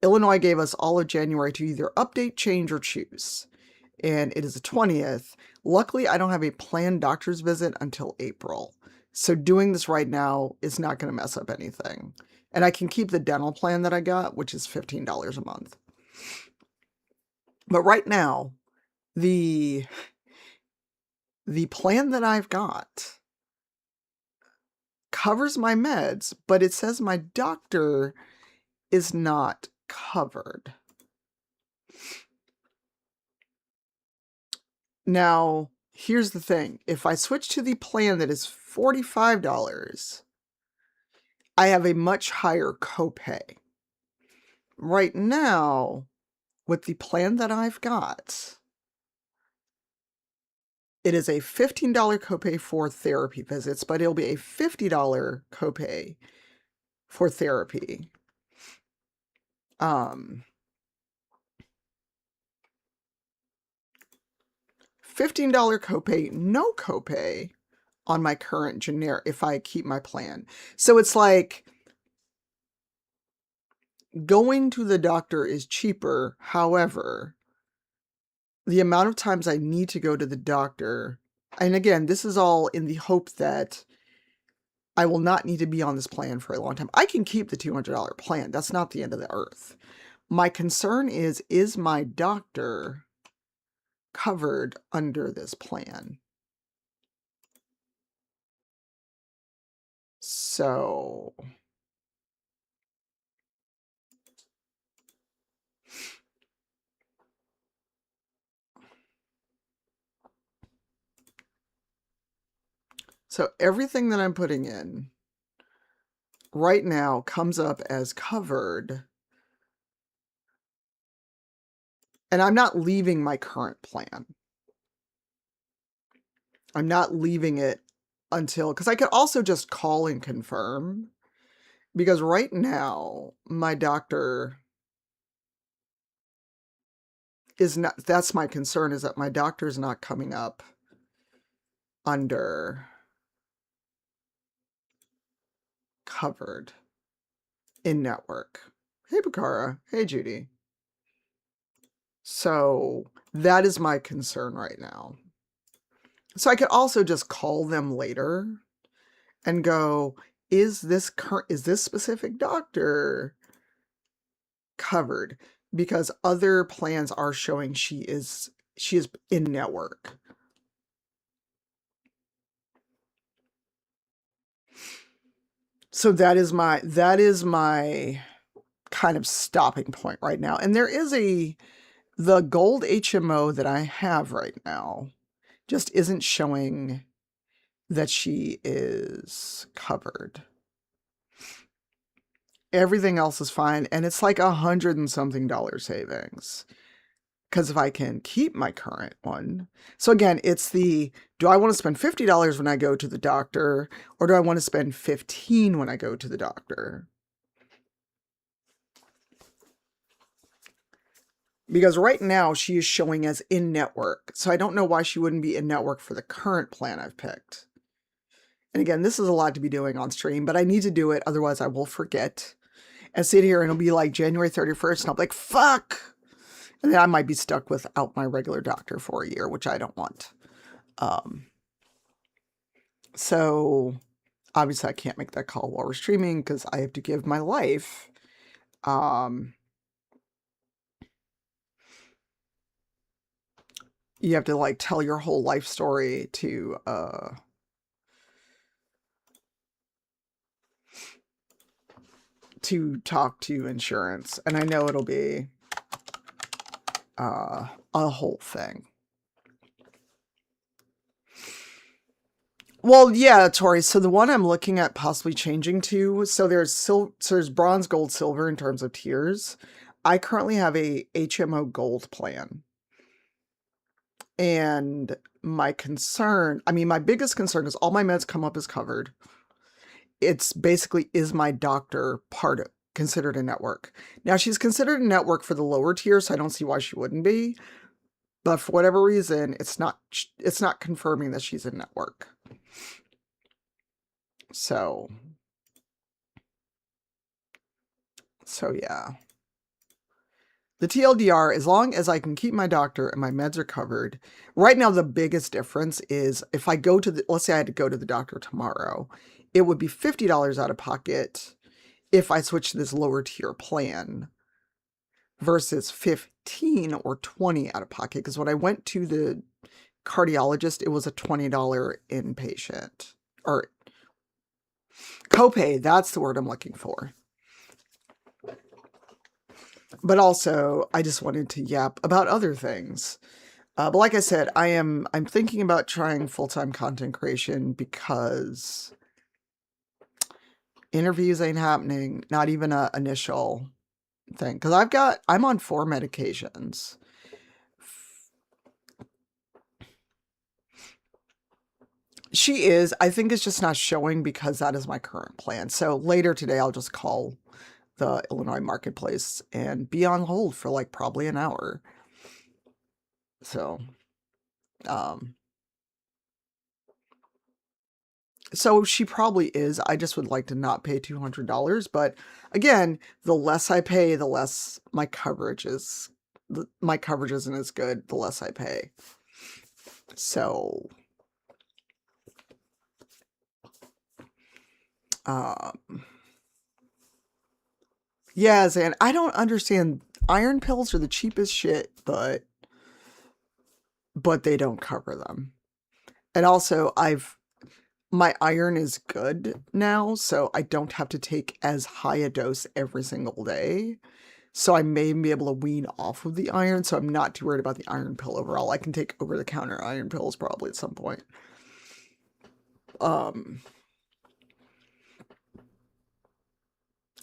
Illinois gave us all of January to either update, change, or choose. And it is the 20th. Luckily, I don't have a planned doctor's visit until April. So doing this right now is not going to mess up anything. And I can keep the dental plan that I got, which is $15 a month. But right now, the plan that I've got covers my meds, but it says my doctor is not covered. Now, here's the thing. If I switch to the plan that is $45, I have a much higher copay. Right now, with the plan that I've got, it is a $15 copay for therapy visits, but it'll be a $50 copay for therapy. $15 copay, no copay on my current generic if I keep my plan. So it's like going to the doctor is cheaper. However, the amount of times I need to go to the doctor, and again, this is all in the hope that I will not need to be on this plan for a long time. I can keep the $200 plan. That's not the end of the earth. My concern is my doctor covered under this plan? So everything that I'm putting in right now comes up as covered. And I'm not leaving my current plan. I'm not leaving it until, because I could also just call and confirm. Because right now, my doctor is not, that's my concern, is that my doctor is not coming up under covered in network. Hey, Bakara. Hey, Judy. So that is my concern right now. So I could also just call them later and go, is this specific doctor covered? Because other plans are showing she is in network. So that is my kind of stopping point right now. And there is the gold HMO that I have right now just isn't showing that she is covered. Everything else is fine, and it's like $100 and something savings. Because if I can keep my current one, so again, it's the, do I want to spend $50 when I go to the doctor, or do I want to spend $15 when I go to the doctor? Because right now she is showing as in network, so I don't know why she wouldn't be in network for the current plan I've picked. And again, this is a lot to be doing on stream, but I need to do it, otherwise I will forget and sit here and it'll be like January 31st and I'll be like, fuck! And then I might be stuck without my regular doctor for a year, which I don't want. So obviously I can't make that call while we're streaming because I have to give my life. You have to like tell your whole life story to talk to insurance. And I know it'll be a whole thing. Well, yeah, Tori. So the one I'm looking at possibly changing to, so there's bronze, gold, silver in terms of tiers. I currently have a HMO gold plan. And my concern, I mean, my biggest concern is all my meds come up as covered. It's basically, is my doctor considered a network? Now, she's considered a network for the lower tier, so I don't see why she wouldn't be. But for whatever reason, it's not confirming that she's a network. So yeah. The TLDR, as long as I can keep my doctor and my meds are covered. Right now, the biggest difference is if I go to let's say I had to go to the doctor tomorrow, it would be $50 out of pocket if I switch to this lower tier plan versus 15 or 20 out of pocket. Because when I went to the cardiologist, it was a $20 inpatient or copay. That's the word I'm looking for. But also, I just wanted to yap about other things. But like I said, I'm thinking about trying full-time content creation because interviews ain't happening. Not even an initial thing. Because I'm on 4 medications. She is. I think it's just not showing because that is my current plan. So later today, I'll just call the Illinois marketplace and be on hold for like probably an hour. So, so she probably is. I just would like to not pay $200. But again, the less I pay, the less my coverage is. My coverage isn't as good, the less I pay. So, yeah, Zan, I don't understand. Iron pills are the cheapest shit, but they don't cover them. And also, my iron is good now, so I don't have to take as high a dose every single day. So I may be able to wean off of the iron, so I'm not too worried about the iron pill overall. I can take over-the-counter iron pills probably at some point.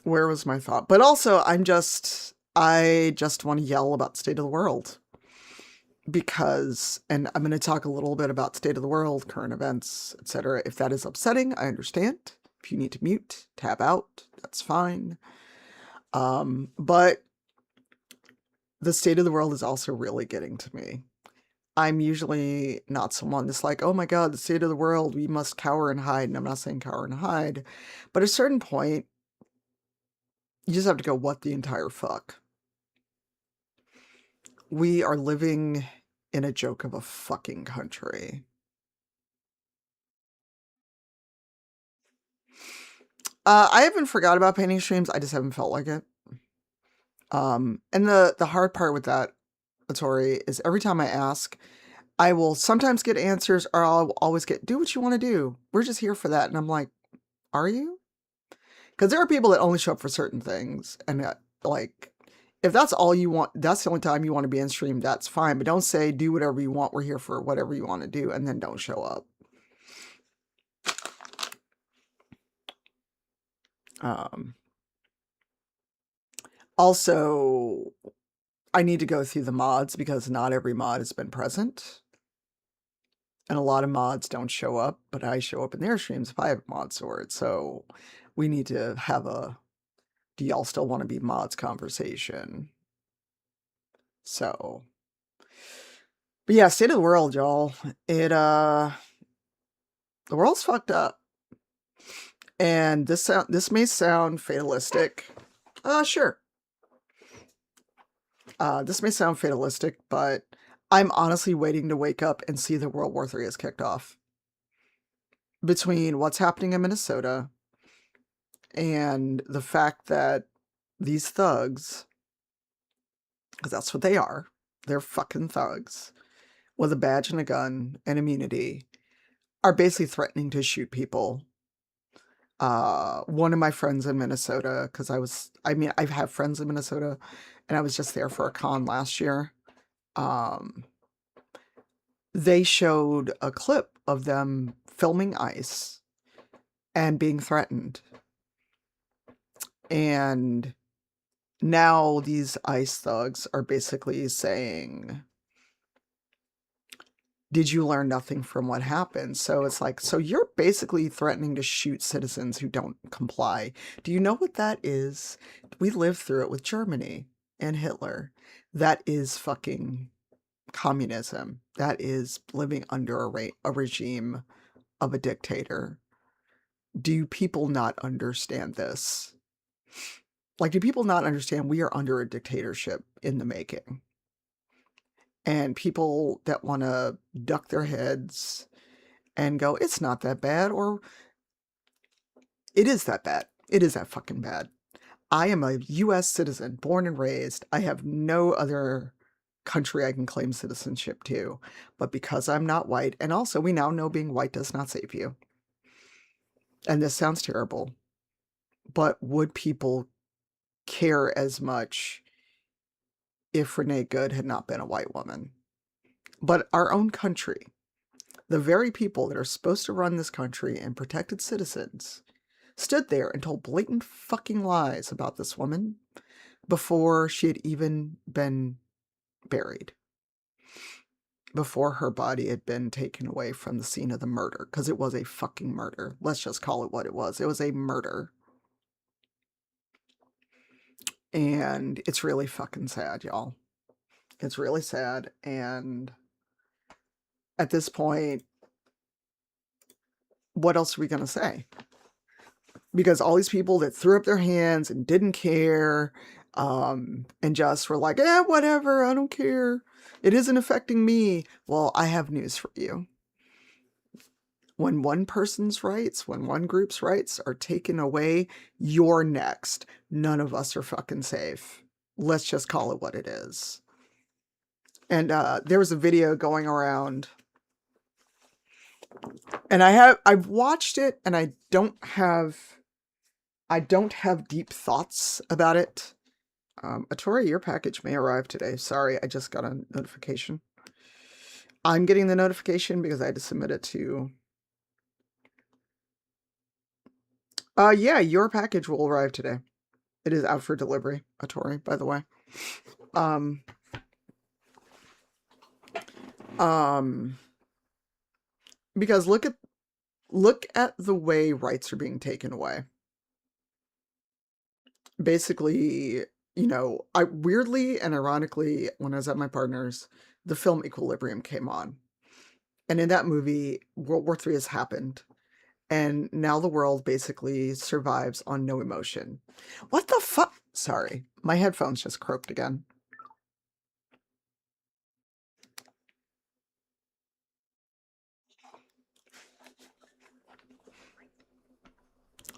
Where was my thought? But also, I just want to yell about state of the world. Because, and I'm going to talk a little bit about state of the world, current events, etc. If that is upsetting, I understand. If you need to mute, tab out, that's fine. But the state of the world is also really getting to me. I'm usually not someone that's like, oh my God, the state of the world, we must cower and hide. And I'm not saying cower and hide. But at a certain point, you just have to go, what the entire fuck? We are living in a joke of a fucking country. I haven't forgot about painting streams. I just haven't felt like it. And the hard part with that, Tori, is every time I ask, I will sometimes get answers or I'll always get, do what you want to do. We're just here for that. And I'm like, are you? Because there are people that only show up for certain things. And like, if that's all you want, that's the only time you want to be in stream, that's fine. But don't say do whatever you want. We're here for whatever you want to do, and then don't show up. Also, I need to go through the mods because not every mod has been present. And a lot of mods don't show up, but I show up in their streams if I have a mod sword. So we need to have a, do y'all still want to be mods conversation? So, but yeah, state of the world, y'all. The world's fucked up. And this may sound fatalistic. Sure. This may sound fatalistic, but I'm honestly waiting to wake up and see that World War III has kicked off. Between what's happening in Minnesota and the fact that these thugs, because that's what they are, they're fucking thugs, with a badge and a gun and immunity, are basically threatening to shoot people. One of my friends in Minnesota, because I have friends in Minnesota, and I was just there for a con last year. They showed a clip of them filming ICE and being threatened. And now these ICE thugs are basically saying, did you learn nothing from what happened? So it's like, so you're basically threatening to shoot citizens who don't comply. Do you know what that is? We lived through it with Germany and Hitler. That is fucking communism. That is living under a regime of a dictator. Do people not understand this? Like, do people not understand we are under a dictatorship in the making? And people that want to duck their heads and go, it's not that bad, or it is that bad. It is that fucking bad. I am a U.S. citizen, born and raised. I have no other country I can claim citizenship to. But because I'm not white, and also we now know being white does not save you. And this sounds terrible, but would people care as much if Renee Good had not been a white woman? But our own country, the very people that are supposed to run this country and protect its citizens, stood there and told blatant fucking lies about this woman before she had even been buried. Before her body had been taken away from the scene of the murder. Because it was a fucking murder. Let's just call it what it was. It was a murder. And it's really fucking sad, y'all. It's really sad. And at this point, what else are we going to say? Because all these people that threw up their hands and didn't care, and just were like, whatever, I don't care. It isn't affecting me. Well, I have news for you. When one person's rights, when one group's rights are taken away, you're next. None of us are fucking safe. Let's just call it what it is. And there was a video going around, and I've watched it, and I don't have deep thoughts about it. Atori, your package may arrive today. Sorry, I just got a notification. I'm getting the notification because I had to submit it to... yeah, your package will arrive today. It is out for delivery, Atori, by the way. Because look at the way rights are being taken away. Basically, you know, I weirdly and ironically, when I was at my partner's, the film Equilibrium came on. And in that movie, World War III has happened. And now the world basically survives on no emotion. What the fuck? Sorry, my headphones just croaked again.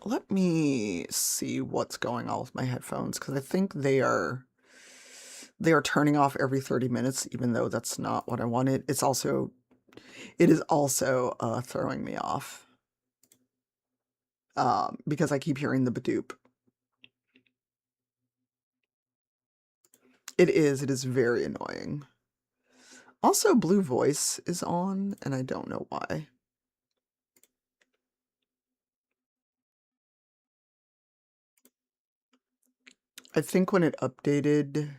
Let me see what's going on with my headphones, because I think they are turning off every 30 minutes, even though that's not what I wanted. It is also throwing me off. Because I keep hearing the badoop. It is very annoying. Also, Blue Voice is on, and I don't know why. I think when it updated...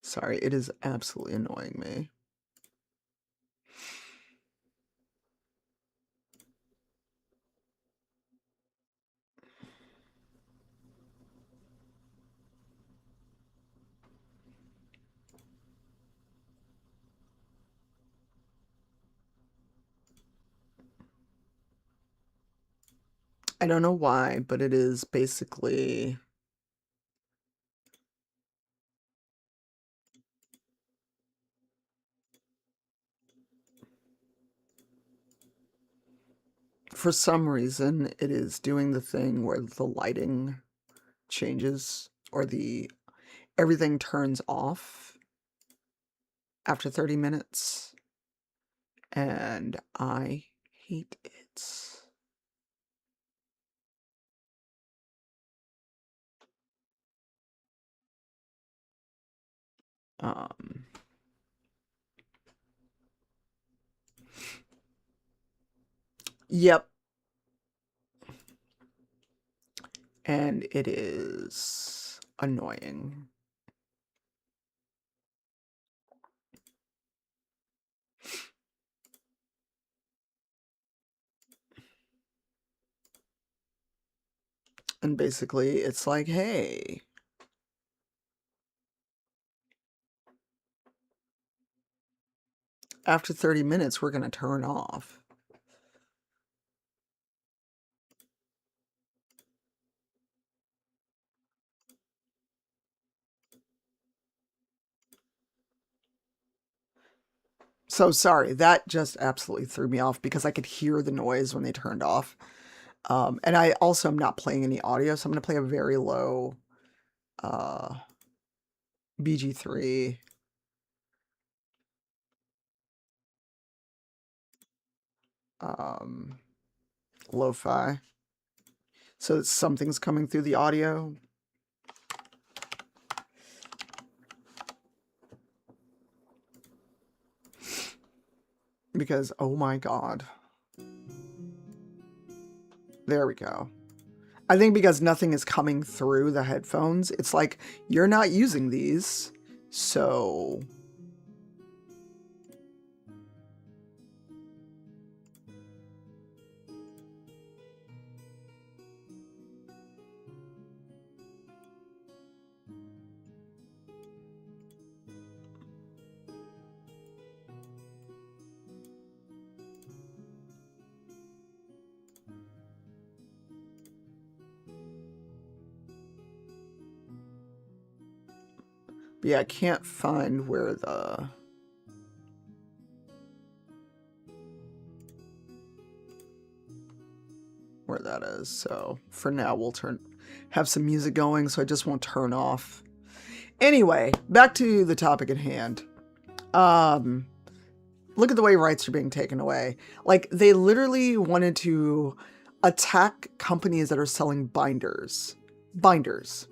Sorry, it is absolutely annoying me. I don't know why, but it is basically... For some reason, it is doing the thing where the lighting changes, or everything turns off after 30 minutes. And I hate it. Yep. And it is annoying. And basically, it's like, hey, after 30 minutes, we're going to turn off. So sorry, that just absolutely threw me off because I could hear the noise when they turned off. And I also am not playing any audio, so I'm going to play a very low BG3. Lo-fi. So something's coming through the audio. Because, oh my god. There we go. I think because nothing is coming through the headphones, it's like, you're not using these, so... But yeah, I can't find where that is. So for now, we'll have some music going, so I just won't turn off. Anyway, back to the topic at hand. Look at the way rights are being taken away. Like, they literally wanted to attack companies that are selling binders. Binders.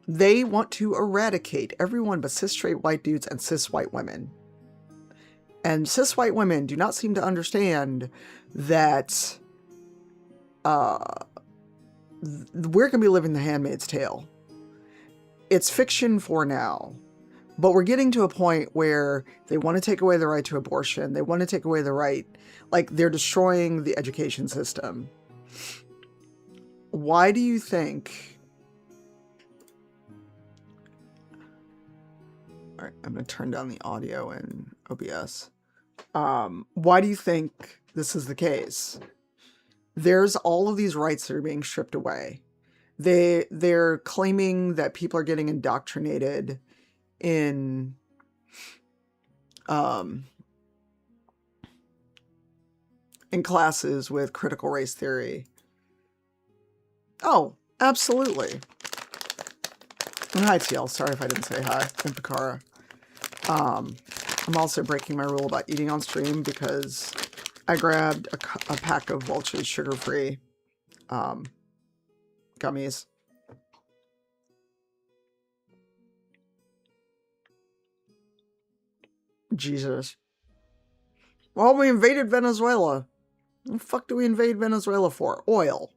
They want to eradicate everyone but cis straight white dudes and cis white women. And cis white women do not seem to understand that we're going to be living The Handmaid's Tale. It's fiction for now, but we're getting to a point where they want to take away the right to abortion. They want to take away the right, like, they're destroying the education system. Why do you think... All right, I'm going to turn down the audio in OBS. Why do you think this is the case? There's all of these rights that are being stripped away. They're claiming that people are getting indoctrinated in classes with critical race theory. Oh, absolutely. And hi, TL. Sorry if I didn't say hi. And Piccara. I'm also breaking my rule about eating on stream because I grabbed a pack of Welch's sugar-free gummies. Jesus. Well, we invaded Venezuela. What the fuck do we invade Venezuela for? Oil.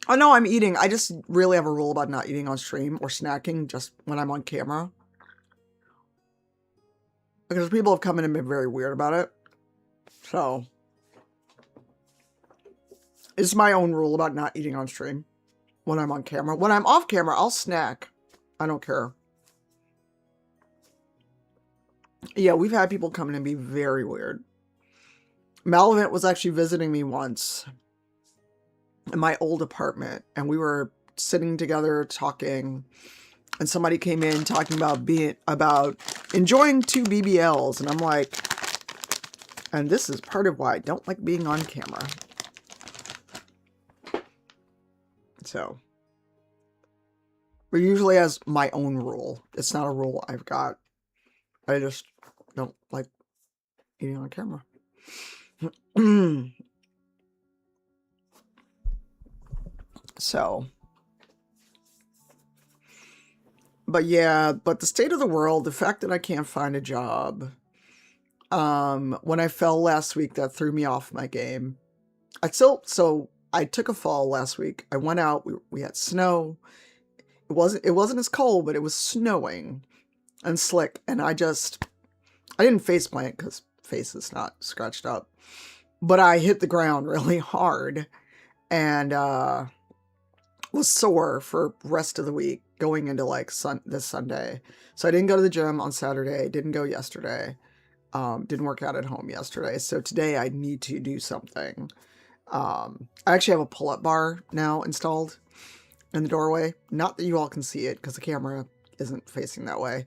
Oh no, I'm eating. I just really have a rule about not eating on stream or snacking just when I'm on camera. Because people have come in and been very weird about it. So, it's my own rule about not eating on stream when I'm on camera. When I'm off camera, I'll snack. I don't care. Yeah, we've had people come in and be very weird. Malavant was actually visiting me once in my old apartment, and we were sitting together talking, and somebody came in talking about enjoying 2 BBLs, and I'm like, and this is part of why I don't like being on camera. So, but usually as my own rule. It's not a rule I've got. I just don't like eating on camera. So, but yeah, but the state of the world, the fact that I can't find a job, when I fell last week, that threw me off my game. So I took a fall last week. I went out, we had snow. It wasn't as cold, but it was snowing and slick, and I didn't face plant because face is not scratched up, but I hit the ground really hard and was sore for rest of the week going into like this Sunday. So I didn't go to the gym on Saturday, didn't go yesterday, didn't work out at home yesterday. So today I need to do something. I actually have a pull-up bar now installed in the doorway. Not that you all can see it because the camera isn't facing that way.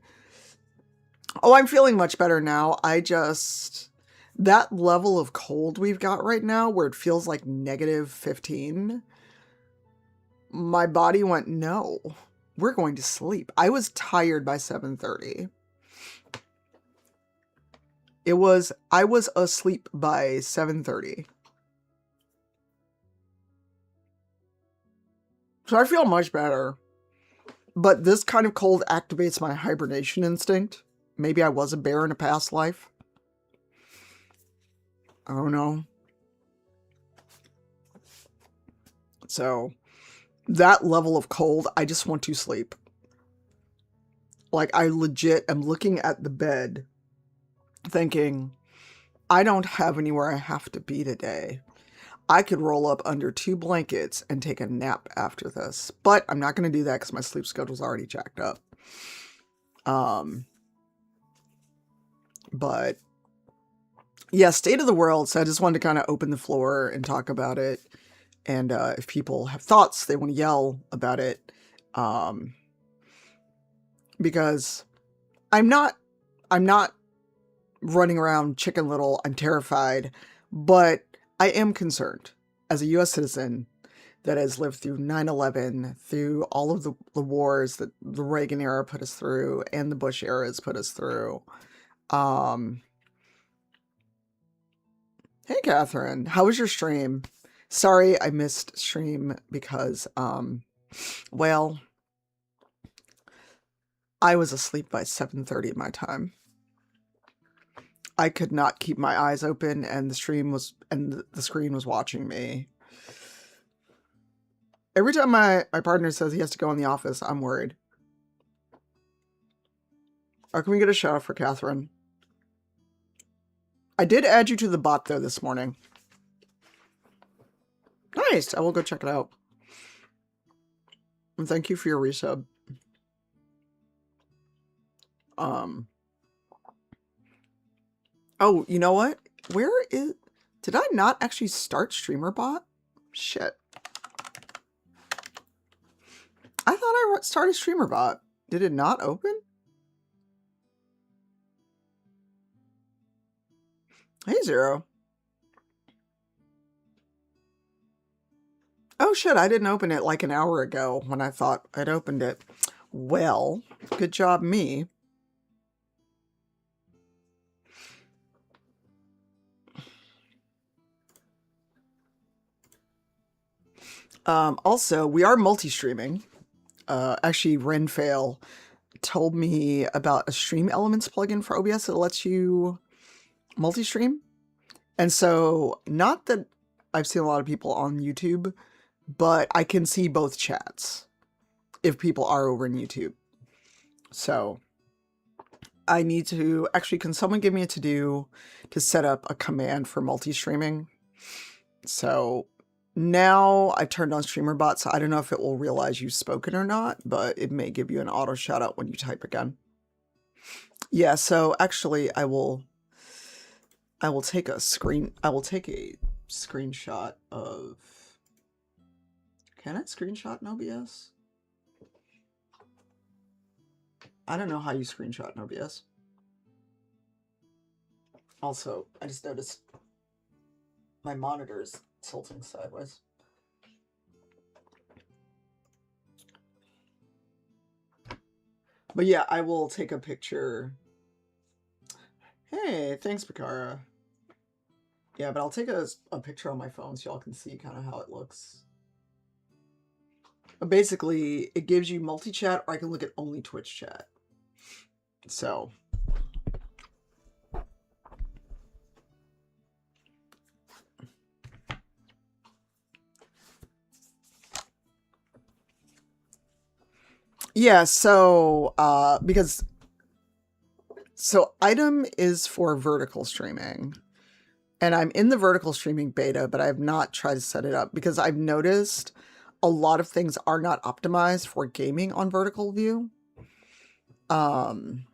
Oh, I'm feeling much better now. That level of cold we've got right now where it feels like -15, my body went, no, we're going to sleep. I was tired by 7:30. I was asleep by 7:30. So I feel much better. But this kind of cold activates my hibernation instinct. Maybe I was a bear in a past life. I don't know. So, that level of cold, I just want to sleep. Like, I legit am looking at the bed thinking, I don't have anywhere I have to be today. I could roll up under 2 blankets and take a nap after this. But I'm not going to do that because my sleep schedule's already jacked up. But yeah, state of the world. So I just wanted to kind of open the floor and talk about it. And if people have thoughts, they want to yell about it. Because I'm not running around Chicken Little. I'm terrified, but I am concerned as a U.S. citizen that has lived through 9/11, through all of the wars that the Reagan era put us through and the Bush era has put us through. Hey, Catherine, how was your stream? Sorry, I missed stream because, well, I was asleep by 7:30 my time. I could not keep my eyes open, and the screen was watching me. Every time my partner says he has to go in the office, I'm worried. Or can we get a shout out for Catherine? I did add you to the bot though this morning. Nice. I will go check it out. And thank you for your resub. Oh, you know what? Did I not actually start StreamerBot? Shit. I thought I started StreamerBot. Did it not open? Hey, Zero. Oh shit, I didn't open it like an hour ago when I thought I'd opened it. Well, good job me. Also, we are multi-streaming. Actually, Renfail told me about a Stream Elements plugin for OBS that lets you multi-stream. And so, not that I've seen a lot of people on YouTube, but I can see both chats if people are over in YouTube. So, I need to... Actually, can someone give me a to-do to set up a command for multi-streaming? So... Now I turned on StreamerBot, so I don't know if it will realize you've spoken or not, but it may give you an auto shout out when you type again. Yeah, so actually I will take a screenshot of... Can I screenshot in OBS? I don't know how you screenshot in OBS. Also, I just noticed my monitor's tilting sideways. But yeah, I will take a picture. Hey, thanks, Bakara. Yeah, but I'll take a picture on my phone so y'all can see kind of how it looks. But basically, it gives you multi-chat, or I can look at only Twitch chat. So... Yeah, so, so item is for vertical streaming, and I'm in the vertical streaming beta, but I have not tried to set it up because I've noticed a lot of things are not optimized for gaming on vertical view. And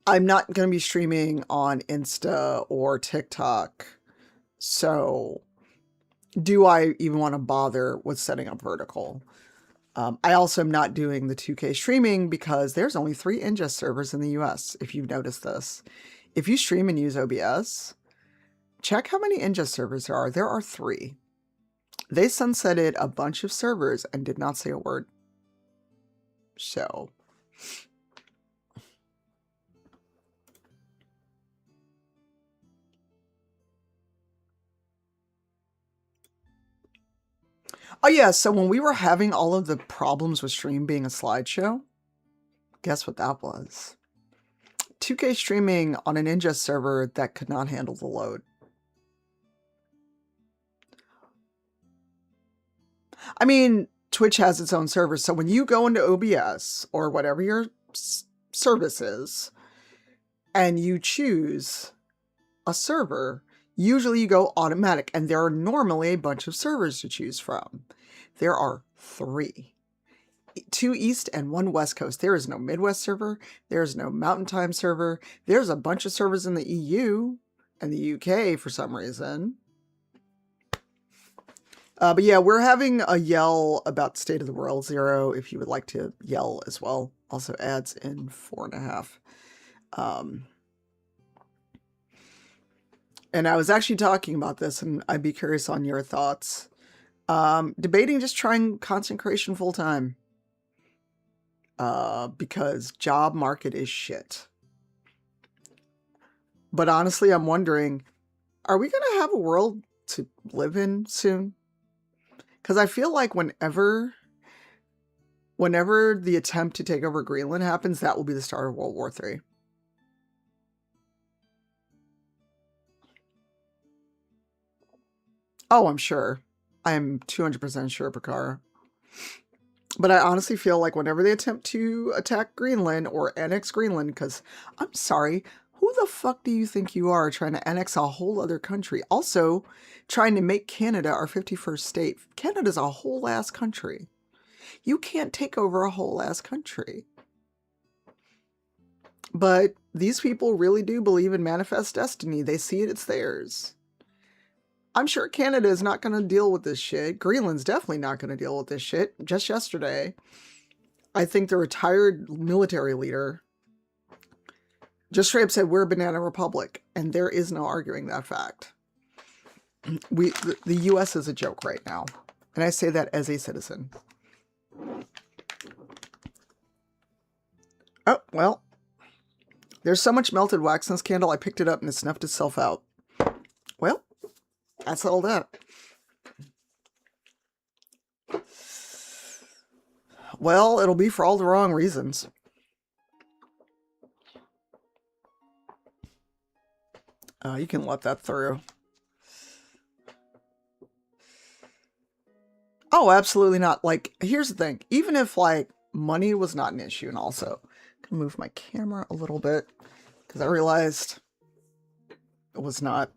I'm not going to be streaming on Insta or TikTok, so... Do I even want to bother with setting up vertical? I also am not doing the 2K streaming because there's only 3 ingest servers in the US, if you've noticed this. If you stream and use OBS, check how many ingest servers there are. There are 3. They sunsetted a bunch of servers and did not say a word. So... Oh yeah, so when we were having all of the problems with stream being a slideshow, guess what that was? 2K streaming on an ingest server that could not handle the load. I mean, Twitch has its own server, so when you go into OBS or whatever your service is, and you choose a server, usually you go automatic, and there are normally a bunch of servers to choose from. There are 3. 2 East and 1 West Coast. There is no Midwest server. There is no Mountain Time server. There's a bunch of servers in the EU and the UK for some reason. But yeah, we're having a yell about State of the World 0 if you would like to yell as well. Also adds in 4.5. And I was actually talking about this, and I'd be curious on your thoughts. Debating just trying content creation full time. Because job market is shit. But honestly, I'm wondering, are we going to have a world to live in soon? Because I feel like whenever the attempt to take over Greenland happens, that will be the start of World War III. Oh, I'm sure. I'm 200% sure, Picard. But I honestly feel like whenever they attempt to attack Greenland or annex Greenland, because I'm sorry, who the fuck do you think you are trying to annex a whole other country? Also, trying to make Canada our 51st state. Canada's a whole ass country. You can't take over a whole ass country. But these people really do believe in manifest destiny. They see it, it's theirs. I'm sure Canada is not going to deal with this shit. Greenland's definitely not going to deal with this shit. Just yesterday, I think the retired military leader just straight up said, we're a banana republic. And there is no arguing that fact. The US is a joke right now. And I say that as a citizen. Oh, well. There's so much melted wax in this candle, I picked it up and it snuffed itself out. Well, that's all that. Well, it'll be for all the wrong reasons. You can let that through. Oh, absolutely not. Like, here's the thing. Even if, like, money was not an issue, and also, I can move my camera a little bit, because I realized it was not.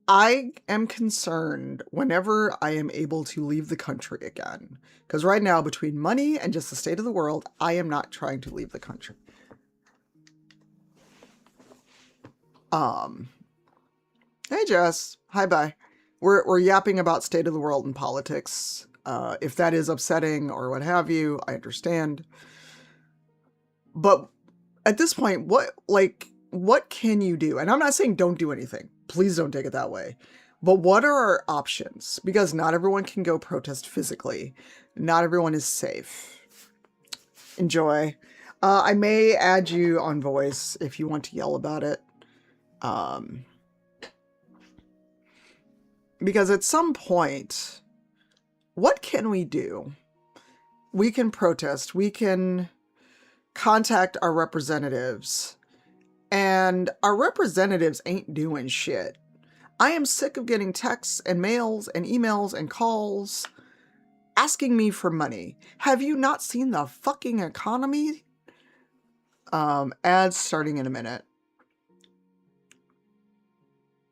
I am concerned whenever I am able to leave the country again. Because right now, between money and just the state of the world, I am not trying to leave the country. Hey Jess, hi bye. We're yapping about state of the world and politics. If that is upsetting or what have you, I understand. But at this point, what can you do? And I'm not saying don't do anything. Please don't take it that way. But what are our options? Because not everyone can go protest physically. Not everyone is safe. Enjoy. I may add you on voice if you want to yell about it. Because at some point, what can we do? We can protest. We can contact our representatives. And our representatives ain't doing shit. I am sick of getting texts and mails and emails and calls asking me for money. Have you not seen the fucking economy? Ads starting in a minute.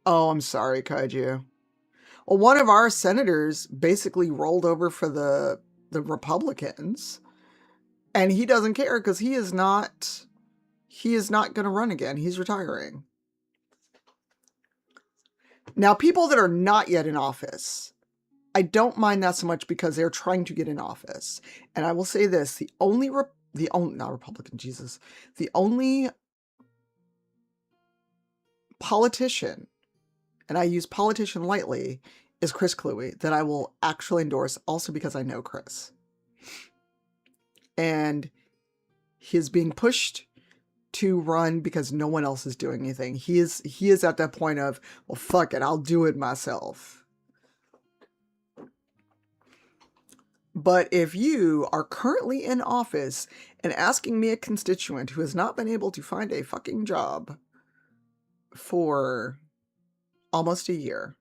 Oh, I'm sorry, Kaiju. Well, one of our senators basically rolled over for the Republicans. And he doesn't care because he is not going to run again. He's retiring. Now, people that are not yet in office, I don't mind that so much because they're trying to get in office. And I will say this, the only politician, and I use politician lightly, is Chris Cluey, that I will actually endorse, also because I know Chris. And he is being pushed to run because no one else is doing anything. He is at that point of, well, fuck it, I'll do it myself. But if you are currently in office and asking me, a constituent who has not been able to find a fucking job for almost a year,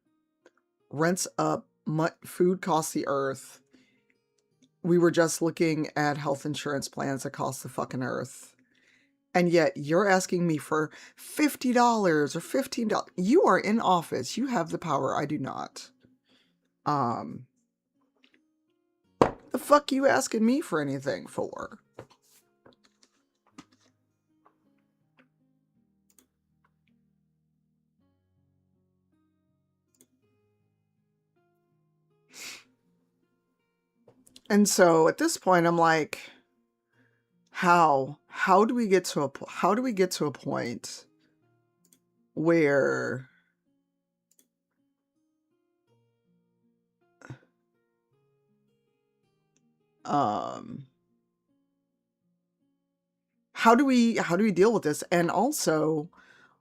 rents up, food costs the earth. We were just looking at health insurance plans that cost the fucking earth. And yet you're asking me for $50 or $15. You are in office. You have the power. I do not. The fuck you asking me for anything for? And so at this point, I'm like, how do we get to a point where how do we deal with this? And also,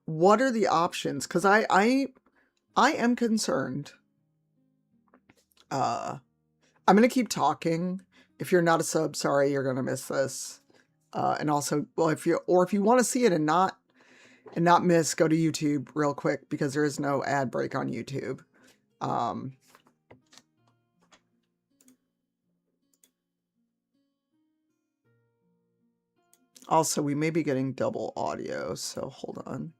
what are the options? Because I am concerned. I'm gonna keep talking. If you're not a sub, sorry, you're gonna miss this. And also, well, if you want to see it and not miss, go to YouTube real quick because there is no ad break on YouTube. Also, we may be getting double audio, so hold on.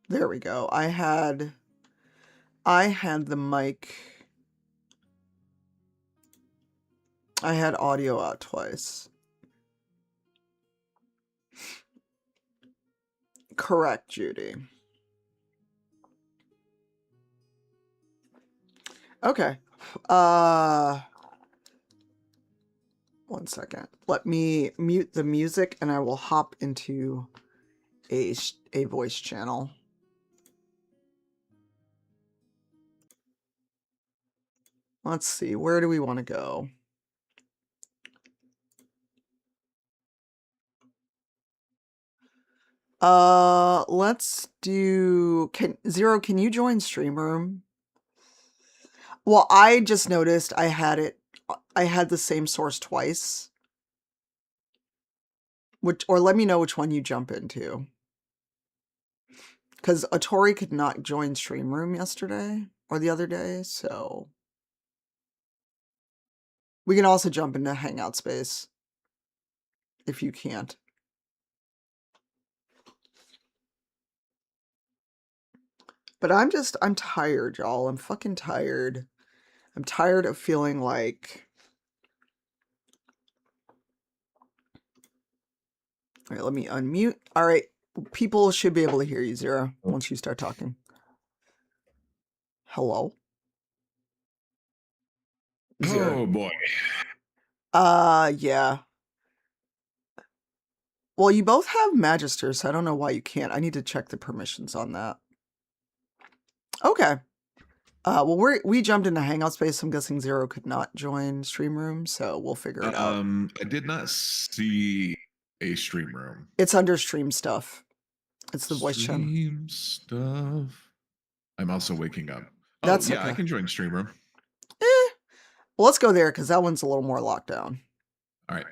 There we go. I had the mic. I had audio out twice. Correct, Judy. Okay. 1 second. Let me mute the music and I will hop into a voice channel. Let's see. Where do we want to go? Let's do... Zero, can you join Stream Room? Well, I just noticed I had the same source twice. Or let me know which one you jump into. Because Atori could not join Stream Room yesterday or the other day, so... We can also jump into Hangout Space. If you can't. But I'm tired, y'all. I'm fucking tired. I'm tired of feeling like... All right, let me unmute. All right, people should be able to hear you, Zero, once you start talking. Hello? Zero. Oh, boy. Yeah. Well, you both have Magisters, so I don't know why you can't. I need to check the permissions on that. Okay. Well, we jumped into Hangout Space, so I'm guessing Zero could not join Stream Room, so we'll figure it out. I did not see a Stream Room. It's under Stream Stuff. It's the voice channel. Stream Stuff. I'm also waking up. Oh, That's yeah, okay. I can join Stream Room. Well, let's go there, because that one's a little more locked down. All right.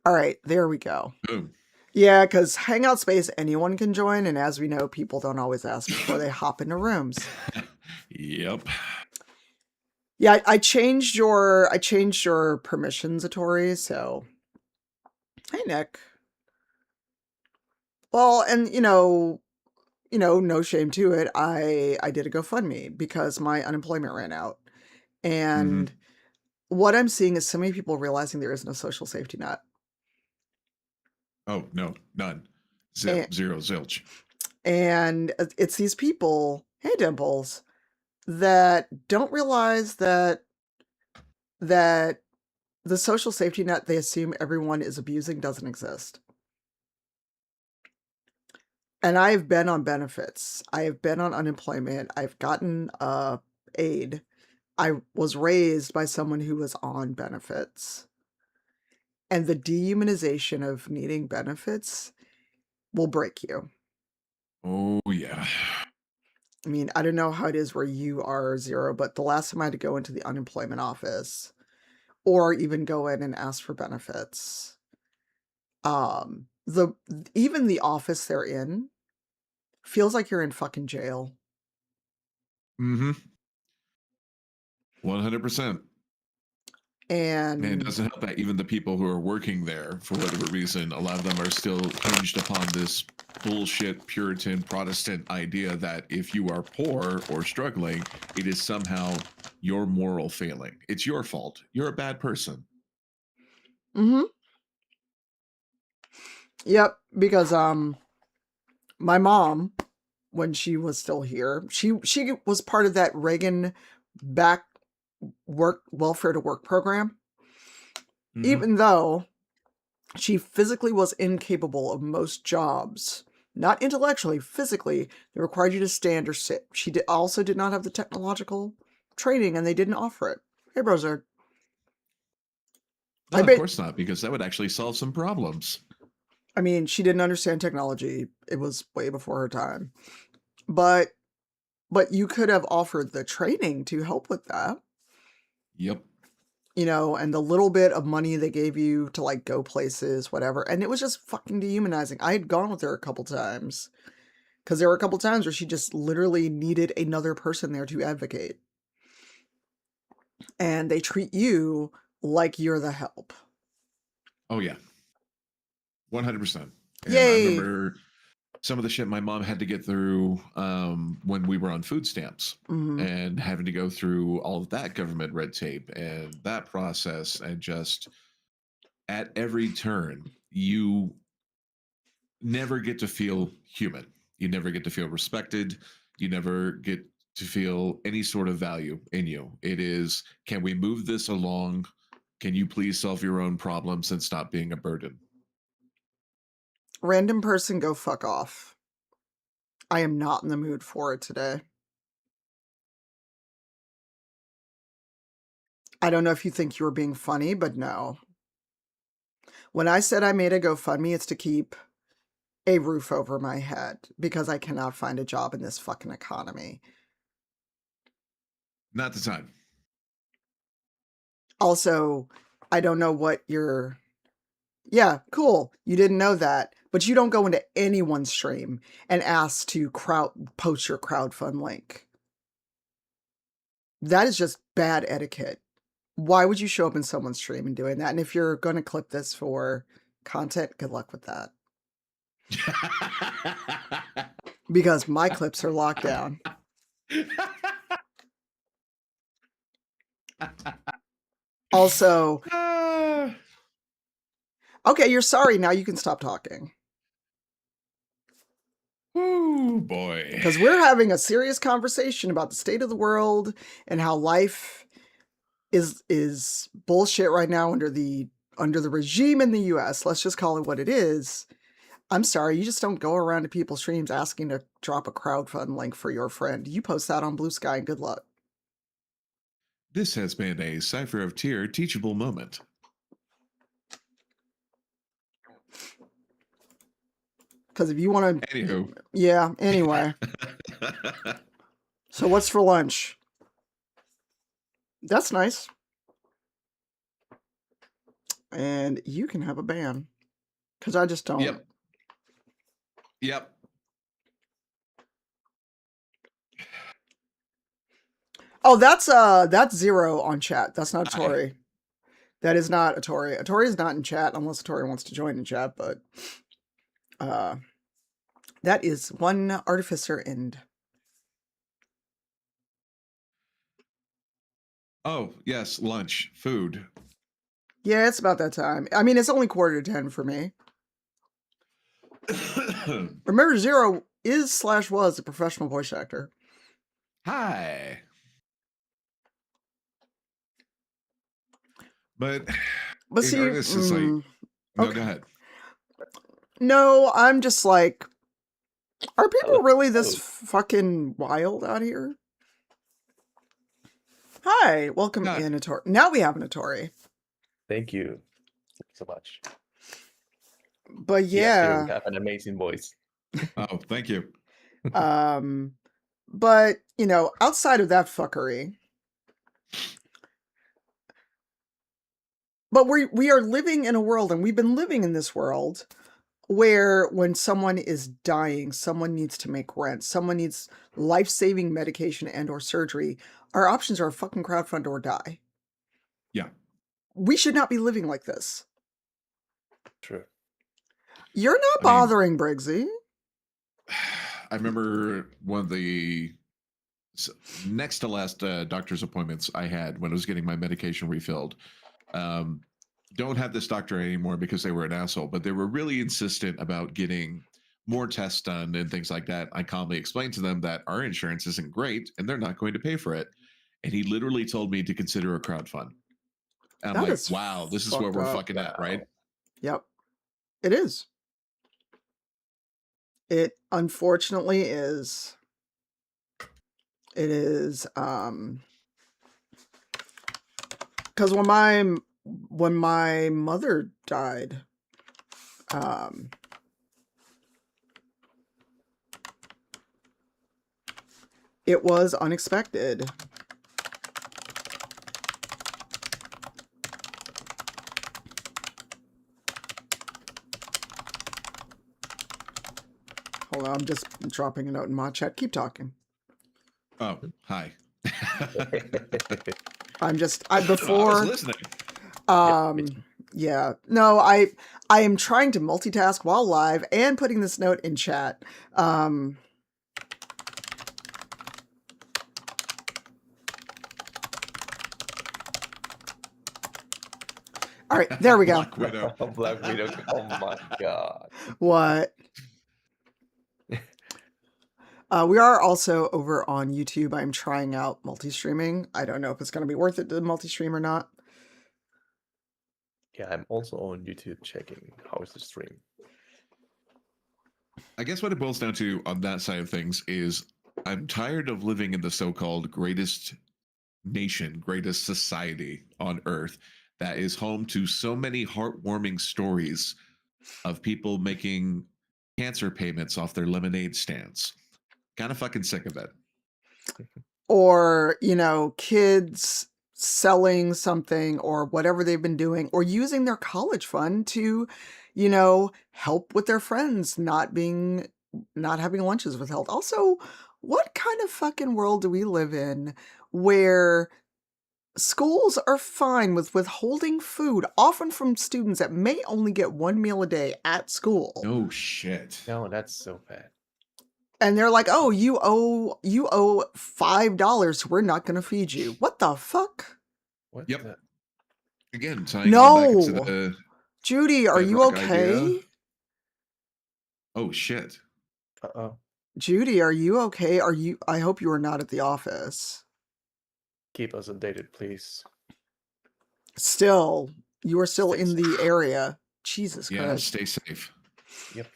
All right, there we go. Boom. Yeah, because Hangout Space, anyone can join, and as we know, people don't always ask before they hop into rooms. Yep. Yeah, I changed your permissions, Atori, so... Hey, Nick. Well, and, no shame to it, I did a GoFundMe because my unemployment ran out. And what I'm seeing is so many people realizing there is no social safety net. Oh, no, none. Zero, zilch. And it's these people, hey Dimples, that don't realize that the social safety net they assume everyone is abusing doesn't exist. And I've been on benefits. I have been on unemployment. I've gotten aid. I was raised by someone who was on benefits. And the dehumanization of needing benefits will break you. Oh, yeah. I mean, I don't know how it is where you are, Zero, but the last time I had to go into the unemployment office or even go in and ask for benefits, even the office they're in feels like you're in fucking jail. 100%. And it doesn't help that even the people who are working there, for whatever reason, a lot of them are still hinged upon this bullshit Puritan Protestant idea that if you are poor or struggling, it is somehow your moral failing. It's your fault. You're a bad person. Yep, because my mom, when she was still here, she was part of that Reagan back welfare to work program. Even though she physically was incapable of most jobs, not intellectually, physically, they required you to stand or sit. She also did not have the technological training, and they didn't offer it. Hey, Brozard. No, of course not, because that would actually solve some problems. I mean, she didn't understand technology. It was way before her time. But you could have offered the training to help with that. Yep. And the little bit of money they gave you to like go places, whatever. And it was just fucking dehumanizing. I had gone with her a couple times because there were a couple times where she just literally needed another person there to advocate. And they treat you like you're the help. Oh, yeah. 100%. Yay. I remember some of the shit my mom had to get through when we were on food stamps and having to go through all of that government red tape and that process, and just at every turn, you never get to feel human. You never get to feel respected. You never get to feel any sort of value in you. It is, can we move this along? Can you please solve your own problems and stop being a burden? Random person, go fuck off. I am not in the mood for it today. I don't know if you think you were being funny, but no. When I said I made a GoFundMe, it's to keep a roof over my head because I cannot find a job in this fucking economy. Not the time. Also, I don't know what your... Yeah, cool. You didn't know that. But you don't go into anyone's stream and ask to post your crowdfund link. That is just bad etiquette. Why would you show up in someone's stream and doing that? And if you're going to clip this for content, good luck with that. Because my clips are locked down. Also, okay, you're sorry. Now you can stop talking. Oh, boy. Because we're having a serious conversation about the state of the world and how life is bullshit right now under the regime in the US. Let's just call it what it is. I'm sorry, you just don't go around to people's streams asking to drop a crowdfund link for your friend. You post that on Blue Sky and good luck. This has been a Cipher of Tear teachable moment. Because if you want to... Anywho. Yeah, anyway. So what's for lunch? That's nice. And you can have a ban. Because I just don't. Yep. Oh, that's Zero on chat. That's not a Tori. That is not a Tori. A Tori is not in chat unless a Tori wants to join in chat, but that is one Artificer End. Oh, yes, lunch, food. Yeah, it's about that time. I mean, it's only 9:45 for me. Remember, Zero is/was a professional voice actor. Hi. But see, artist is like, no, okay. Go ahead. No, I'm just like, are people really this fucking wild out here? Hi, welcome in, Atori. Now we have an Atori. Thank you so much. But Yes, yeah, you have an amazing voice. Oh, thank you. But you know, outside of that fuckery, but we are living in a world, and we've been living in this world where when someone is dying, someone needs to make rent, someone needs life-saving medication and or surgery, our options are fucking crowdfund or die. Yeah. We should not be living like this. True. You're not bothering Briggsy. I remember one of the next to last doctor's appointments I had when I was getting my medication refilled. Don't have this doctor anymore because they were an asshole, but they were really insistent about getting more tests done and things like that. I calmly explained to them that our insurance isn't great and they're not going to pay for it. And he literally told me to consider a crowdfund. And I'm like, wow, this is where we're fucking at, right? Yep. It is. It unfortunately is. It is because when my mother died, it was unexpected. Hold on, I'm just dropping a note in my chat. Keep talking. Oh, hi. I was listening. Yeah. No, I am trying to multitask while live and putting this note in chat. All right, there we go. Black Widow. Black Widow. Oh my god. What? We are also over on YouTube. I'm trying out multi-streaming. I don't know if it's going to be worth it to multi-stream or not. Yeah, I'm also on YouTube checking how is the stream. I guess what it boils down to on that side of things is I'm tired of living in the so-called greatest nation, greatest society on Earth that is home to so many heartwarming stories of people making cancer payments off their lemonade stands. Kind of fucking sick of it. Or, kids selling something or whatever they've been doing, or using their college fund to, help with their friends not having lunches withheld. Also, what kind of fucking world do we live in where schools are fine with withholding food, often from students that may only get one meal a day at school? No shit. No, that's so bad. And they're like, "Oh, you owe $5. We're not going to feed you." What the fuck? What? Yep. Again, tying all back into No, the Judy, are you bedrock okay? idea. Oh shit. Uh-oh. Judy, are you okay? I hope you are not at the office. Keep us updated, please. Still, you are still Stay in safe. the area. Jesus Yeah, Christ. stay safe. Yep.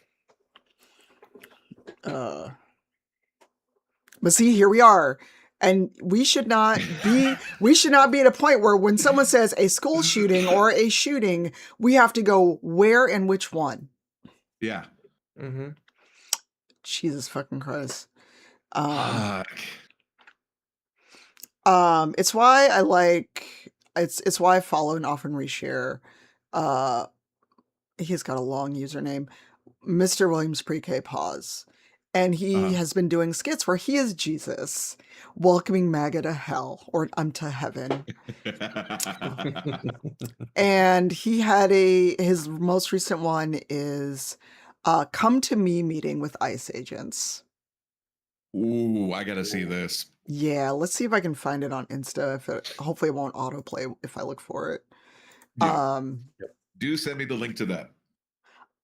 But see, here we are. And we should not be at a point where when someone says a school shooting or a shooting, we have to go where and which one. Yeah. Mm-hmm. Jesus fucking Christ. Fuck. It's why I like it's why I follow and often reshare. He's got a long username, Mr. Williams Pre-K Pause. And he has been doing skits where he is Jesus, welcoming MAGA to hell, or to heaven. And he had his most recent one is come to me meeting with ICE agents. Ooh, I gotta see this. Yeah, let's see if I can find it on Insta. Hopefully it won't autoplay if I look for it. Yeah. Do send me the link to that.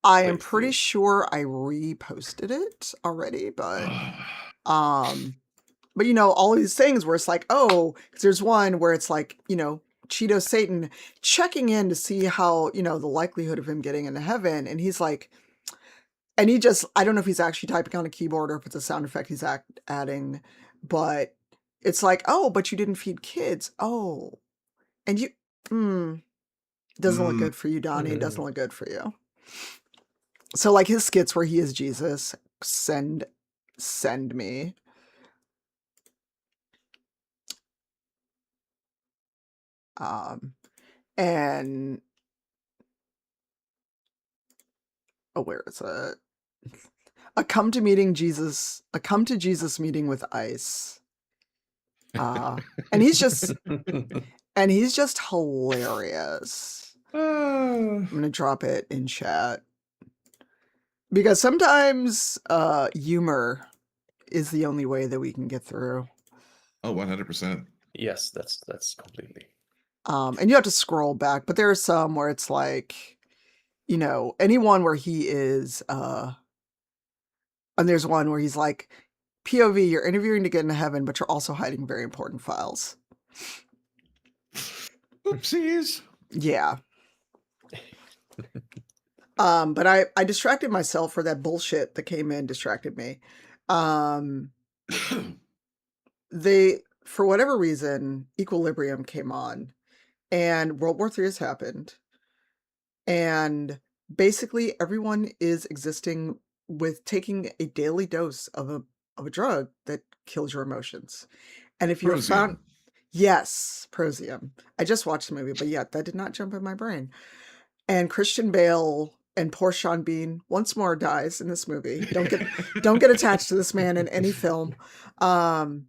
I am pretty sure I reposted it already, but all these things where it's like, oh, 'cause there's one where it's like, Cheeto Satan checking in to see how, the likelihood of him getting into heaven. And he's like, and I don't know if he's actually typing on a keyboard or if it's a sound effect he's adding, but it's like, oh, but you didn't feed kids. Oh, and doesn't look good for you, Donnie. It doesn't look good for you. So like his skits where he is Jesus, send me. And where is it? A come to Jesus meeting with ICE. And he's just hilarious. I'm gonna drop it in chat. Because sometimes humor is the only way that we can get through. Oh, 100%. Yes, that's completely. And you have to scroll back, but there are some where it's like, anyone where he is, and there's one where he's like, POV, you're interviewing to get into heaven, but you're also hiding very important files. Oopsies. Yeah. But I distracted myself for that bullshit that came in, distracted me. For whatever reason, Equilibrium came on and World War III has happened. And basically everyone is existing with taking a daily dose of a drug that kills your emotions. And if you're found, yes, Prosium. I just watched the movie, but yeah, that did not jump in my brain. And Christian Bale and poor Sean Bean once more dies in this movie. Don't get attached to this man in any film. But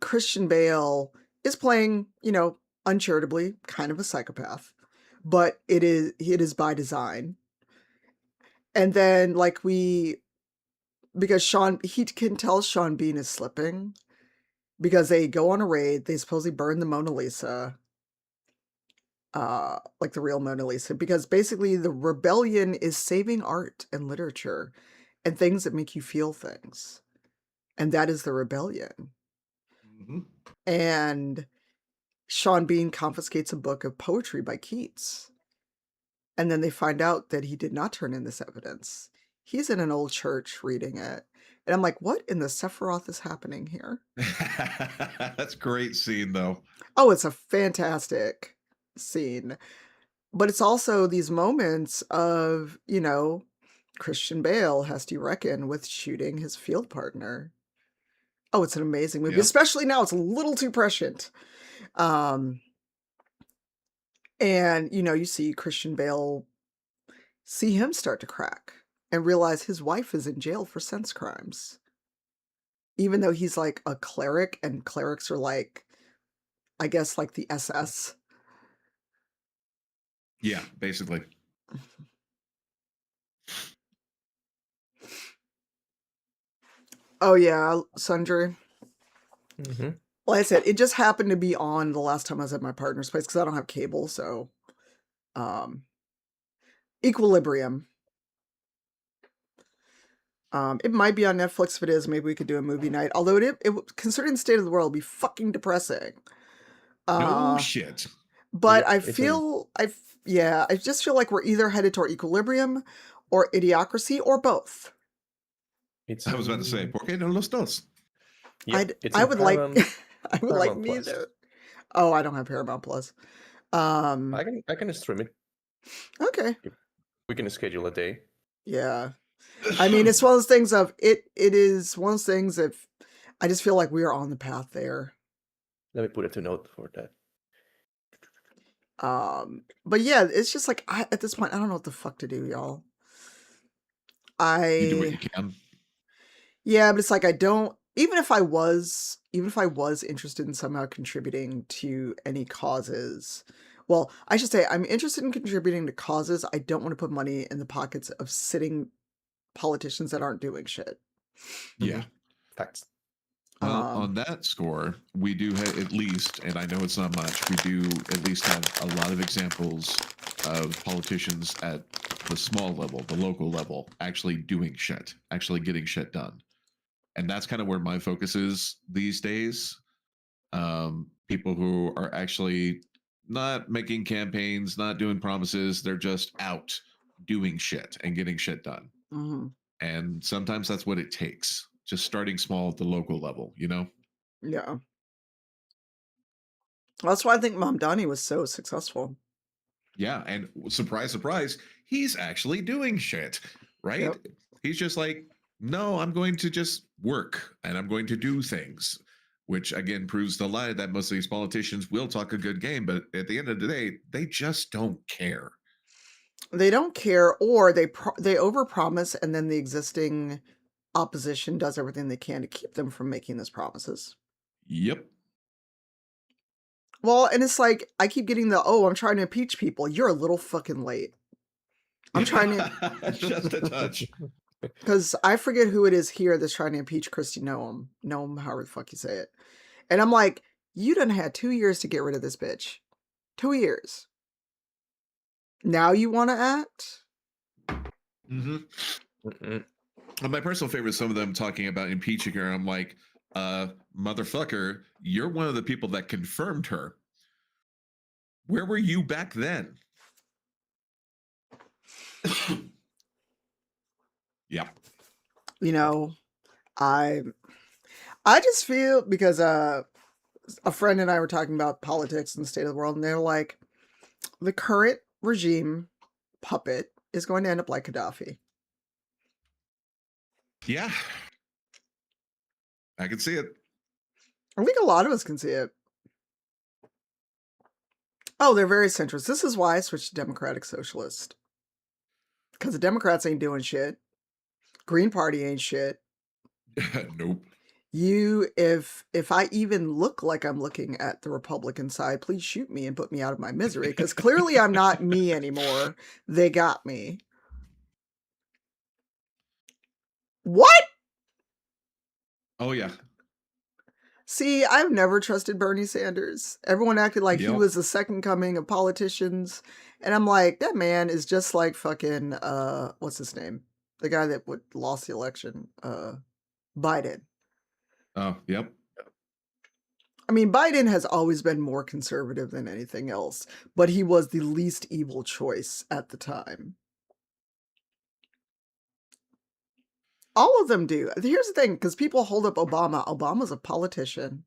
Christian Bale is playing, uncharitably, kind of a psychopath. But it is by design. And then because he can tell Sean Bean is slipping because they go on a raid, they supposedly burn the Mona Lisa. Like the real Mona Lisa, because basically the rebellion is saving art and literature and things that make you feel things. And that is the rebellion. Mm-hmm. And Sean Bean confiscates a book of poetry by Keats. And then they find out that he did not turn in this evidence. he's in an old church reading it. And I'm like, what in the Sephiroth is happening here? That's a great scene, though. Oh, it's a fantastic scene. But it's also these moments of, Christian Bale has to reckon with shooting his field partner. Oh, it's an amazing movie, especially now. It's a little too prescient. And, you see Christian Bale, see him start to crack and realize his wife is in jail for sense crimes. Even though he's like a cleric, and clerics are like, I guess, like the SS. Yeah, basically. Oh, yeah, Sundry. Mm-hmm. Like I said, it just happened to be on the last time I was at my partner's place because I don't have cable, so Equilibrium. It might be on Netflix. If it is, maybe we could do a movie night. Although it considering the state of the world, would be fucking depressing. No shit. But I just feel like we're either headed toward Equilibrium or Idiocracy or both. I was about to say, ¿por qué no los dos? Yep, I would like Paramount neither. Oh, I don't have Paramount Plus. I can stream it. Okay. We can schedule a day. Yeah. I mean, it's one of those things of it is one of those things if I just feel like we are on the path there. Let me put it to note for that. But yeah, it's just like at this point I don't know what the fuck to do, y'all. You do what you can. Yeah, but it's like I don't even if I was interested in somehow contributing to any causes. Well, I should say I'm interested in contributing to causes. I don't want to put money in the pockets of sitting politicians that aren't doing shit. Yeah. Facts. Well, on that score, we do have at least, and I know it's not much, we do at least have a lot of examples of politicians at the small level, the local level, actually doing shit, actually getting shit done. And that's kind of where my focus is these days. People who are actually not making campaigns, not doing promises, they're just out doing shit and getting shit done. Mm-hmm. And sometimes that's what it takes. Just starting small at the local level, Yeah. That's why I think Mom Donnie was so successful. Yeah, and surprise, surprise, he's actually doing shit, right? Yep. He's just like, no, I'm going to just work and I'm going to do things, which again proves the lie that most of these politicians will talk a good game, but at the end of the day, they just don't care. They don't care, or they overpromise, and then the existing opposition does everything they can to keep them from making those promises. Yep. Well, and it's like I keep getting I'm trying to impeach people. You're a little fucking late. I'm trying to just a touch. Because I forget who it is here that's trying to impeach Kristi Noem, however the fuck you say it. And I'm like, you done had 2 years to get rid of this bitch. 2 years. Now you want to act? Mm-hmm. Well, my personal favorite is some of them talking about impeaching her. I'm like, motherfucker, you're one of the people that confirmed her. Where were you back then? Yeah. I just feel because a friend and I were talking about politics and the state of the world, and they're like, the current regime puppet is going to end up like Gaddafi. Yeah. I can see it. I think a lot of us can see it. Oh, they're very centrist. This is why I switched to Democratic Socialist. Because the Democrats ain't doing shit. Green Party ain't shit. Nope. If I even look like I'm looking at the Republican side, please shoot me and put me out of my misery. Because clearly I'm not me anymore. They got me. What? Oh, yeah. See, I've never trusted Bernie Sanders. Everyone acted like he was the second coming of politicians. And I'm like, that man is just like fucking, what's his name? The guy that lost the election, Biden. Oh, yep. I mean, Biden has always been more conservative than anything else, but he was the least evil choice at the time. All of them do. Here's the thing, because people hold up Obama. Obama's a politician.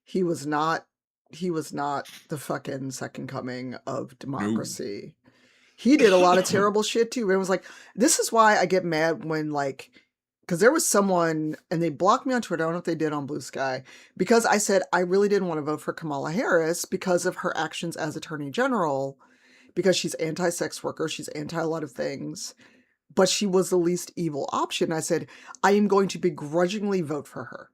He was not the fucking second coming of democracy. No. He did a lot of terrible shit too. It was like, this is why I get mad when like, because there was someone, and they blocked me on Twitter, I don't know if they did on Blue Sky, because I said I really didn't want to vote for Kamala Harris because of her actions as Attorney General, because she's anti-sex worker, she's anti a lot of things, but she was the least evil option. I said, I am going to begrudgingly vote for her.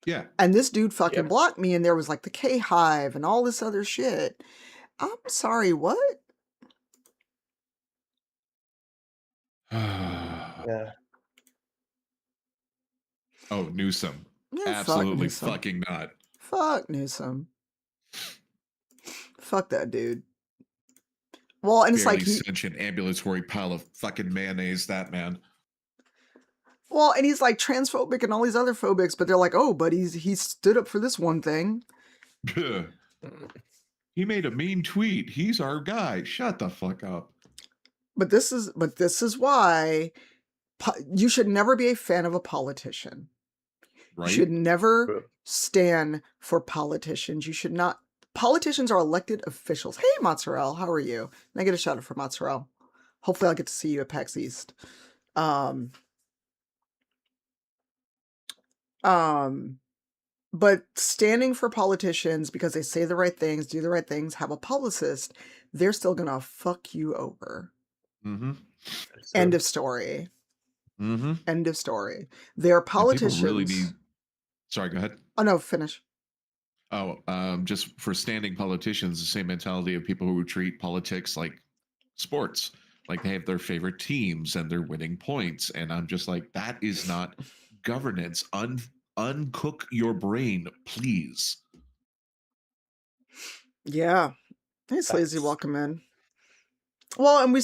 Yeah. And this dude fucking blocked me, and there was like the K-Hive and all this other shit. I'm sorry, what? Yeah. Oh, Newsom. Yeah, absolutely Newsom. fucking not. Fuck Newsom. Fuck that dude. Well, and it's Barely like sentient ambulatory pile of fucking mayonnaise, that man. Well, and he's like transphobic and all these other phobics, but they're like, oh, but he stood up for this one thing. He made a mean tweet. He's our guy. Shut the fuck up. But this is why you should never be a fan of a politician. Right? You should never stand for politicians. You should not. Politicians are elected officials. Hey, Mozzarella, how are you? And I get a shout out for Mozzarella. Hopefully I'll get to see you at PAX East. But standing for politicians because they say the right things, do the right things, have a publicist, they're still gonna fuck you over. Mm-hmm. End of story. Mm-hmm. End of story. They're politicians. Really need... Sorry, go ahead. Oh no, finish. Oh, just for standing politicians, the same mentality of people who treat politics like sports. Like they have their favorite teams and they're winning points. And I'm just like, that is not governance. Uncook your brain, please. Yeah. Hey, Slazy, welcome in. Well, and we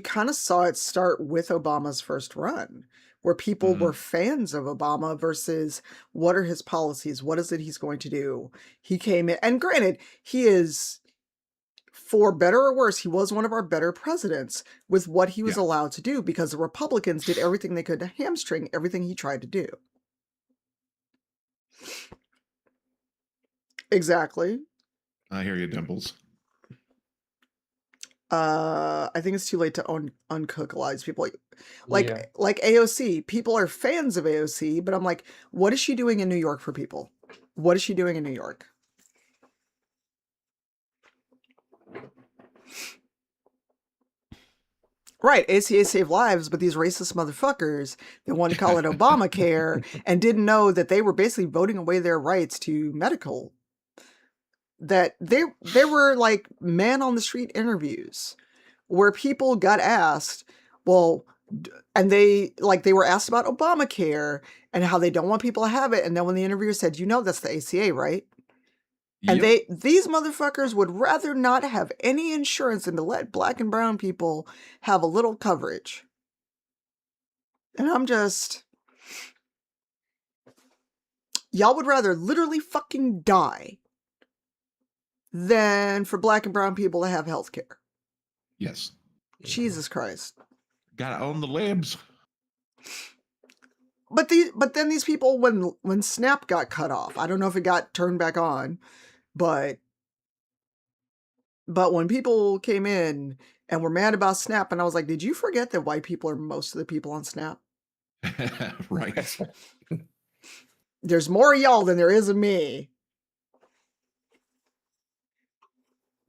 kind of saw it start with Obama's first run, where people were fans of Obama versus what are his policies? What is it he's going to do? He came in, and granted, he is, for better or worse, he was one of our better presidents with what he was allowed to do because the Republicans did everything they could to hamstring everything he tried to do. Exactly. I hear you, Dimples. I think it's too late to uncook a lot of these people. Like AOC. People are fans of AOC, but I'm like, what is she doing in New York for people? What is she doing in New York? Right, ACA saved lives, but these racist motherfuckers that want to call it Obamacare and didn't know that they were basically voting away their rights to medical. That they were like man on the street interviews where people got asked, well, and they were asked about Obamacare and how they don't want people to have it. And then when the interviewer said, you know, that's the ACA, right? Yep. And these motherfuckers would rather not have any insurance than to let black and brown people have a little coverage. And I'm just, y'all would rather literally fucking die than for black and brown people to have health care. Yes. Jesus Christ. Gotta own the libs. But then these people, when SNAP got cut off, I don't know if it got turned back on, but when people came in and were mad about SNAP, and I was like, did you forget that white people are most of the people on SNAP? Right. There's more of y'all than there is of me.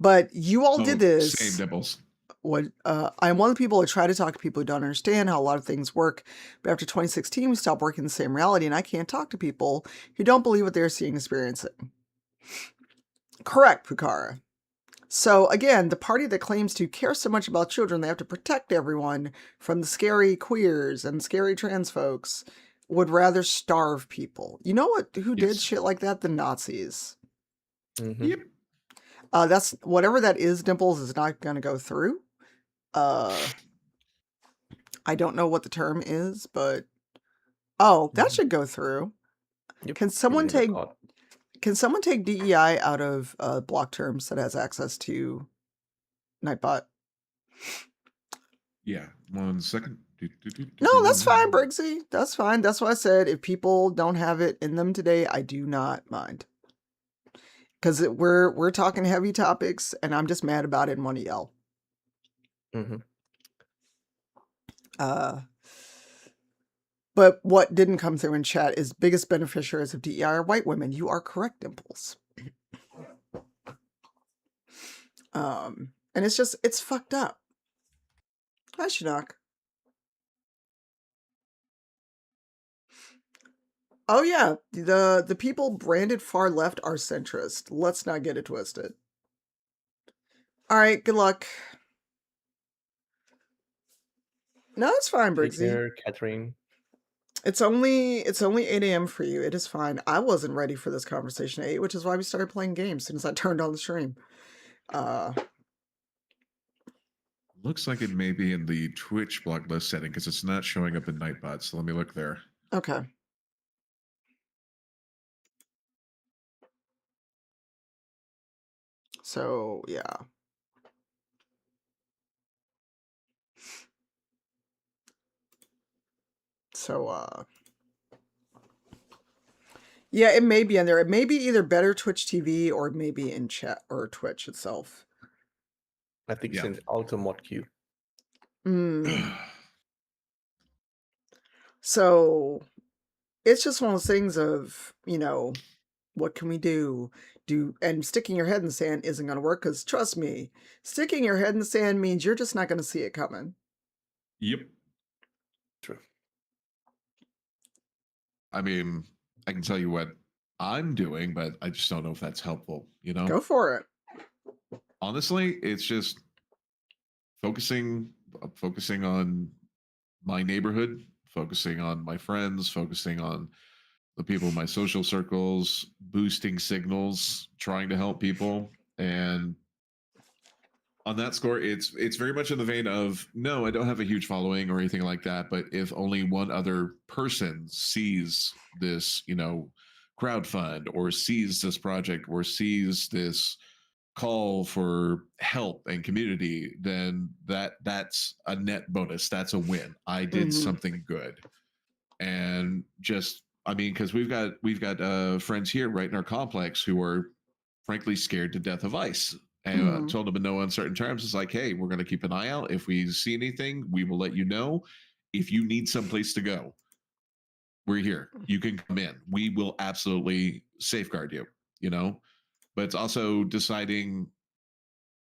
But you all did this. Same Dimples. I'm one of the people who try to talk to people who don't understand how a lot of things work. But after 2016, we stopped working the same reality, and I can't talk to people who don't believe what they're seeing and experiencing. Correct, Pukara. So again, the party that claims to care so much about children, they have to protect everyone from the scary queers and scary trans folks, would rather starve people. You know what? Who did shit like that? The Nazis. Mm-hmm. Yep. That's whatever that is. Dimples is not going to go through. I don't know what the term is, but that should go through. Yep. Can someone take DEI out of block terms that has access to Nightbot? Yeah, 1 second. No, that's fine, Briggsy. That's fine. That's why I said if people don't have it in them today, I do not mind. Because we're talking heavy topics, and I'm just mad about it and want to yell. But what didn't come through in chat is biggest beneficiaries of DEI are white women. You are correct, Dimples. And it's fucked up. Hi, Shinnok. Oh yeah, the people branded far left are centrist. Let's not get it twisted. All right, good luck. No, it's fine, Briggsy. Catherine. It's only 8 a.m. for you. It is fine. I wasn't ready for this conversation at 8, which is why we started playing games as soon as I turned on the stream. Looks like it may be in the Twitch block list setting because it's not showing up in Nightbot. So let me look there. Okay. So yeah. So yeah, it may be in there. It may be either Better Twitch TV or maybe in chat or Twitch itself. I think it's in Auto Mod Queue. So it's just one of those things of, what can we do? And sticking your head in the sand isn't going to work because trust me, sticking your head in the sand means you're just not going to see it coming. Yep. True. I mean, I can tell you what I'm doing, but I just don't know if that's helpful, Go for it. Honestly, it's just focusing on my neighborhood, focusing on my friends, focusing on the people in my social circles, boosting signals, trying to help people. And on that score, it's very much in the vein of, no, I don't have a huge following or anything like that, but if only one other person sees this, crowdfund or sees this project or sees this call for help and community, then that's a net bonus. That's a win. I did something good. And just, I mean, because we've got friends here right in our complex who are frankly scared to death of ice. And told them in no uncertain terms, it's like, hey, we're going to keep an eye out. If we see anything, we will let you know. If you need someplace to go, we're here. You can come in. We will absolutely safeguard you, But it's also deciding,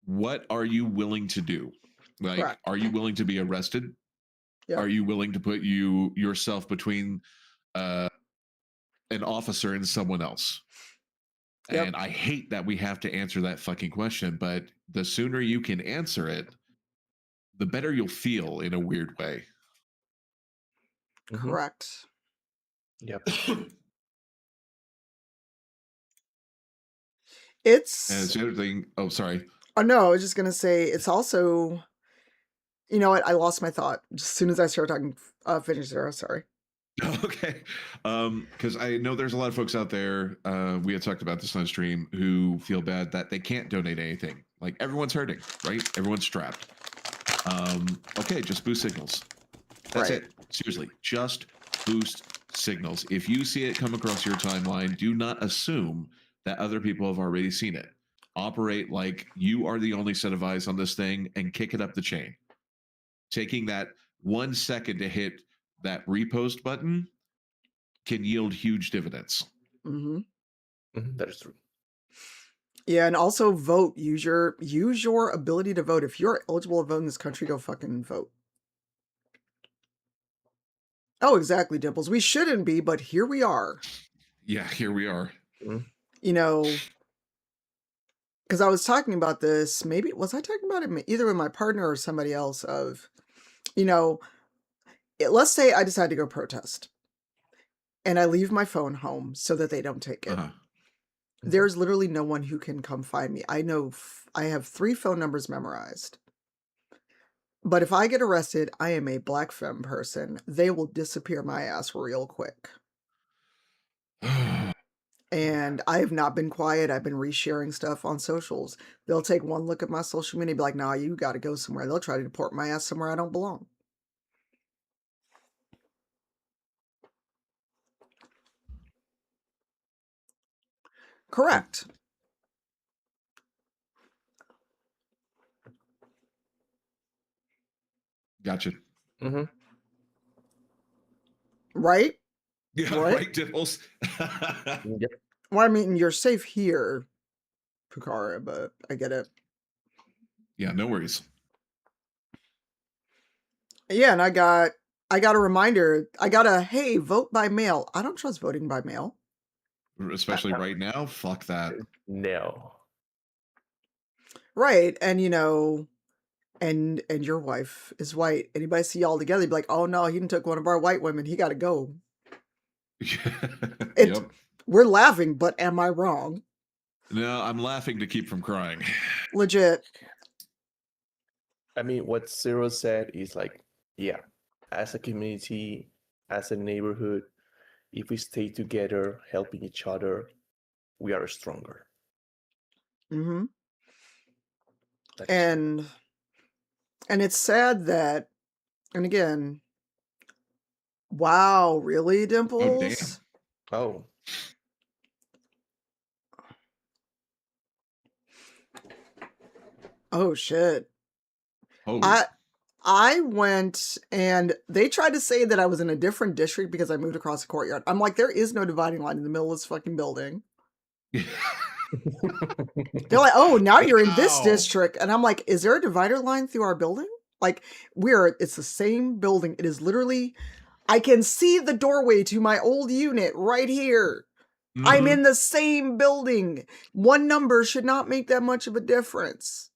what are you willing to do? Like, Correct. Are you willing to be arrested? Yep. Are you willing to put yourself between an officer and someone else? Yep. And I hate that we have to answer that fucking question, but the sooner you can answer it, the better you'll feel in a weird way. Correct. Yep. It's... And it's the other thing... Oh, sorry. Oh, no, I was just going to say, it's also... You know what? I lost my thought. Just as soon as I started talking, finish zero, sorry. Okay. Because I know there's a lot of folks out there, we had talked about this on stream, who feel bad that they can't donate anything. Like, everyone's hurting, right? Everyone's strapped. Okay, just boost signals. That's it. Seriously, just boost signals. If you see it come across your timeline, do not assume that other people have already seen it. Operate like you are the only set of eyes on this thing and kick it up the chain. Taking that 1 second to hit that repost button can yield huge dividends. That is true. Yeah, and also vote. Use your ability to vote. If you're eligible to vote in this country, go fucking vote. Oh, exactly, Dimples. We shouldn't be, but here we are. Yeah, here we are. Because I was talking about this, maybe, was I talking about it either with my partner or somebody else of, let's say I decide to go protest and I leave my phone home so that they don't take it. There's literally no one who can come find me. I know I have 3 phone numbers memorized. But if I get arrested, I am a black femme person. They will disappear my ass real quick. And I have not been quiet. I've been resharing stuff on socials. They'll take one look at my social media and be like, nah, you got to go somewhere. They'll try to deport my ass somewhere I don't belong. Correct. Gotcha. Mm-hmm. Right? Yeah, What? right, Dipples. Yep. Well, I mean, you're safe here, Pukara, but I get it. Yeah, no worries. Yeah, and I got a reminder. I got a, hey, vote by mail. I don't trust voting by mail. Especially right now. Fuck that. No. Right. And and your wife is white. Anybody see y'all together, be like, oh no, he took one of our white women. He gotta go. Yep. We're laughing, but am I wrong? No, I'm laughing to keep from crying. Legit. I mean, what Zero said is like, yeah, as a community, as a neighborhood, if we stay together, helping each other, we are stronger. Mm-hmm. And it's sad that, and again, wow, really, Dimples? Oh. Oh shit. Oh. I went and they tried to say that I was in a different district because I moved across the courtyard. I'm like, there is no dividing line in the middle of this fucking building. They're like, oh, now you're in this district. And I'm like, is there a divider line through our building? Like, it's the same building. It is literally, I can see the doorway to my old unit right here. Mm-hmm. I'm in the same building. One number should not make that much of a difference.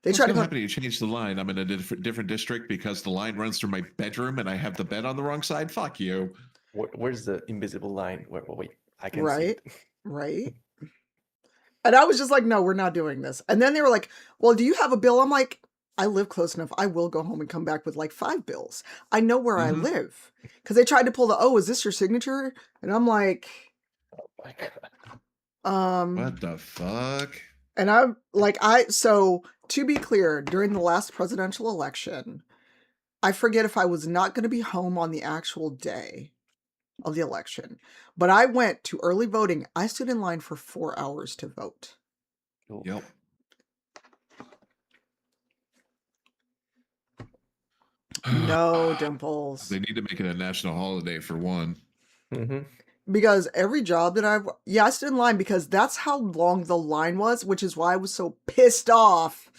They What's going to happen if you change the line? I'm in a different district because the line runs through my bedroom and I have the bed on the wrong side. Fuck you. Where's the invisible line? Wait, I can see it. Right. And I was just like, no, we're not doing this. And then they were like, well, do you have a bill? I'm like, I live close enough. I will go home and come back with like 5 bills. I know where I live. Because they tried to pull is this your signature? And I'm like, oh my God. What the fuck? And I'm like, so to be clear, during the last presidential election, I forget if I was not going to be home on the actual day of the election, but I went to early voting. I stood in line for 4 hours to vote. Yep. No, Dimples. They need to make it a national holiday for one. Mm-hmm. Because every job that I stood in line because that's how long the line was, which is why I was so pissed off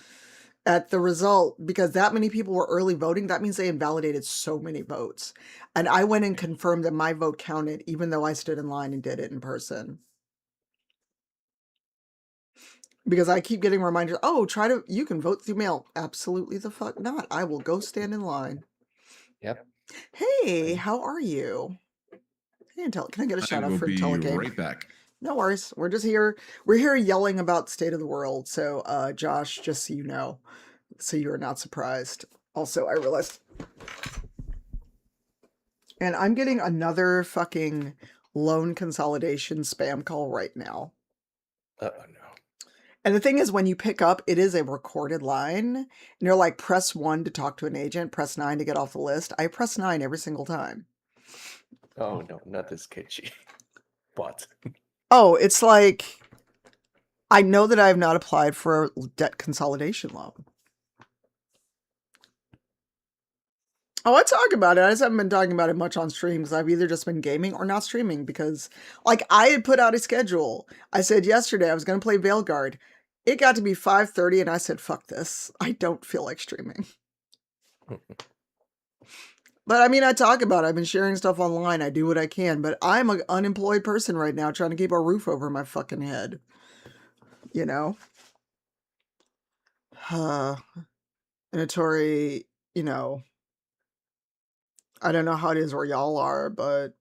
at the result, because that many people were early voting. That means they invalidated so many votes. And I went and confirmed that my vote counted, even though I stood in line and did it in person. Because I keep getting reminders, you can vote through mail. Absolutely the fuck not. I will go stand in line. Yep. Hey, how are you? Can I get a shout out for Telegame? Right back. No worries. We're just here. We're here yelling about the state of the world. So, Josh, just so you know, so you are not surprised. Also, I realized, and I'm getting another fucking loan consolidation spam call right now. No. And the thing is, when you pick up, it is a recorded line. And you're like, press 1 to talk to an agent, press 9 to get off the list. I press 9 every single time. Oh, no, not this sketchy. But. Oh, it's like, I know that I have not applied for a debt consolidation loan. Oh, I talk about it. I just haven't been talking about it much on stream because I've either just been gaming or not streaming because, like, I had put out a schedule. I said yesterday I was going to play Veilguard. It got to be 5:30 and I said, fuck this. I don't feel like streaming. But I mean, I talk about it. I've been sharing stuff online. I do what I can, but I'm an unemployed person right now trying to keep a roof over my fucking head. You know? And Atori, I don't know how it is where y'all are, but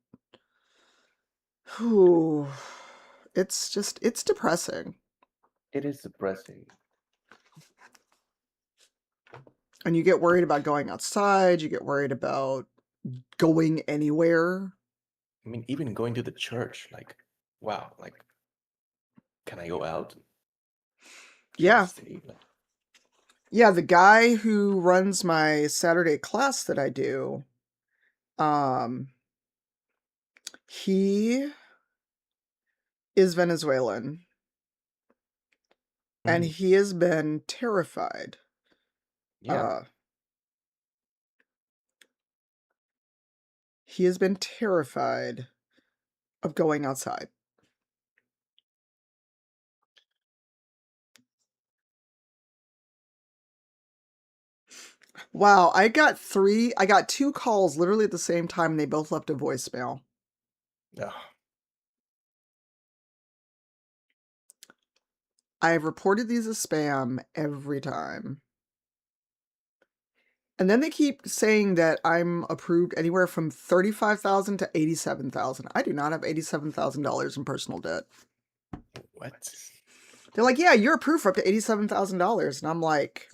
it's depressing. It is depressing. And you get worried about going outside. You get worried about going anywhere. I mean, even going to the church, like, wow, like, can I go out? Yeah. Yeah, the guy who runs my Saturday class that I do, he is Venezuelan. And he has been terrified. Yeah. He has been terrified of going outside. Wow, I got 2 calls literally at the same time, and they both left a voicemail. Yeah. I have reported these as spam every time. And then they keep saying that I'm approved anywhere from $35,000 to $87,000. I do not have $87,000 in personal debt. What? They're like, yeah, you're approved for up to $87,000. And I'm like,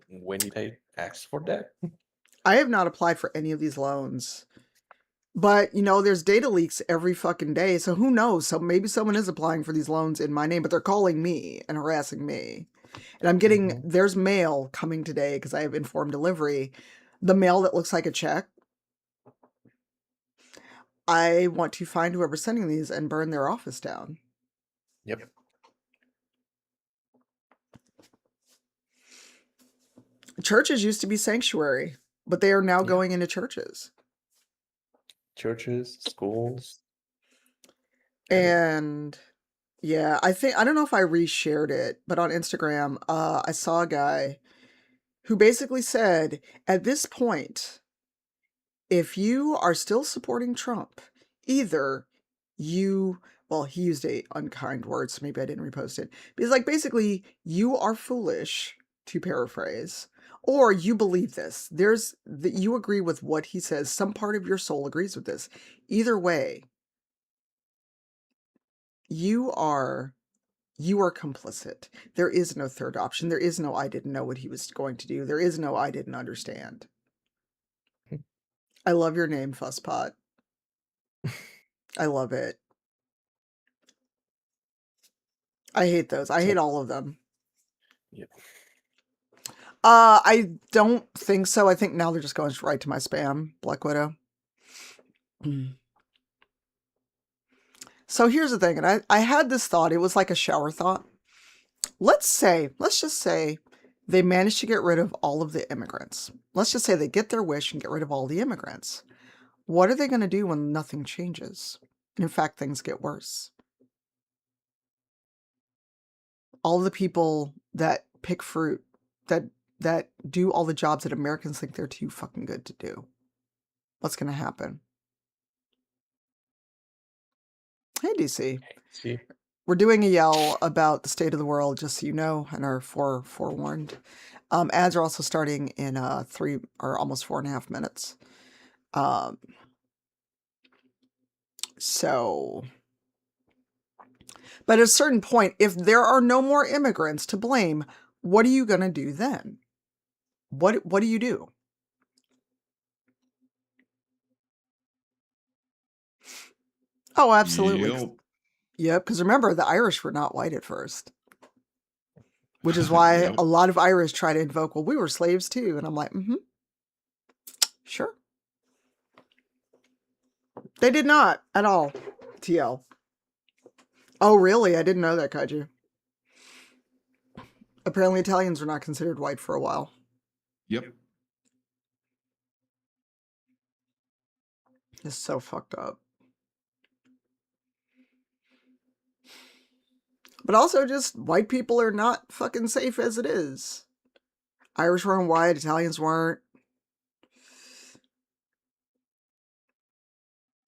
when did I ask for that? I have not applied for any of these loans. But, you know, there's data leaks every fucking day. So who knows? So maybe someone is applying for these loans in my name, but they're calling me and harassing me. And I'm getting, there's mail coming today because I have informed delivery. The mail that looks like a check. I want to find whoever's sending these and burn their office down. Yep. Churches used to be sanctuary, but they are now going into churches. Churches, schools. And yeah, I don't know if I reshared it, but on Instagram, I saw a guy who basically said, at this point, if you are still supporting Trump, either you, well, he used a unkind word, so maybe I didn't repost it. But he's like, basically, you are foolish, to paraphrase, or you believe this. You agree with what he says. Some part of your soul agrees with this. Either way, you are complicit. There is no third option. There is no I didn't know what he was going to do. There is no I didn't understand. I love your name, Fusspot. I love it. I hate those. I hate all of them. Yep. I don't think so. I think now they're just going right to my spam, Black Widow. So here's the thing, and I had this thought. It was like a shower thought. Let's just say they managed to get rid of all of the immigrants. Let's just say they get their wish and get rid of all the immigrants. What are they going to do when nothing changes? And in fact, things get worse. All the people that pick fruit, that do all the jobs that Americans think they're too fucking good to do. What's going to happen? Hey, DC. See? We're doing a yell about the state of the world, just so you know, and are forewarned. Ads are also starting in 3 or almost 4.5 minutes. But at a certain point, if there are no more immigrants to blame, what are you going to do then? What do you do? Oh, absolutely. Yep, because remember, the Irish were not white at first. Which is why a lot of Irish try to invoke, well, we were slaves too. And I'm like, sure. They did not at all, TL. Oh, really? I didn't know that, Kaiju. Apparently Italians were not considered white for a while. Yep. It's so fucked up. But also just white people are not fucking safe as it is. Irish weren't white, Italians weren't.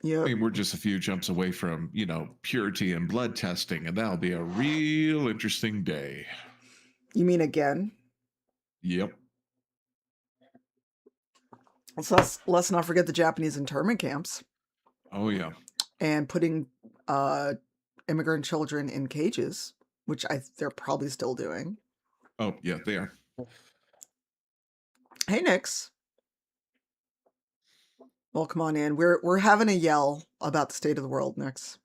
I mean, we're just a few jumps away from, purity and blood testing, and that'll be a real interesting day. You mean again? Yep. Let's not forget the Japanese internment camps. Oh, yeah. And putting immigrant children in cages, which they're probably still doing. Oh, yeah, they are. Hey, Nix. Well, come on in. We're having a yell about the state of the world, Nix.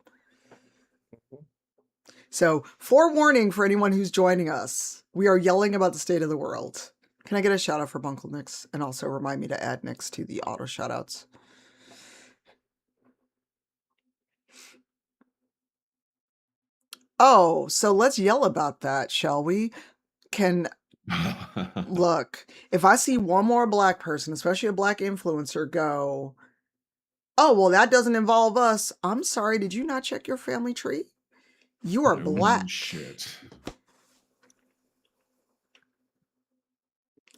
So, forewarning for anyone who's joining us, we are yelling about the state of the world. Can I get a shout out for Bunkle Nix? And also remind me to add Nix to the auto shout outs. Oh, so let's yell about that, shall we? Can look, if I see one more black person, especially a black influencer, go, oh, well, that doesn't involve us. I'm sorry, did you not check your family tree? You are black. Shit.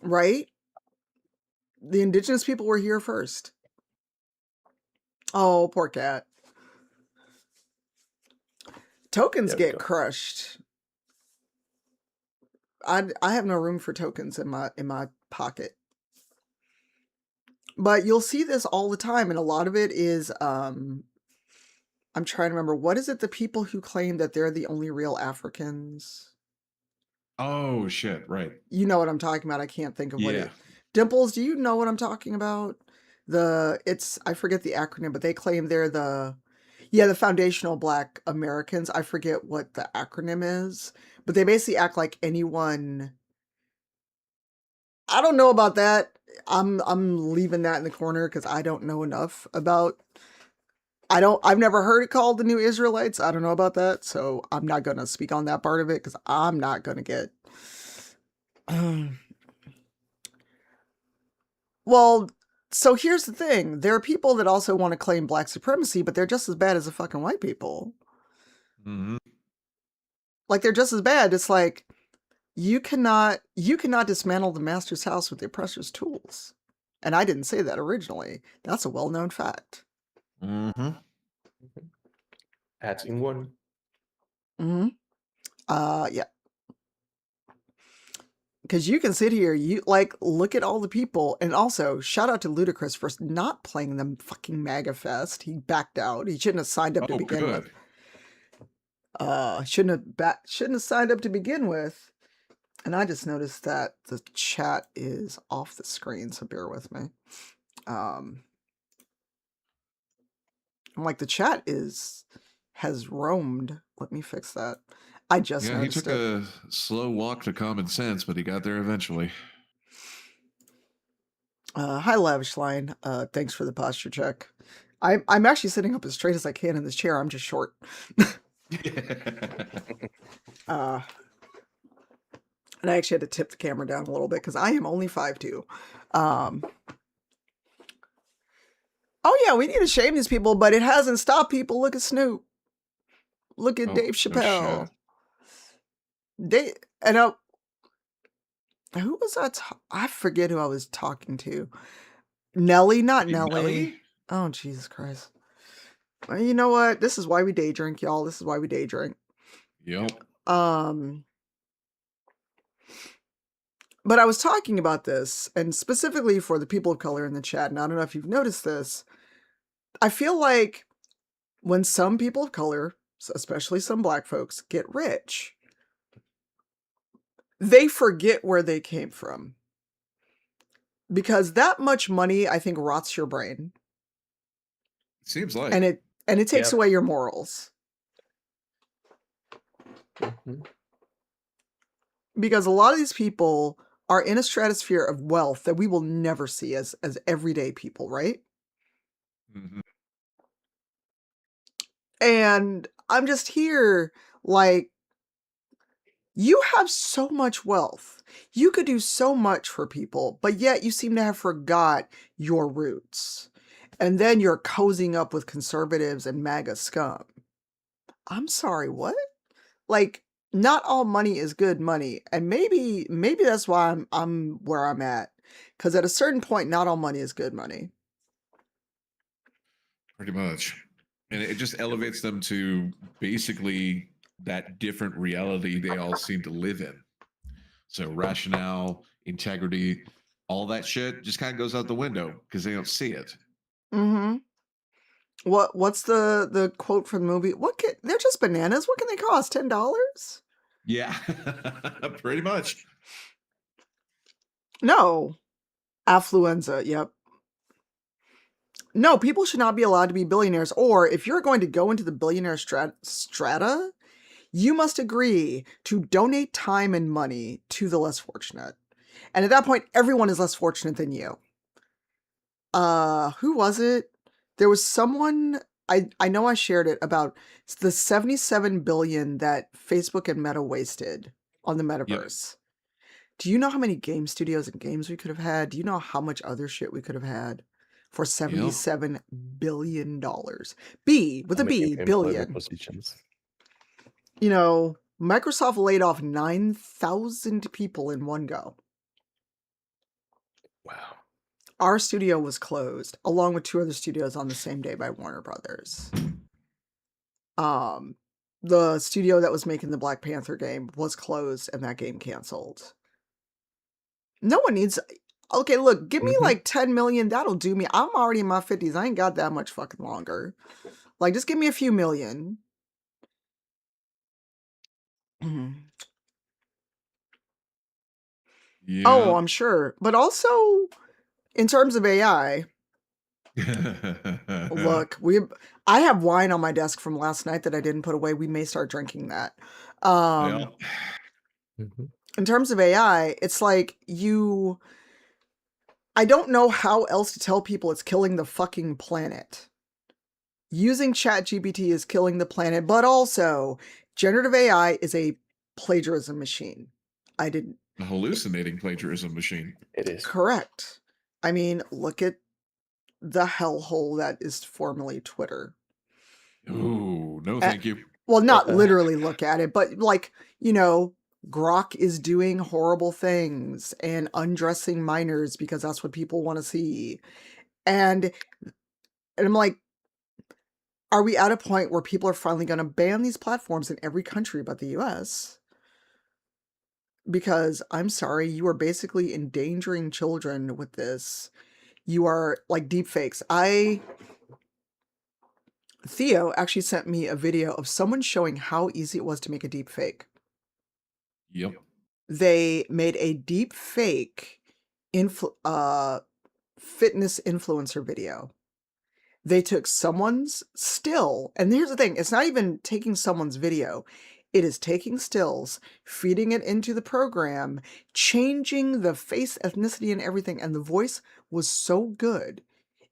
Right? The indigenous people were here first. Oh, poor cat. Tokens get crushed. I have no room for tokens in my pocket. But you'll see this all the time, and a lot of it is I'm trying to remember, what is it, the people who claim that they're the only real Africans? Oh shit, right. You know what I'm talking about. I can't think of what Yeah. it. Dimples, do you know what I'm talking about? I forget the acronym, but they claim they're the foundational Black Americans. I forget what the acronym is, but they basically act like anyone. I don't know about that. I'm leaving that in the corner because I don't know enough about. I've never heard it called the New Israelites. I don't know about that, so I'm not gonna speak on that part of it because I'm not gonna get. Well, so here's the thing. There are people that also want to claim black supremacy, but they're just as bad as the fucking white people. Mm-hmm. Like, they're just as bad. It's like, you cannot dismantle the master's house with the oppressor's tools. And I didn't say that originally. That's a well-known fact. Mm-hmm. Adds in one. Mm-hmm. Yeah. Because you can sit here, look at all the people, and also shout out to Ludacris for not playing the fucking MAGA fest. He backed out. He shouldn't have signed up to begin with. Shouldn't have signed up to begin with. And I just noticed that the chat is off the screen, so bear with me. I'm like, the chat has roamed. Let me fix that. I just noticed he took a slow walk to common sense, but he got there eventually. Hi, Lavish Line. Thanks for the posture check. I'm actually sitting up as straight as I can in this chair. I'm just short. And I actually had to tip the camera down a little bit because I am only 5'2". Oh yeah, we need to shame these people, but it hasn't stopped people. Look at Snoop. Look at Dave Chappelle. Who was that? I forget who I was talking to. Nelly, not Nelly. Oh, Jesus Christ. Well, you know what? This is why we day drink, y'all. This is why we day drink. Yep. But I was talking about this, and specifically for the people of color in the chat, and I don't know if you've noticed this. I feel like when some people of color, especially some black folks, get rich, they forget where they came from. Because that much money, I think, rots your brain. Seems like. And it takes away your morals. Mm-hmm. Because a lot of these people are in a stratosphere of wealth that we will never see as everyday people, right? Mm-hmm. And I'm just here, like, you have so much wealth. You could do so much for people, but yet you seem to have forgot your roots. And then you're cozying up with conservatives and MAGA scum. I'm sorry, what? Like, not all money is good money. And maybe that's why I'm where I'm at. Because at a certain point, not all money is good money. Pretty much. And it just elevates them to basically that different reality they all seem to live in. So rationale, integrity, all that shit just kind of goes out the window because they don't see it. Mm-hmm. What's the quote from the movie? They're just bananas. What can they cost? $10? Yeah, pretty much. No. Affluenza, yep. No, people should not be allowed to be billionaires. Or if you're going to go into the billionaire strata, you must agree to donate time and money to the less fortunate. And at that point, everyone is less fortunate than you. Who was it? There was someone I know I shared it about the 77 billion that Facebook and Meta wasted on the metaverse. Do you know how many game studios and games we could have had? Do you know how much other shit we could have had for $77 billion? B with a B, billion. Positions. You know, Microsoft laid off 9,000 people in one go. Wow. Our studio was closed, along with 2 other studios on the same day by Warner Brothers. The studio that was making the Black Panther game was closed, and that game canceled. No one needs... Okay, look, give me like 10 million. That'll do me. I'm already in my 50s. I ain't got that much fucking longer. Like, just give me a few million. Yeah. Oh, I'm sure. But also, in terms of AI, look, I have wine on my desk from last night that I didn't put away. We may start drinking that. In terms of AI, it's like I don't know how else to tell people it's killing the fucking planet. Using ChatGPT is killing the planet, but also generative AI is a plagiarism machine. A hallucinating plagiarism machine. It is. Correct. I mean, look at the hellhole that is formerly Twitter. Ooh, no thank you. Well, not literally look at it, but like, you know, Grok is doing horrible things and undressing minors because that's what people want to see. And I'm like, are we at a point where people are finally going to ban these platforms in every country but the US? Because I'm sorry, you are basically endangering children with this. You are like deepfakes. Theo actually sent me a video of someone showing how easy it was to make a deepfake. Yep. They made a deepfake fitness influencer video. They took someone's still, and here's the thing, it's not even taking someone's video. It is taking stills, feeding it into the program, changing the face, ethnicity, and everything, and the voice was so good.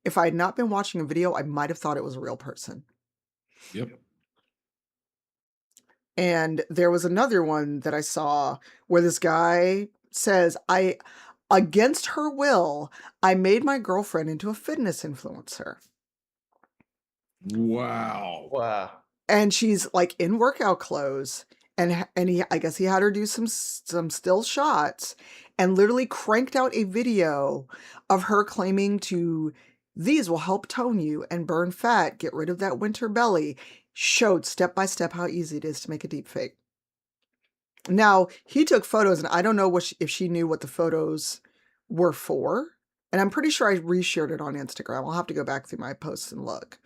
If I had not been watching a video, I might have thought it was a real person. Yep. And there was another one that I saw where this guy says, against her will, I made my girlfriend into a fitness influencer. Wow. Wow. And she's like in workout clothes, and I guess he had her do some still shots, and literally cranked out a video of her claiming these will help tone you and burn fat, get rid of that winter belly. Showed step by step how easy it is to make a deep fake. Now, he took photos, and I don't know if she knew what the photos were for. And I'm pretty sure I reshared it on Instagram. I'll have to go back through my posts and look.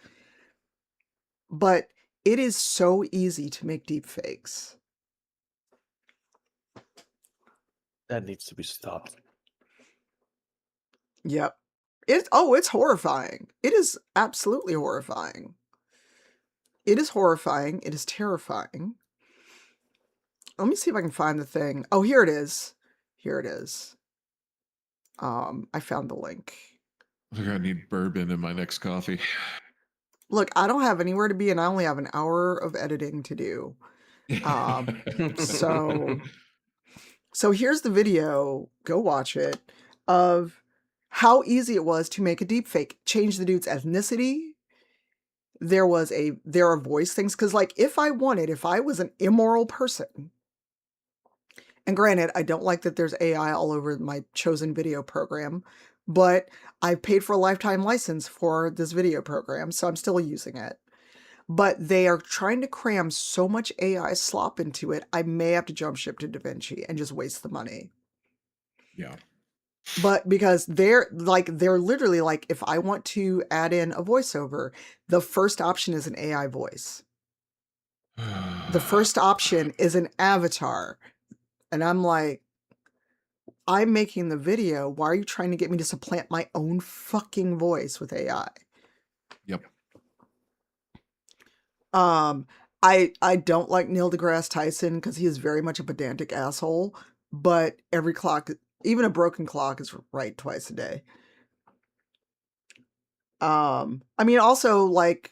But it is so easy to make deep fakes. That needs to be stopped. Yep. It's horrifying. It is absolutely horrifying. It is horrifying. It is terrifying. Let me see if I can find the thing. Oh, here it is. Here it is. I found the link. I think I need bourbon in my next coffee. Look, I don't have anywhere to be, and I only have an hour of editing to do. So here's the video. Go watch it of how easy it was to make a deepfake. Change the dude's ethnicity. There are voice things, because like if I was an immoral person, and granted, I don't like that there's AI all over my chosen video program, but I've paid for a lifetime license for this video program, so I'm still using it. But they are trying to cram so much AI slop into it, I may have to jump ship to DaVinci and just waste the money. Yeah. But because they're literally like, if I want to add in a voiceover, the first option is an AI voice. The first option is an avatar. And I'm like, I'm making the video. Why are you trying to get me to supplant my own fucking voice with AI? Yep. I don't like Neil deGrasse Tyson because he is very much a pedantic asshole, but every clock, even a broken clock, is right twice a day. I mean, also, like,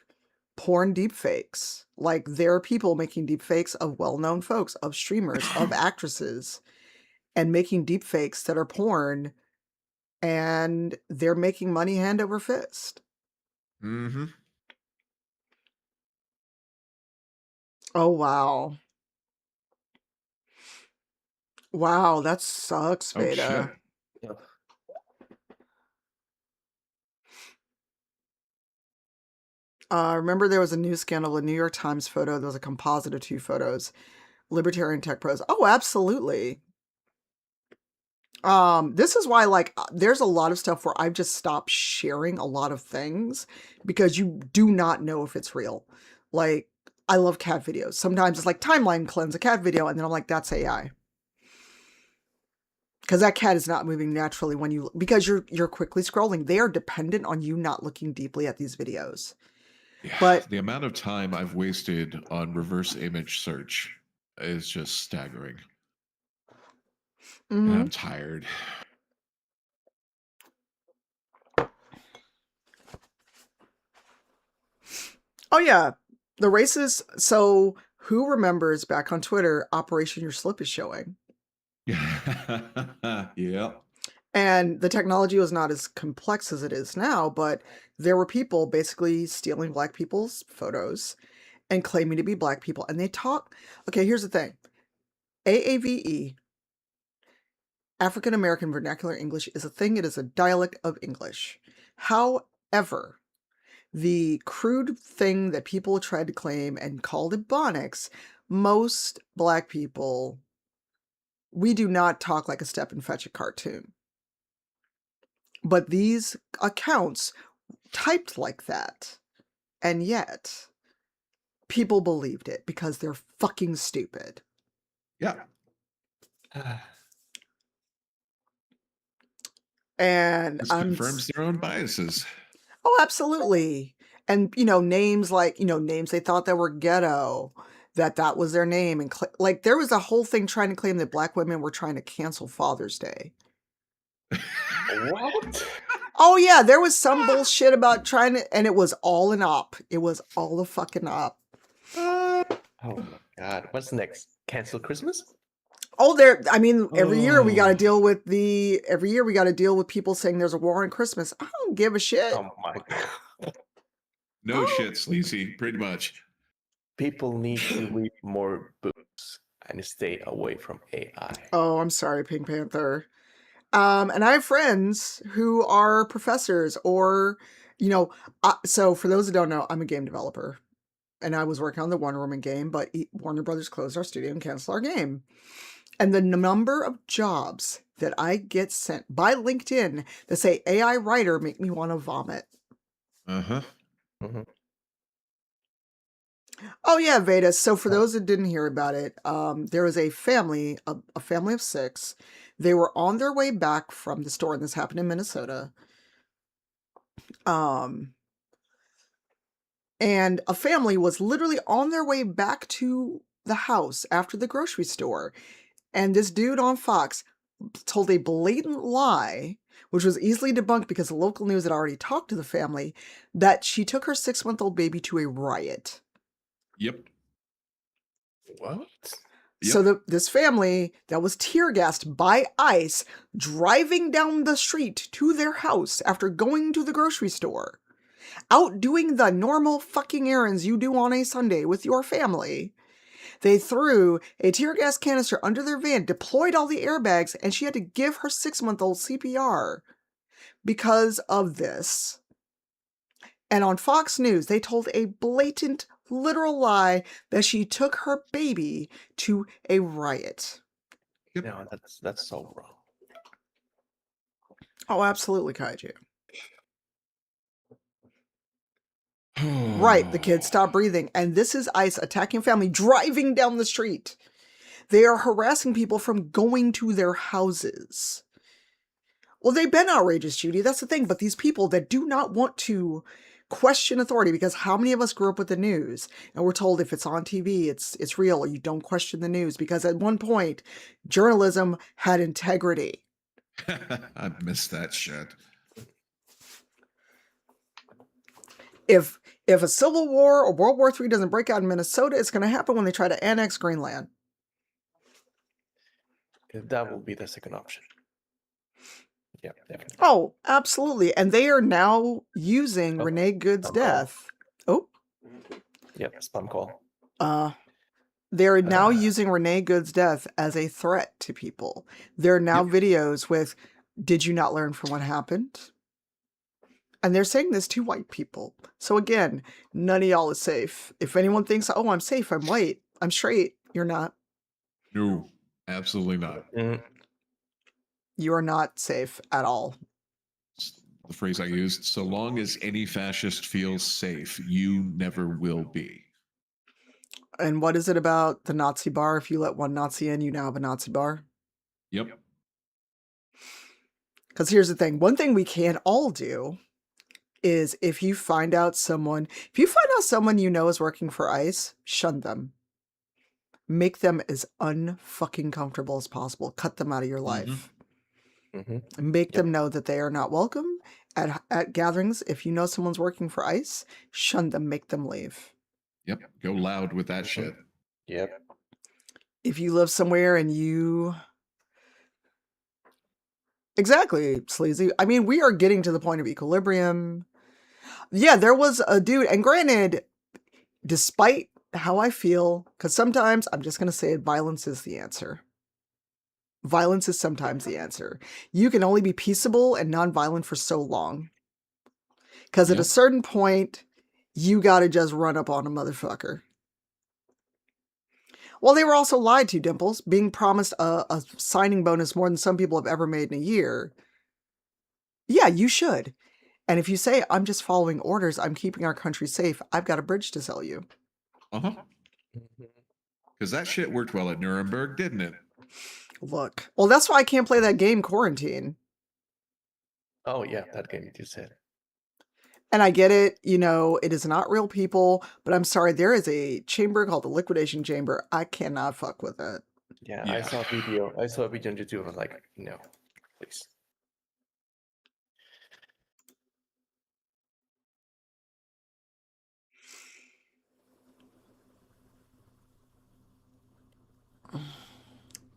porn deepfakes. Like, there are people making deepfakes of well-known folks, of streamers, of actresses, and making deepfakes that are porn, and they're making money hand over fist. Mm-hmm. Oh, wow. Wow, that sucks, Oh, shit. Veda. Yeah. Remember there was a news scandal, a New York Times photo. There was a composite of 2 photos. Libertarian tech pros. Oh, absolutely. This is why, like, there's a lot of stuff where I've just stopped sharing a lot of things because you do not know if it's real. Like, I love cat videos. Sometimes it's like timeline cleanse a cat video, and then I'm like, that's AI. Because that cat is not moving naturally when you, because you're quickly scrolling. They are dependent on you not looking deeply at these videos. Yeah, but the amount of time I've wasted on reverse image search is just staggering. And I'm tired. Oh yeah, the races. So who remembers back on Twitter, Operation Your Slip is showing? Yeah. And the technology was not as complex as it is now, but there were people basically stealing black people's photos and claiming to be black people. And they talk. Okay, here's the thing. AAVE, African American Vernacular English, is a thing. It is a dialect of English. However, the crude thing that people tried to claim and called Ebonics, most black people, we do not talk like a Step and Fetch a cartoon. But these accounts typed like that. And yet, people believed it because they're fucking stupid. Yeah. And this confirms their own biases. Oh, absolutely. And, names like, names they thought that were ghetto, that was their name. And like, there was a whole thing trying to claim that black women were trying to cancel Father's Day. What? Oh, yeah. There was some bullshit about trying to, and it was all an op. It was all a fucking op. Oh my God. What's next? Cancel Christmas? Oh, every year we got to deal with people saying there's a war on Christmas. I don't give a shit. Oh my God. No shit, Sleazy, pretty much. People need to read more books and stay away from AI. Oh, I'm sorry, Pink Panther. And I have friends who are professors or, so for those who don't know, I'm a game developer. And I was working on the Wonder Woman game, but Warner Brothers closed our studio and canceled our game. And the number of jobs that I get sent by LinkedIn that say AI writer make me want to vomit. Uh-huh. Mm-hmm. Oh yeah, Veda. So for those that didn't hear about it, there was a family of 6. They were on their way back from the store, and this happened in Minnesota. And a family was literally on their way back to the house after the grocery store. And this dude on Fox told a blatant lie, which was easily debunked because the local news had already talked to the family, that she took her 6-month-old baby to a riot. Yep. What? So this family that was tear gassed by ICE driving down the street to their house after going to the grocery store, out doing the normal fucking errands you do on a Sunday with your family. They threw a tear gas canister under their van, deployed all the airbags, and she had to give her 6-month-old CPR because of this. And on Fox News, they told a blatant, literal lie that she took her baby to a riot. Yep. No, that's so wrong. Oh, absolutely, Kaiju. Right, the kid stopped breathing. And this is ICE attacking family, driving down the street. They are harassing people from going to their houses. Well, they've been outrageous, Judy. That's the thing. But these people that do not want to question authority, because how many of us grew up with the news and we're told if it's on TV, it's real, or you don't question the news, because at one point, journalism had integrity. I missed that shit. If If a civil war or World War III doesn't break out in Minnesota, it's going to happen when they try to annex Greenland. That will be the second option. Yeah, definitely. Oh, absolutely. And they are now using Renee Good's death. Oh. Yep, spam call. They're now using Renee Good's death as a threat to people. There are now videos with, did you not learn from what happened? And they're saying this to white people. So again, none of y'all is safe. If anyone thinks, oh, I'm safe, I'm white, I'm straight, you're not. No, absolutely not. You are not safe at all. The phrase I used, so long as any fascist feels safe, you never will be. And what is it about the Nazi bar? If you let one Nazi in, you now have a Nazi bar? Yep. Because here's the thing. One thing we can all do is if you find out someone you know is working for ICE, shun them. Make them as unfucking comfortable as possible. Cut them out of your life. Make them know that they are not welcome at gatherings. If you know someone's working for ICE, shun them, make them leave. Yep. Go loud with that shit. Yep. If you live somewhere and you... Exactly, sleazy. I mean, we are getting to the point of equilibrium. Yeah, there was a dude, and granted, despite how I feel, because sometimes, I'm just going to say it, violence is the answer. Violence is sometimes the answer. You can only be peaceable and nonviolent for so long. Because at a certain point, you got to just run up on a motherfucker. Well, they were also lied to, Dimples, being promised a signing bonus more than some people have ever made in a year. Yeah, you should. And if you say, I'm just following orders, I'm keeping our country safe, I've got a bridge to sell you. Uh-huh. Because that shit worked well at Nuremberg, didn't it? Look. Well, that's why I can't play that game, Quarantine. Oh, yeah, that game you said. And I get it, it is not real people, but I'm sorry, there is a chamber called the Liquidation Chamber. I cannot fuck with it. Yeah, I saw a video on YouTube. I was like, no, please.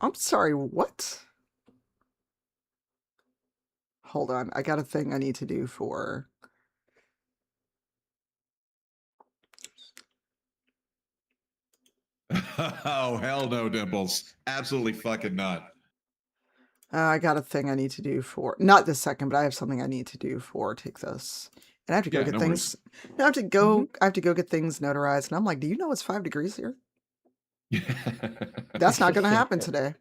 I'm sorry, what? Hold on, I got a thing I need to do for... Oh, hell no, Dimples. Absolutely fucking not. I got a thing I need to do for... Not this second, but I have something I need to do for Take This. And I have to go get things... I have to go get things notarized. And I'm like, do you know it's 5 degrees here? That's not going to happen today.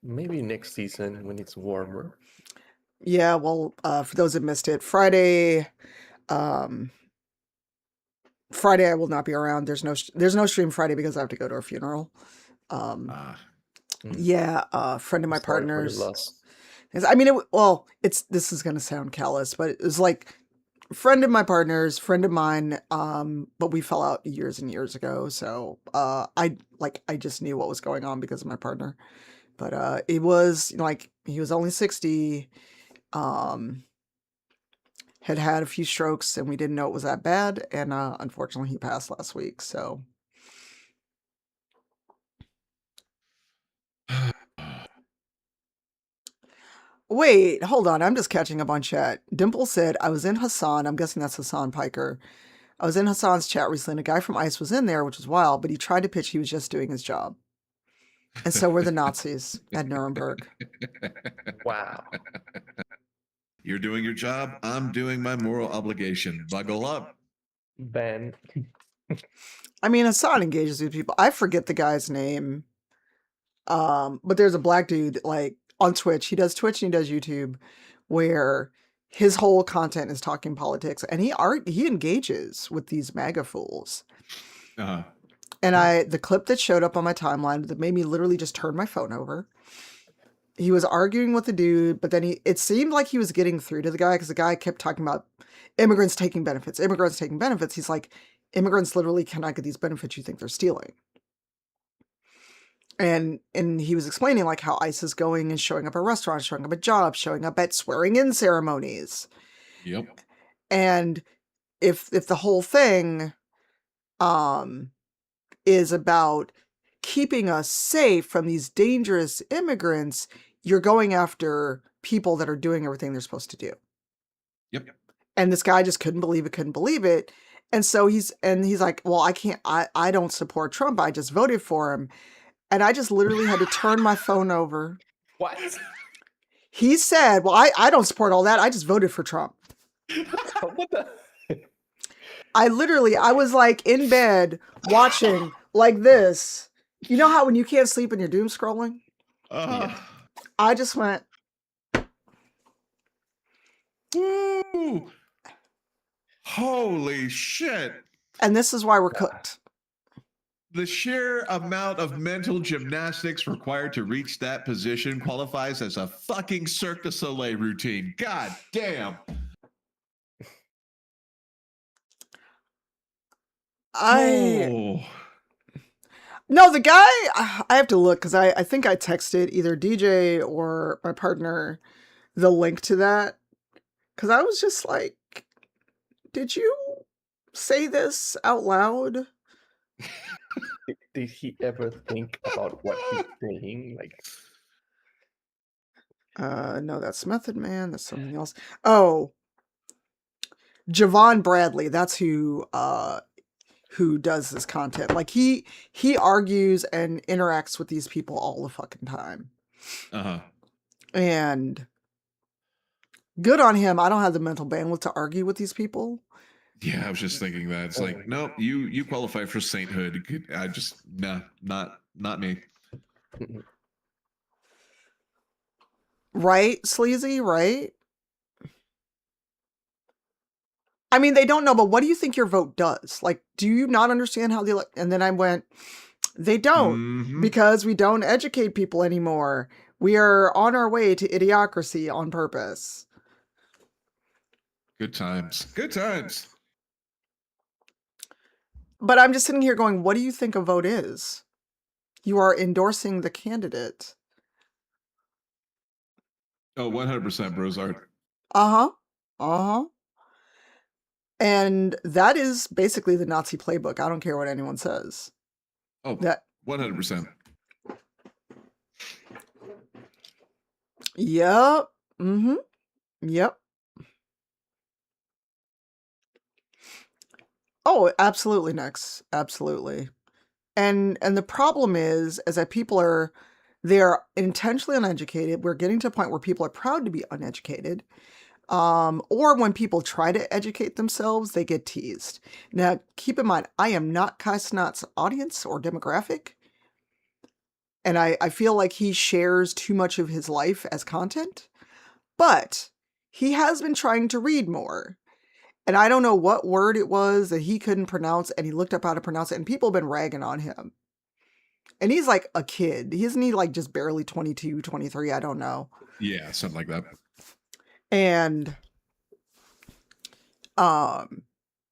Maybe next season when it's warmer. Yeah, well, for those that missed it, Friday I will not be around. There's no stream Friday because I have to go to a funeral. Yeah, a friend of my partner's. I mean, this is gonna sound callous, but it was like a friend of my partner's, friend of mine. But we fell out years and years ago. So I just knew what was going on because of my partner. But it was like he was only 60. Had a few strokes and we didn't know it was that bad. And unfortunately he passed last week. So. Wait, hold on. I'm just catching up on chat. Dimple said, I was in Hassan. I'm guessing that's Hassan Piker. I was in Hassan's chat recently and a guy from ICE was in there, which was wild, but he tried to pitch he was just doing his job. And so were the Nazis at Nuremberg. Wow. You're doing your job. I'm doing my moral obligation. Buckle up. Ben. I mean, Hassan engages with people. I forget the guy's name. But there's a black dude like on Twitch. He does Twitch and he does YouTube where his whole content is talking politics and he engages with these MAGA fools. Uh-huh. And the clip that showed up on my timeline that made me literally just turn my phone over. He was arguing with the dude, but then it seemed like he was getting through to the guy because the guy kept talking about immigrants taking benefits. He's like, immigrants literally cannot get these benefits you think they're stealing. And he was explaining like how ICE is going and showing up at restaurants, showing up at jobs, showing up at swearing in ceremonies. Yep. And if the whole thing is about keeping us safe from these dangerous immigrants, you're going after people that are doing everything they're supposed to do. Yep. And this guy just couldn't believe it. And so he's like, well, I don't support Trump. I just voted for him. And I just literally had to turn my phone over. What? He said, well, I don't support all that. I just voted for Trump. What the? I was like in bed watching like this. You know how when you can't sleep and you're doom scrolling? I just went. Woo! Holy shit. And this is why we're cooked. The sheer amount of mental gymnastics required to reach that position qualifies as a fucking Cirque du Soleil routine. God damn. No, the guy, I have to look because I think I texted either DJ or my partner the link to that. Because I was just like, did you say this out loud? Did he ever think about what he's saying? Like, no, that's Method Man. That's something else. Oh, Javon Bradley. That's who does this content. Like he argues and interacts with these people all the fucking time. And good on him. I don't have the mental bandwidth to argue with these people. Yeah, I was just thinking that. It's like, nope, you qualify for sainthood. I just not me. Right, sleazy, right? I mean, they don't know, but what do you think your vote does? Like, do you not understand how and then I went, they don't, because we don't educate people anymore. We are on our way to idiocracy on purpose. Good times. Good times. But I'm just sitting here going, what do you think a vote is? You are endorsing the candidate. Oh, 100% Brozard. And that is basically the Nazi playbook. I don't care what anyone says. Oh, that 100%. Yep. Yep. Oh, absolutely, Nex. Absolutely. And the problem is that people they're intentionally uneducated. We're getting to a point where people are proud to be uneducated. Or when people try to educate themselves, they get teased. Now, keep in mind, I am not Kai Snot's audience or demographic. And I feel like he shares too much of his life as content. But he has been trying to read more. And I don't know what word it was that he couldn't pronounce, and he looked up how to pronounce it, and people have been ragging on him. And he's like a kid. Isn't he like just barely 22, 23? I don't know. Yeah, something like that. And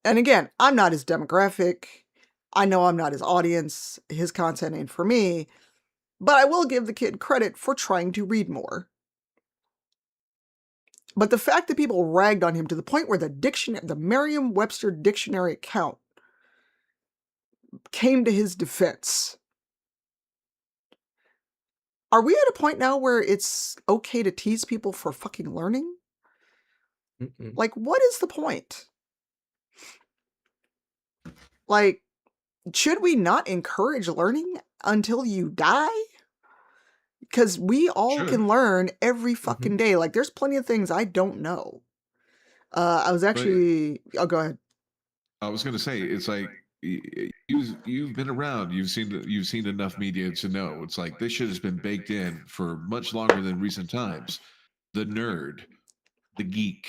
again, I'm not his demographic. I know I'm not his audience. His content ain't for me. But I will give the kid credit for trying to read more. But the fact that people ragged on him to the point where the Merriam-Webster dictionary account came to his defense. Are we at a point now where it's okay to tease people for fucking learning? Like, what is the point? Like, should we not encourage learning until you die? Because we all can learn every fucking day. Like, there's plenty of things I don't know. I was actually... Oh, go ahead. I was going to say, it's like, you've been around. You've seen enough media to know. It's like, this shit has been baked in for much longer than recent times. The nerd, the geek.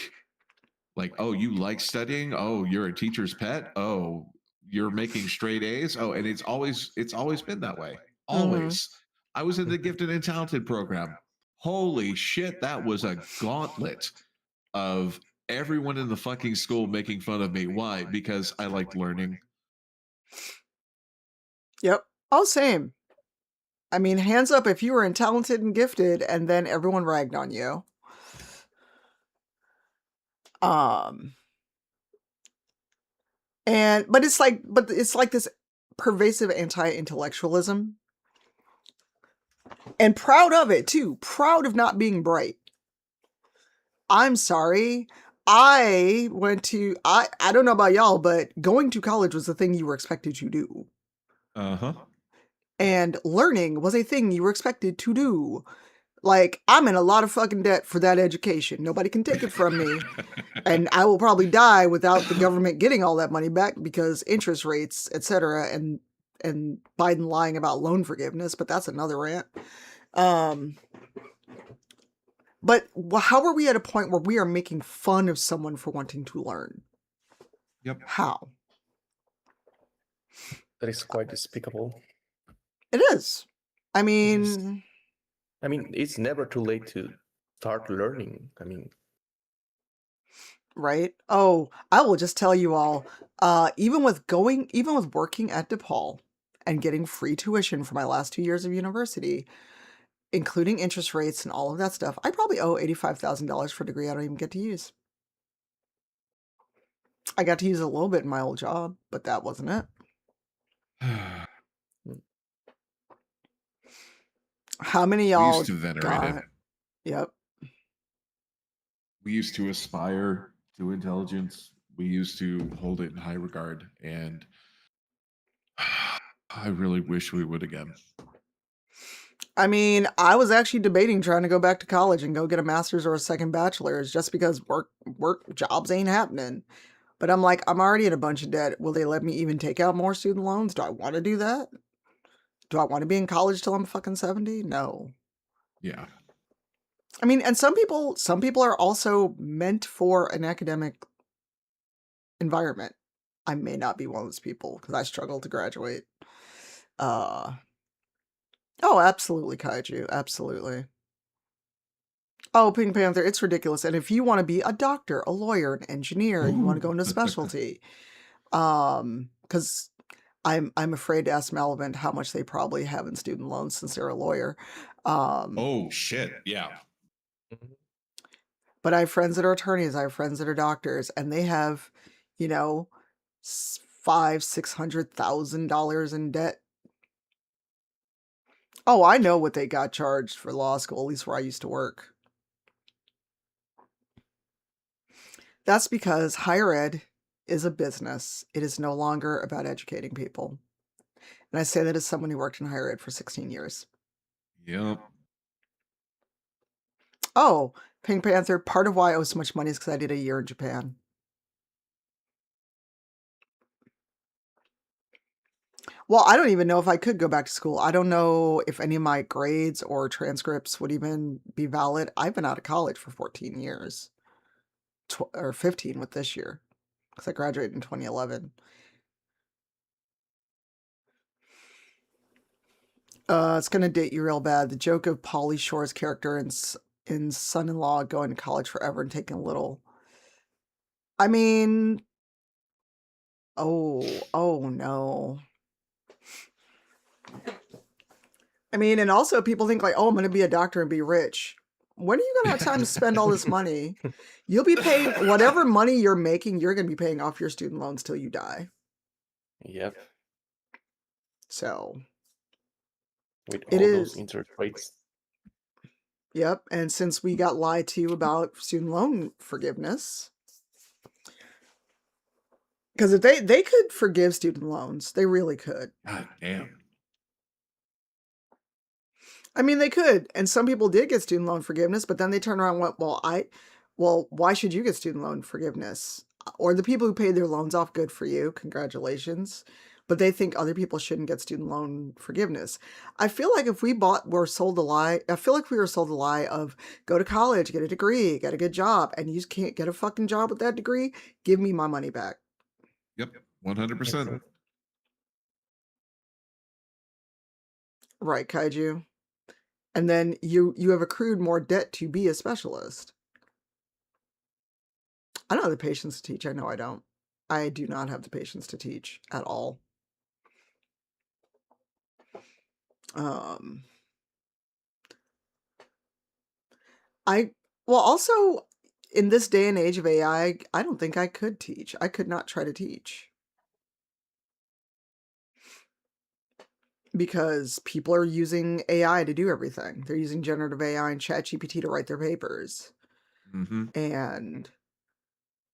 Like, oh, you like studying? Oh, you're a teacher's pet? Oh, you're making straight A's? Oh, and it's always been that way. Always. I was in the gifted and talented program. Holy shit, that was a gauntlet of everyone in the fucking school making fun of me. Why? Because I liked learning. Yep. All same. I mean, hands up if you were in talented and gifted and then everyone ragged on you. But it's like this pervasive anti-intellectualism. And proud of it too. Proud of not being bright. I'm sorry. I don't know about y'all, but going to college was the thing you were expected to do. Uh-huh. And learning was a thing you were expected to do. Like, I'm in a lot of fucking debt for that education. Nobody can take it from me. And I will probably die without the government getting all that money back because interest rates, etc., and Biden lying about loan forgiveness, but that's another rant. But how are we at a point where we are making fun of someone for wanting to learn? Yep. How? That is quite despicable. It is. I mean, it's never too late to start learning. Right? Oh, I will just tell you all, even with working at DePaul and getting free tuition for my last 2 years of university, including interest rates and all of that stuff, I probably owe $85,000 for a degree I don't even get to use. I got to use it a little bit in my old job, but that wasn't it. How many y'all used to venerate it. Yep. We used to aspire to intelligence. We used to hold it in high regard, and I really wish we would again. I mean, I was actually debating trying to go back to college and go get a master's or a second bachelor's just because work jobs ain't happening. But I'm like, I'm already in a bunch of debt. Will they let me even take out more student loans? Do I want to do that? Do I want to be in college till I'm fucking 70? No. Yeah. I mean, and some people are also meant for an academic environment. I may not be one of those people because I struggle to graduate. Oh, absolutely, Kaiju. Absolutely. Oh, Pink Panther, it's ridiculous. And if you want to be a doctor, a lawyer, an engineer, you want to go into specialty. Because I'm afraid to ask Malavant how much they probably have in student loans since they're a lawyer. Oh shit, yeah. But I have friends that are attorneys, I have friends that are doctors, and they have, $500,000-$600,000 in debt. Oh, I know what they got charged for law school, at least where I used to work. That's because higher ed is a business. It is no longer about educating people. And I say that as someone who worked in higher ed for 16 years. Yep. Oh, Pink Panther, part of why I owe so much money is because I did a year in Japan. Well, I don't even know if I could go back to school. I don't know if any of my grades or transcripts would even be valid. I've been out of college for 14 years. Or 15 with this year. Because I graduated in 2011. It's going to date you real bad. The joke of Pauly Shore's character in Son-in-Law going to college forever and taking a little... I mean... Oh no. I mean, and also people think like, oh, I'm going to be a doctor and be rich. When are you going to have time to spend all this money? You'll be paying whatever money you're making, you're going to be paying off your student loans till you die. Yep. So. With all those interest rates. Yep. And since we got lied to about student loan forgiveness. Because if they could forgive student loans, they really could. God damn. I mean, they could, and some people did get student loan forgiveness, but then they turn around and went, well, why should you get student loan forgiveness? Or the people who paid their loans off, good for you, congratulations. But they think other people shouldn't get student loan forgiveness. I feel like if we were sold a lie, I feel like we were sold a lie of go to college, get a degree, get a good job, and you can't get a fucking job with that degree, give me my money back. Yep, 100%. Right, Kaiju. And then you have accrued more debt to be a specialist. I don't have the patience to teach. I know I don't. I do not have the patience to teach at all. Also in this day and age of AI, I don't think I could teach. I could not try to teach. because people are using AI to do everything. They're using generative AI and ChatGPT to write their papers. Mm-hmm. And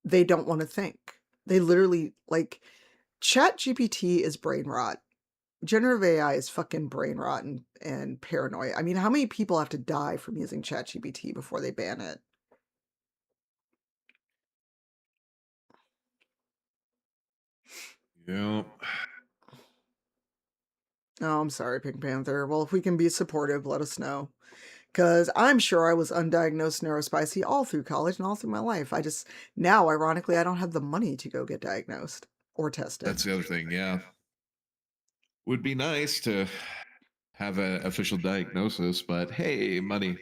they don't want to think. They literally, like, ChatGPT is brain rot. Generative AI is fucking brain rot and paranoia. I mean, how many people have to die from using ChatGPT before they ban it? Yep. Oh, I'm sorry, Pink Panther. Well, if we can be supportive, let us know. Because I'm sure I was undiagnosed neurospicy all through college and all through my life. Now, ironically, I don't have the money to go get diagnosed or tested. That's the other thing, yeah. Would be nice to have an official diagnosis, but hey, money.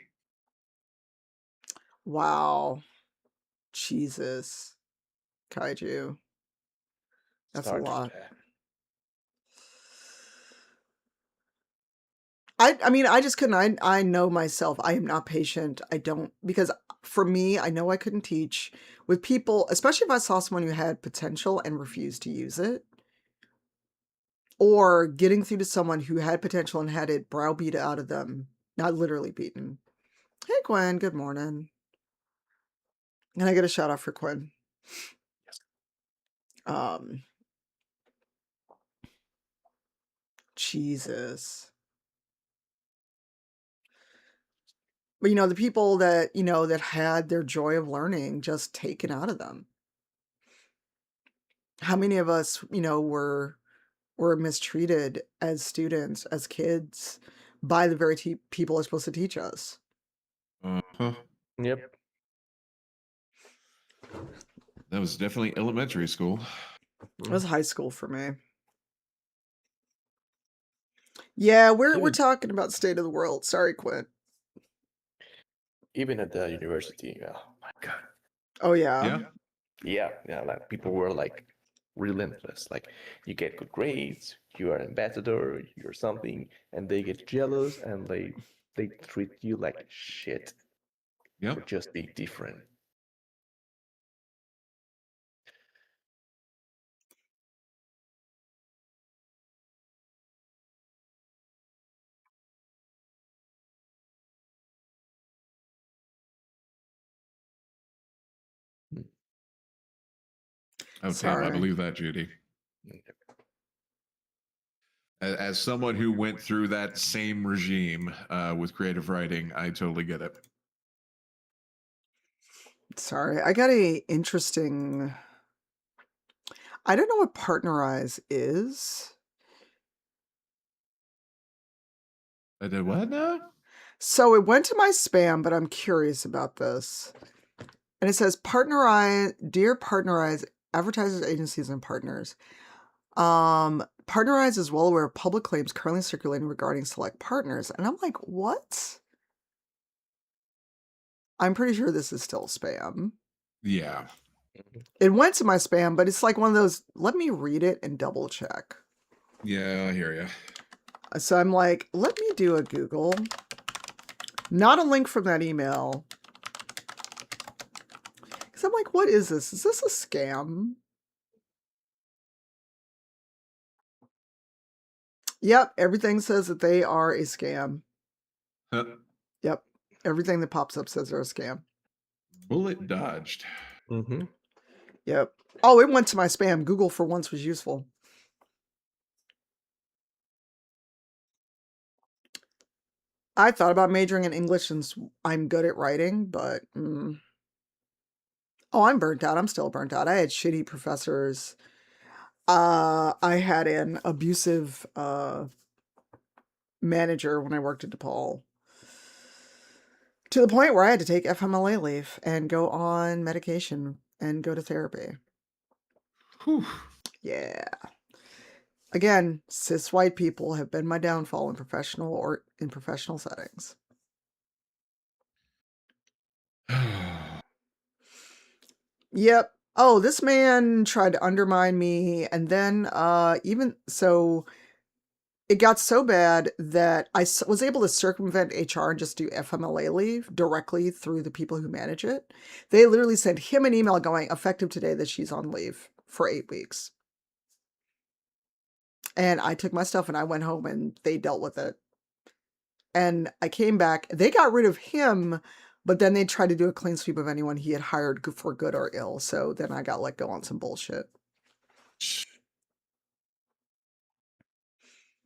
Wow. Jesus. Kaiju. That's a lot. I mean, I just couldn't. I know myself. I am not patient. I don't, because for me, I know I couldn't teach with people, especially if I saw someone who had potential and refused to use it, or getting through to someone who had potential and had it browbeat out of them, not literally beaten. Hey, Gwen. Good morning. Can I get a shout out for Quinn? Jesus. But, the people that, that had their joy of learning just taken out of them. How many of us, were mistreated as students, as kids, by the very people are supposed to teach us? Uh-huh. Yep. That was definitely elementary school. It was high school for me. Yeah, we're talking about state of the world. Sorry, Quinn. Even at the university, oh my god. Oh yeah. Yeah. Like people were like relentless. Like you get good grades, you are an ambassador, you're something, and they get jealous and they treat you like shit. Yep. For just being different. Oh, Sorry. damn, I believe that, Judy. As someone who went through that same regime with creative writing, I totally get it. Sorry, I got a interesting. I don't know what partnerize is. I did what now? So it went to my spam, but I'm curious about this. And it says partnerize, dear partnerize, advertisers, agencies, and partners. Partnerize is well aware of public claims currently circulating regarding select partners. And I'm like, what? I'm pretty sure this is still spam. Yeah. It went to my spam, but it's like one of those, let me read it and double check. Yeah, I hear you. So I'm like, let me do a Google. Not a link from that email. Because I'm like, what is this? Is this a scam? Yep, everything says that they are a scam. Huh. Yep, everything that pops up says they're a scam. Bullet dodged. Mm-hmm. Yep. Oh, it went to my spam. Google for once was useful. I thought about majoring in English since I'm good at writing, but oh, I'm burnt out. I'm still burnt out. I had shitty professors. I had an abusive manager when I worked at DePaul, to the point where I had to take FMLA leave and go on medication and go to therapy. Whew. Yeah. Again, cis white people have been my downfall in professional settings. Yep. Oh, this man tried to undermine me, and then even so, it got so bad that I was able to circumvent HR and just do FMLA leave directly through the people who manage it. They literally sent him an email going, effective today, that she's on leave for 8 weeks. And I took my stuff and I went home and they dealt with it. And I came back. They got rid of him, but then they tried to do a clean sweep of anyone he had hired for good or ill. So then I got let go on some bullshit.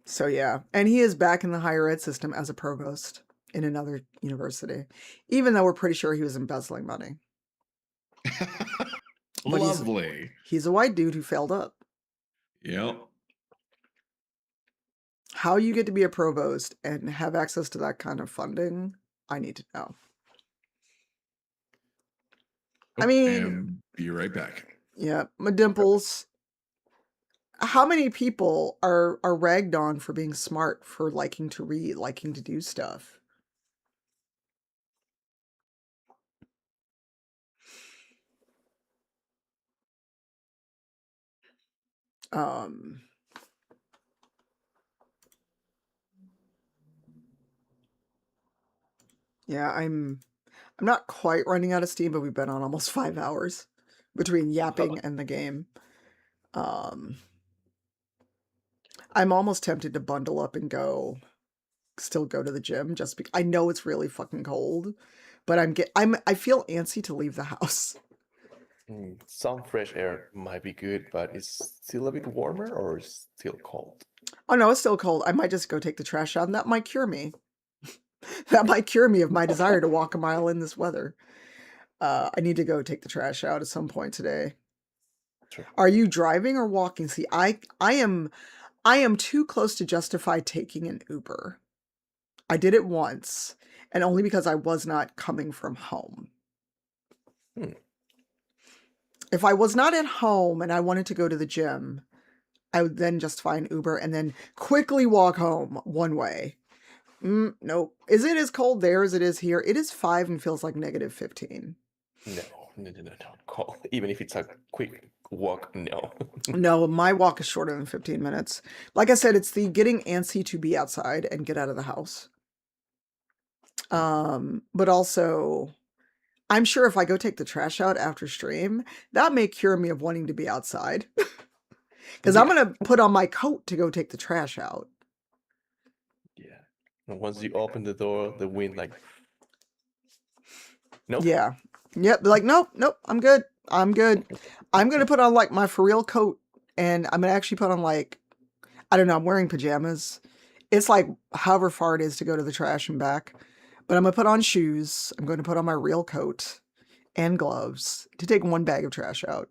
So yeah. And he is back in the higher ed system as a provost in another university, even though we're pretty sure he was embezzling money. But Lovely. He's a white dude who failed up. Yep. How you get to be a provost and have access to that kind of funding, I need to know. I mean, and be right back. Yeah, my dimples. How many people are ragged on for being smart, for liking to read, liking to do stuff? Yeah, I'm not quite running out of steam, but we've been on almost 5 hours between yapping and the game. I'm almost tempted to bundle up and still go to the gym just because I know it's really fucking cold, but I feel antsy to leave the house. Some fresh air might be good, but it's still a bit warmer or it's still cold? Oh no, it's still cold. I might just go take the trash out and that might cure me. That might cure me of my desire to walk a mile in this weather. I need to go take the trash out at some point today. Sure. Are you driving or walking? See, I am too close to justify taking an Uber. I did it once, and only because I was not coming from home. If I was not at home and I wanted to go to the gym, I would then justify an Uber and then quickly walk home one way. Nope. Is it as cold there as it is here? It is 5 and feels like -15. No. Cold. Even if it's a quick walk, no. No, my walk is shorter than 15 minutes. Like I said, it's the getting antsy to be outside and get out of the house. But also, I'm sure if I go take the trash out after stream, that may cure me of wanting to be outside. Because I'm going to put on my coat to go take the trash out. Yeah. And once you open the door, the wind like... Nope. Yeah. Yep. Like, nope, I'm good. I'm good. I'm going to put on like my for real coat and I'm going to actually put on like, I don't know, I'm wearing pajamas. It's like however far it is to go to the trash and back. But I'm going to put on shoes. I'm going to put on my real coat and gloves to take one bag of trash out.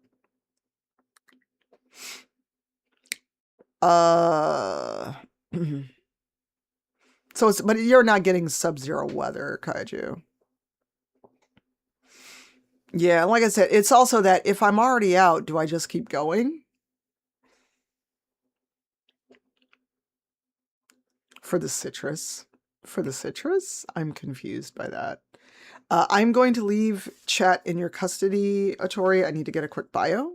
So but you're not getting sub-zero weather, Kaiju. Yeah, like I said, it's also that if I'm already out, do I just keep going? For the citrus? For the citrus? I'm confused by that. I'm going to leave chat in your custody, Atori. I need to get a quick bio.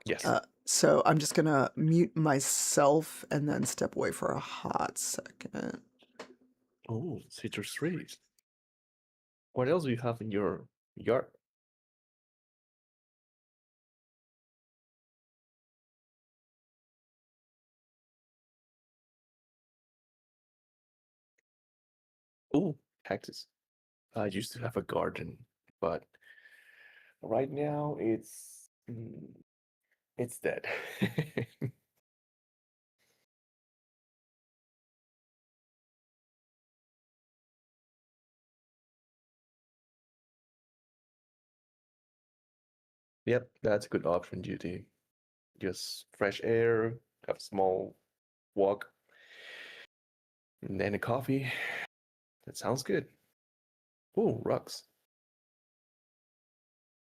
Yes. So I'm just going to mute myself and then step away for a hot second. Oh, citrus trees. What else do you have in your yard? Oh, cactus. I used to have a garden, but right now it's dead. Yep, that's a good option, Duty. Just fresh air, have a small walk, and then a coffee. That sounds good. Oh, rocks.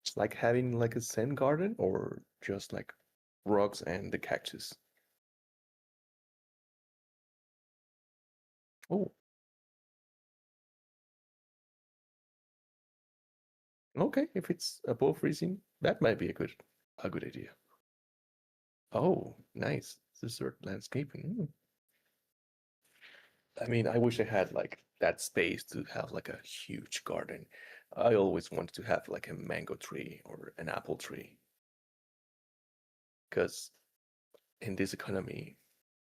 It's like having like a Zen garden or just like rocks and the cactus. Oh. Okay, if it's above freezing, that might be a good idea. Oh, nice. Desert landscaping. I mean, I wish I had like that space to have like a huge garden. I always wanted to have like a mango tree or an apple tree. Because in this economy,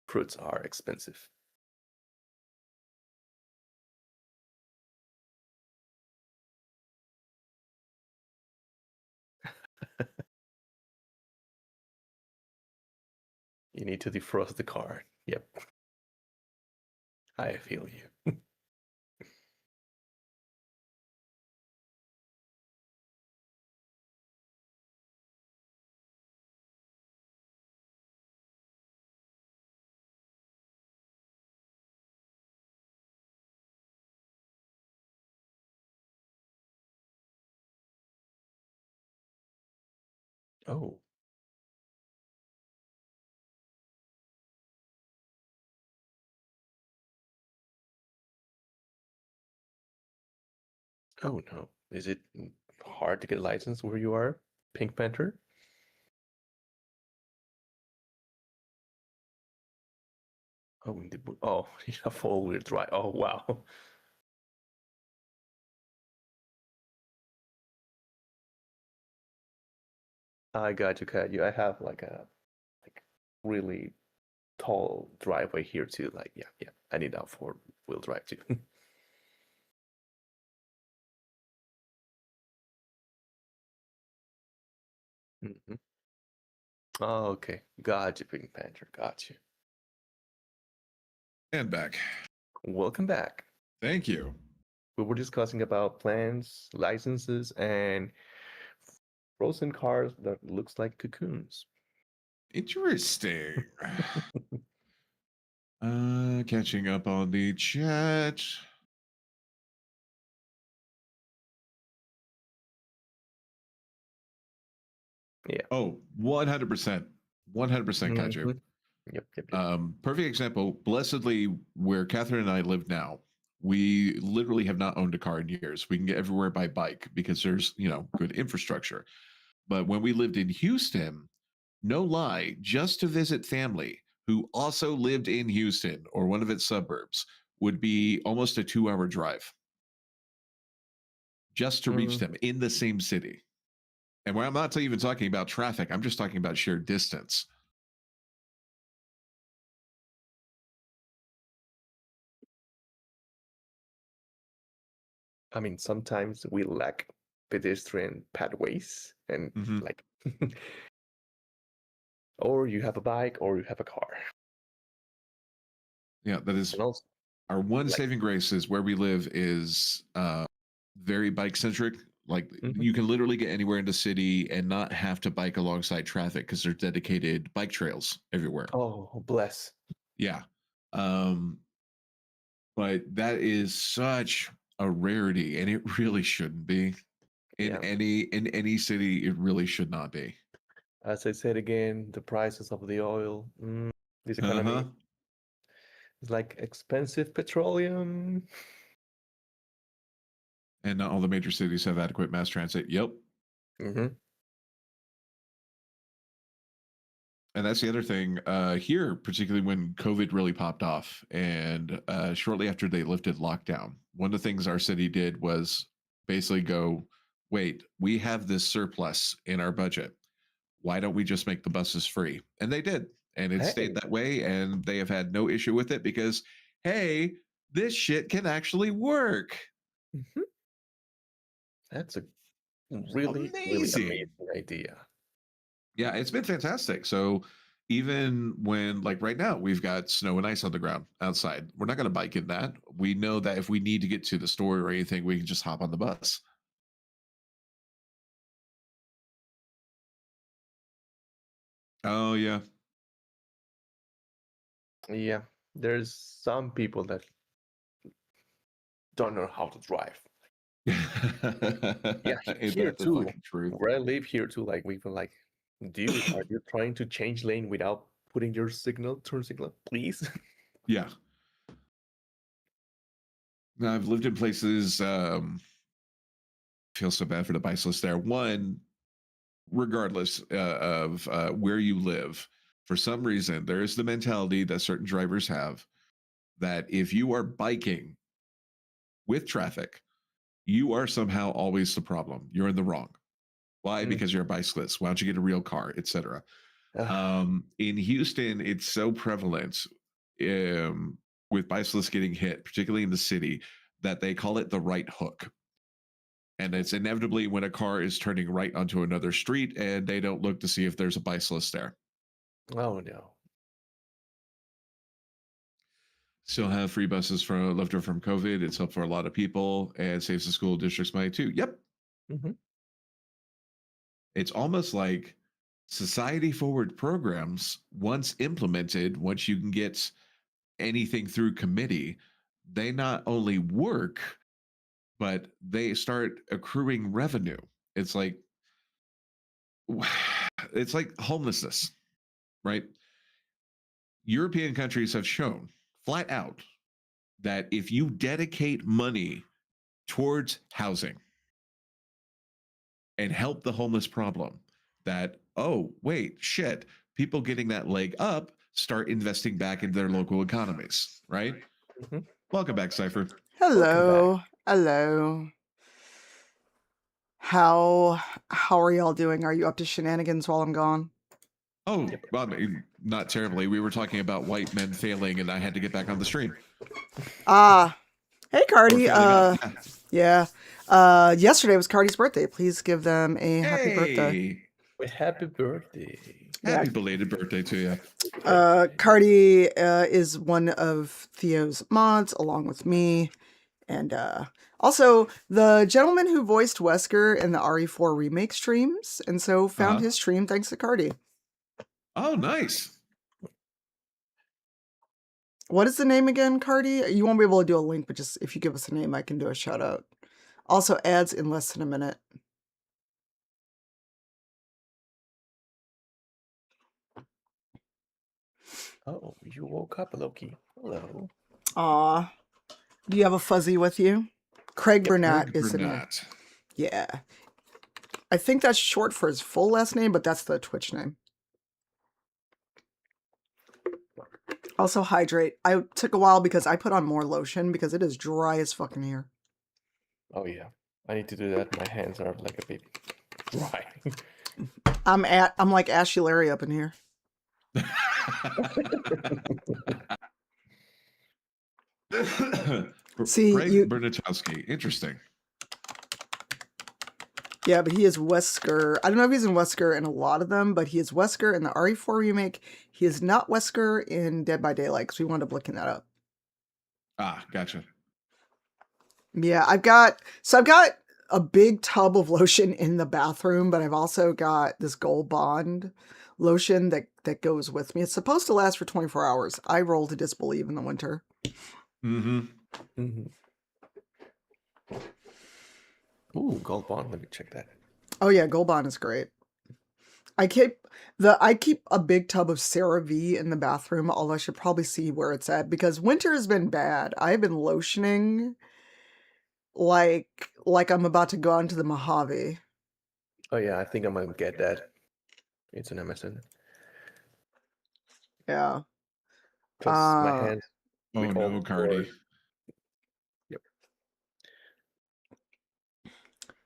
Fruits are expensive. You need to defrost the car. Yep. I feel you. Oh. Oh no. Is it hard to get a license where you are, Pink Panther? Oh, oh, you have four-wheel drive. Oh, wow. I got you, got you. I have like a really tall driveway here too. Like, yeah. I need that four-wheel drive too. hmm Oh, okay. Got you, Pink Panther. Got you. And back. Welcome back. Thank you. We were discussing about plans, licenses, and frozen cars that looks like cocoons. Interesting. Catching up on the chat. Yeah. Oh, 100%. 100% got you. Yep. Perfect example. Blessedly, where Catherine and I live now, we literally have not owned a car in years. We can get everywhere by bike because there's, good infrastructure. But when we lived in Houston, no lie, just to visit family who also lived in Houston or one of its suburbs would be almost a 2-hour drive just to reach them in the same city. And where I'm not even talking about traffic, I'm just talking about sheer distance. I mean, sometimes we lack pedestrian pathways and like, or you have a bike or you have a car. Yeah, that is our one saving grace is where we live is very bike centric. Like you can literally get anywhere in the city and not have to bike alongside traffic because there's dedicated bike trails everywhere. Oh, bless. Yeah. But that is such a rarity, and it really shouldn't be. In any city, it really should not be. As I said again, the prices of the oil, this economy is like expensive petroleum. And not all the major cities have adequate mass transit. Yep. And that's the other thing here, particularly when COVID really popped off. And shortly after they lifted lockdown, one of the things our city did was basically go, wait, we have this surplus in our budget. Why don't we just make the buses free? And they did. And it stayed that way. And they have had no issue with it because, hey, this shit can actually work. That's a really amazing idea. Yeah, it's been fantastic. So even when, like right now, we've got snow and ice on the ground outside, we're not going to bike in that. We know that if we need to get to the store or anything, we can just hop on the bus. Oh, yeah. Yeah, there's some people that don't know how to drive. Yeah, here too. Where I live here too, like we feel like, dude, are you trying to change lane without putting your turn signal, please? Yeah. Now, I've lived in places, feel so bad for the bicyclists there. One, regardless of where you live, for some reason, there is the mentality that certain drivers have that if you are biking with traffic, you are somehow always the problem. You're in the wrong. Why? Because you're a bicyclist. Why don't you get a real car, etc. In Houston, it's so prevalent. with bicyclists getting hit, particularly in the city, that they call it the right hook. And it's inevitably when a car is turning right onto another street and they don't look to see if there's a bicyclist there. Oh no. Still have free buses from left over from COVID. It's helped for a lot of people and saves the school district's money too. Yep. Mm-hmm. It's almost like society forward programs, once implemented, once you can get anything through committee, they not only work, but they start accruing revenue. It's like homelessness, right? European countries have shown flat out that if you dedicate money towards housing and help the homeless problem, that, oh, wait, shit, people getting that leg up start investing back into their local economies, right? Mm-hmm. Welcome back, Cypher. Hello. Hello. How are y'all doing? Are you up to shenanigans while I'm gone? Oh, well, I mean, not terribly. We were talking about white men failing, and I had to get back on the stream. Hey, Cardi. Yeah. Yesterday was Cardi's birthday. Please give them a happy birthday. Happy birthday. Happy belated birthday to you. Cardi is one of Theo's mods, along with me. And also the gentleman who voiced Wesker in the RE4 remake streams. And so found his stream thanks to Cardi. Oh, nice. What is the name again, Cardi? You won't be able to do a link, but just if you give us a name, I can do a shout out. Also, ads in less than a minute. Oh, you woke up, Loki. Hello. Aw. Do you have a fuzzy with you? Craig Burnett is in there. Yeah. I think that's short for his full last name, but that's the Twitch name. Also, hydrate. I took a while because I put on more lotion because it is dry as fucking here. Oh yeah, I need to do that. My hands are like a bit dry. I'm like Ashy Larry up in here. See, Greg Bernachowski. Interesting. Yeah, but he is Wesker. I don't know if he's in Wesker in a lot of them, but he is Wesker in the RE4 remake. He is not Wesker in Dead by Daylight because we wound up looking that up. Ah, gotcha. Yeah, I've got a big tub of lotion in the bathroom, but I've also got this Gold Bond lotion that goes with me. It's supposed to last for 24 hours. I roll to disbelieve in the winter. Mm-hmm. Mm-hmm. Ooh, Gold Bond. Let me check that. Oh yeah, Gold Bond is great. I keep a big tub of CeraVe in the bathroom, although I should probably see where it's at because winter has been bad. I've been lotioning like I'm about to go onto the Mojave. Oh yeah, I think I'm gonna get that. It's an Amazon. Yeah. Because my hands. Oh no, Cardi. Yep.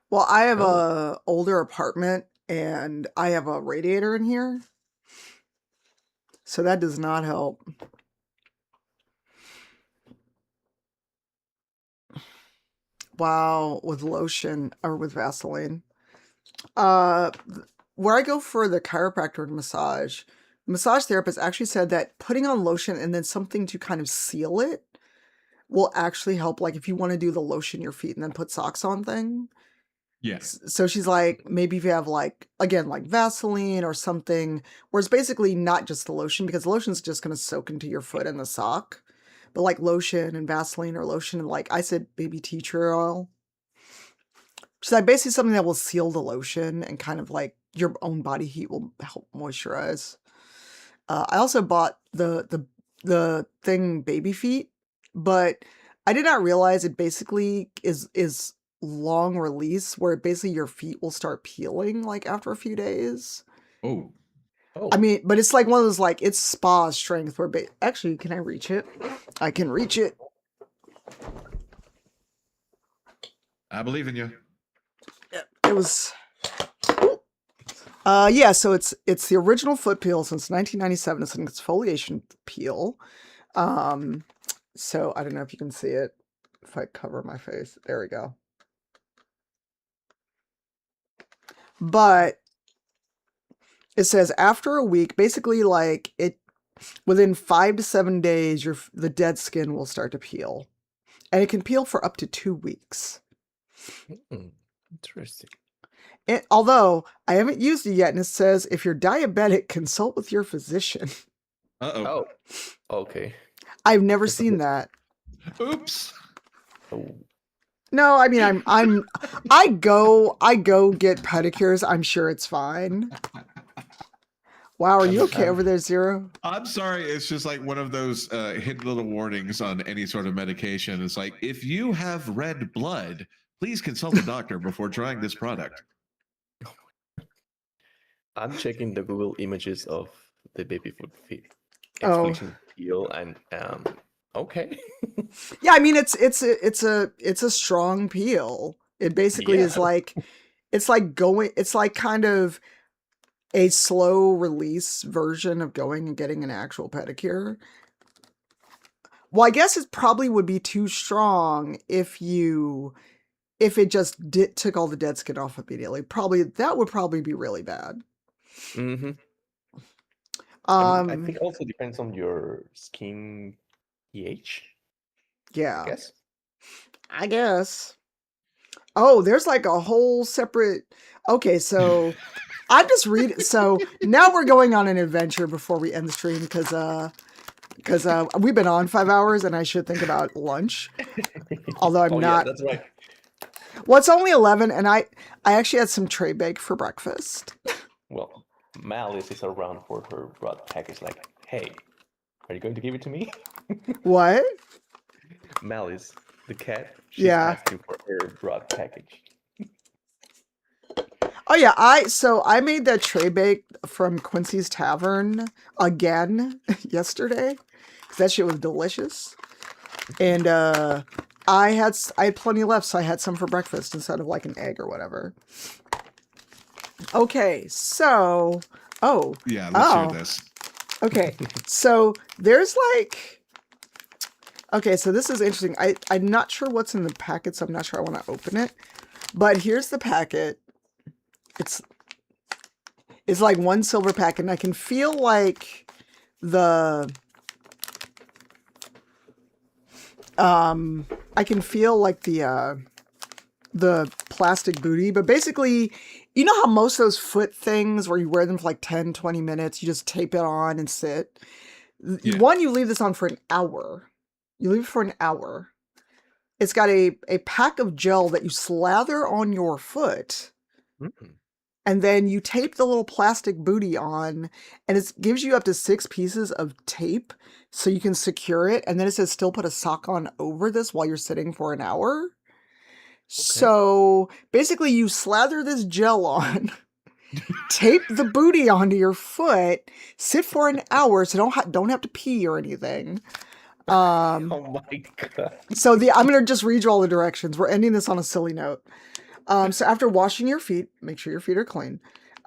Well, I have a older apartment and I have a radiator in here. So that does not help. Wow, with lotion or with Vaseline. Where I go for the chiropractor massage, the massage therapist actually said that putting on lotion and then something to kind of seal it will actually help. Like if you want to do the lotion your feet and then put socks on thing. Yes. So she's like, maybe if you have like Vaseline or something, where it's basically not just the lotion because the lotion's just going to soak into your foot and the sock, but like lotion and Vaseline or lotion and like I said, baby tea tree oil. She's like basically something that will seal the lotion and kind of like your own body heat will help moisturize. I also bought the thing Baby Feet, but I did not realize it basically is long release where basically your feet will start peeling like after a few days. Oh. I mean, but it's like one of those like it's spa strength where actually, can I reach it? I can reach it. I believe in you. It was yeah, so it's the original foot peel since 1997. It's an exfoliation peel. So I don't know if you can see it. If I cover my face, there we go. But it says after a week, basically like within 5 to 7 days, the dead skin will start to peel. And it can peel for up to 2 weeks. Interesting. Although I haven't used it yet, and it says if you're diabetic, consult with your physician. Oh, okay. I've never seen that. Oops. Oh. No, I mean I go get pedicures. I'm sure it's fine. Wow, are you okay over there, Zero? I'm sorry. It's just like one of those hidden little warnings on any sort of medication. It's like, if you have red blood, please consult a doctor before trying this product. I'm checking the Google images of the baby foot feet. Oh. Exfoliation peel and okay. Yeah, I mean it's a strong peel. It basically is like it's like kind of a slow release version of going and getting an actual pedicure. Well, I guess it probably would be too strong if it just took all the dead skin off immediately. That would probably be really bad. Mm-hmm. I think also depends on your skin pH. Yeah. I guess. Oh, there's like a whole separate. Okay, so I'm just reading. So now we're going on an adventure before we end the stream because we've been on 5 hours and I should think about lunch. Although I'm not. Yeah, that's right. Well, it's only 11, and I actually had some tray bake for breakfast. Well, Malice is around for her broad package. Like, hey, are you going to give it to me? What? Malice, the cat. She's asking for her broad package. Oh yeah, I made that tray bake from Quincy's Tavern again yesterday because that shit was delicious, and I had plenty left, so I had some for breakfast instead of like an egg or whatever. Okay, so yeah, let's hear this. Okay, so there's like. Okay, so this is interesting. I'm not sure what's in the packet, so I'm not sure I want to open it. But here's the packet. It's like one silver packet, and I can feel like the plastic booty, but basically, you know how most of those foot things where you wear them for like 10, 20 minutes, you just tape it on and sit. Yeah. One, you leave this on for an hour. You leave it for an hour. It's got a pack of gel that you slather on your foot. Mm-hmm. And then you tape the little plastic booty on, and it gives you up to 6 pieces of tape so you can secure it. And then it says still put a sock on over this while you're sitting for an hour. Okay. So basically you slather this gel on, tape the booty onto your foot, sit for an hour so don't have to pee or anything. Oh my god. So I'm going to just read you all the directions. We're ending this on a silly note. So after washing your feet, make sure your feet are clean.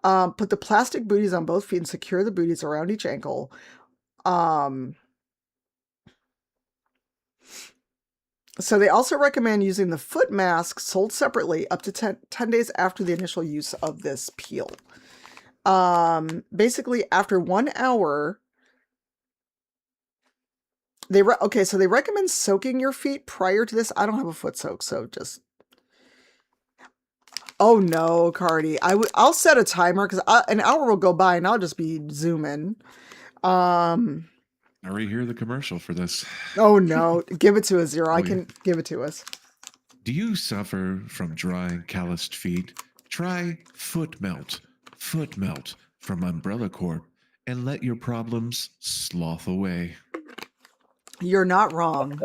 Put the plastic booties on both feet and secure the booties around each ankle. So they also recommend using the foot mask sold separately up to 10 days after the initial use of this peel. Basically, after 1 hour, they recommend soaking your feet prior to this. I don't have a foot soak, so just... Oh no, Cardi. I'll set a timer because an hour will go by and I'll just be zooming. I already hear the commercial for this. Oh no, give it to us, Zero. I can give it to us. Do you suffer from dry, calloused feet? Try Foot Melt. Foot Melt from Umbrella Corp, and let your problems sloth away. You're not wrong.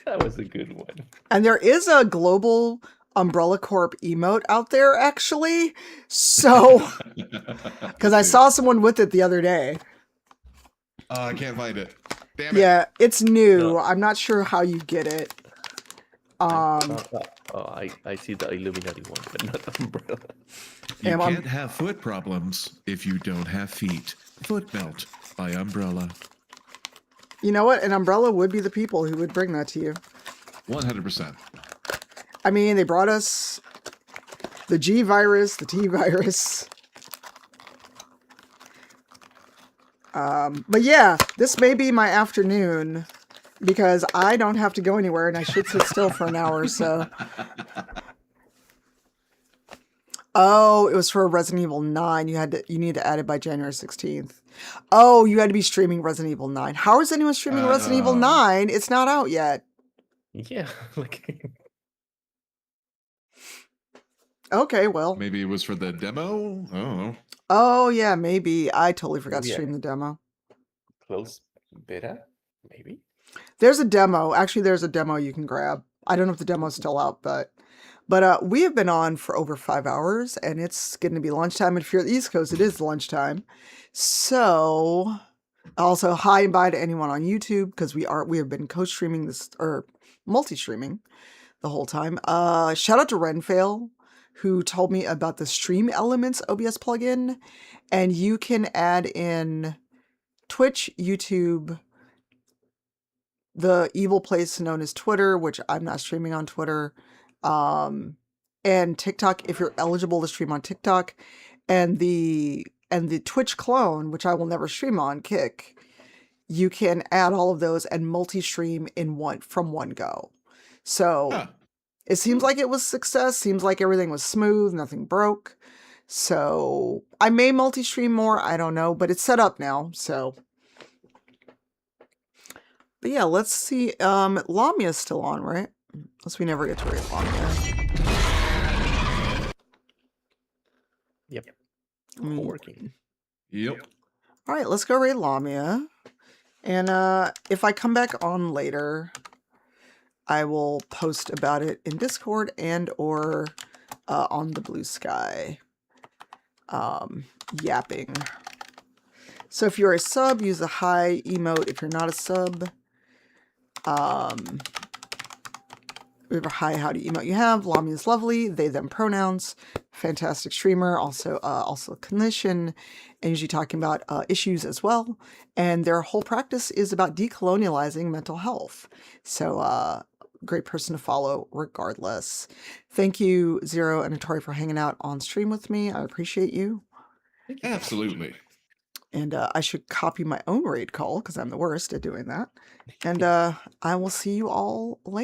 That was a good one. And there is a global Umbrella Corp emote out there, actually. So, because I saw someone with it the other day. I can't find it. Damn it. Yeah, it's new. No. I'm not sure how you get it. I see the Illuminati one, but not the Umbrella. You can't have foot problems if you don't have feet. Foot Melt by Umbrella. You know what? An umbrella would be the people who would bring that to you. 100%. I mean, they brought us the G virus, the T virus. But yeah, this may be my afternoon because I don't have to go anywhere and I should sit still for an hour or so. Oh, it was for Resident Evil 9. You need to add it by January 16th. Oh, you had to be streaming Resident Evil 9. How is anyone streaming Resident Evil 9? It's not out yet. Yeah, like okay, well. Maybe it was for the demo? I don't know. Oh, yeah, maybe. I totally forgot to stream the demo. Close beta? Maybe? There's a demo. Actually, there's a demo you can grab. I don't know if the demo's still out, but we have been on for over 5 hours, and it's going to be lunchtime. And if you're at the East Coast, it is lunchtime. So, also, hi and bye to anyone on YouTube, because we have been co-streaming this, or multi-streaming the whole time. Shout out to Renfail, who told me about the Stream Elements OBS plugin, and you can add in Twitch, YouTube, the evil place known as Twitter, which I'm not streaming on Twitter, and TikTok if you're eligible to stream on TikTok, and the Twitch clone, which I will never stream on, Kick. You can add all of those and multi-stream from one go. So it seems like it was success. Seems like everything was smooth, nothing broke. So I may multi-stream more. I don't know, but it's set up now. So, but yeah, let's see. Lamia's still on, right? Unless we never get to raid Lamia. Yep. Working. Yep. All right, let's go raid Lamia. And if I come back on later, I will post about it in Discord and or on the Blue Sky. Yapping. So if you're a sub, use the hi emote. If you're not a sub, whatever hi howdy emote you have. Lamia is lovely. They them pronouns. Fantastic streamer. Also a clinician, and usually talking about issues as well. And their whole practice is about decolonializing mental health. So great person to follow regardless. Thank you, Zero and Atori, for hanging out on stream with me. I appreciate you. Absolutely. And I should copy my own raid call because I'm the worst at doing that. And I will see you all later.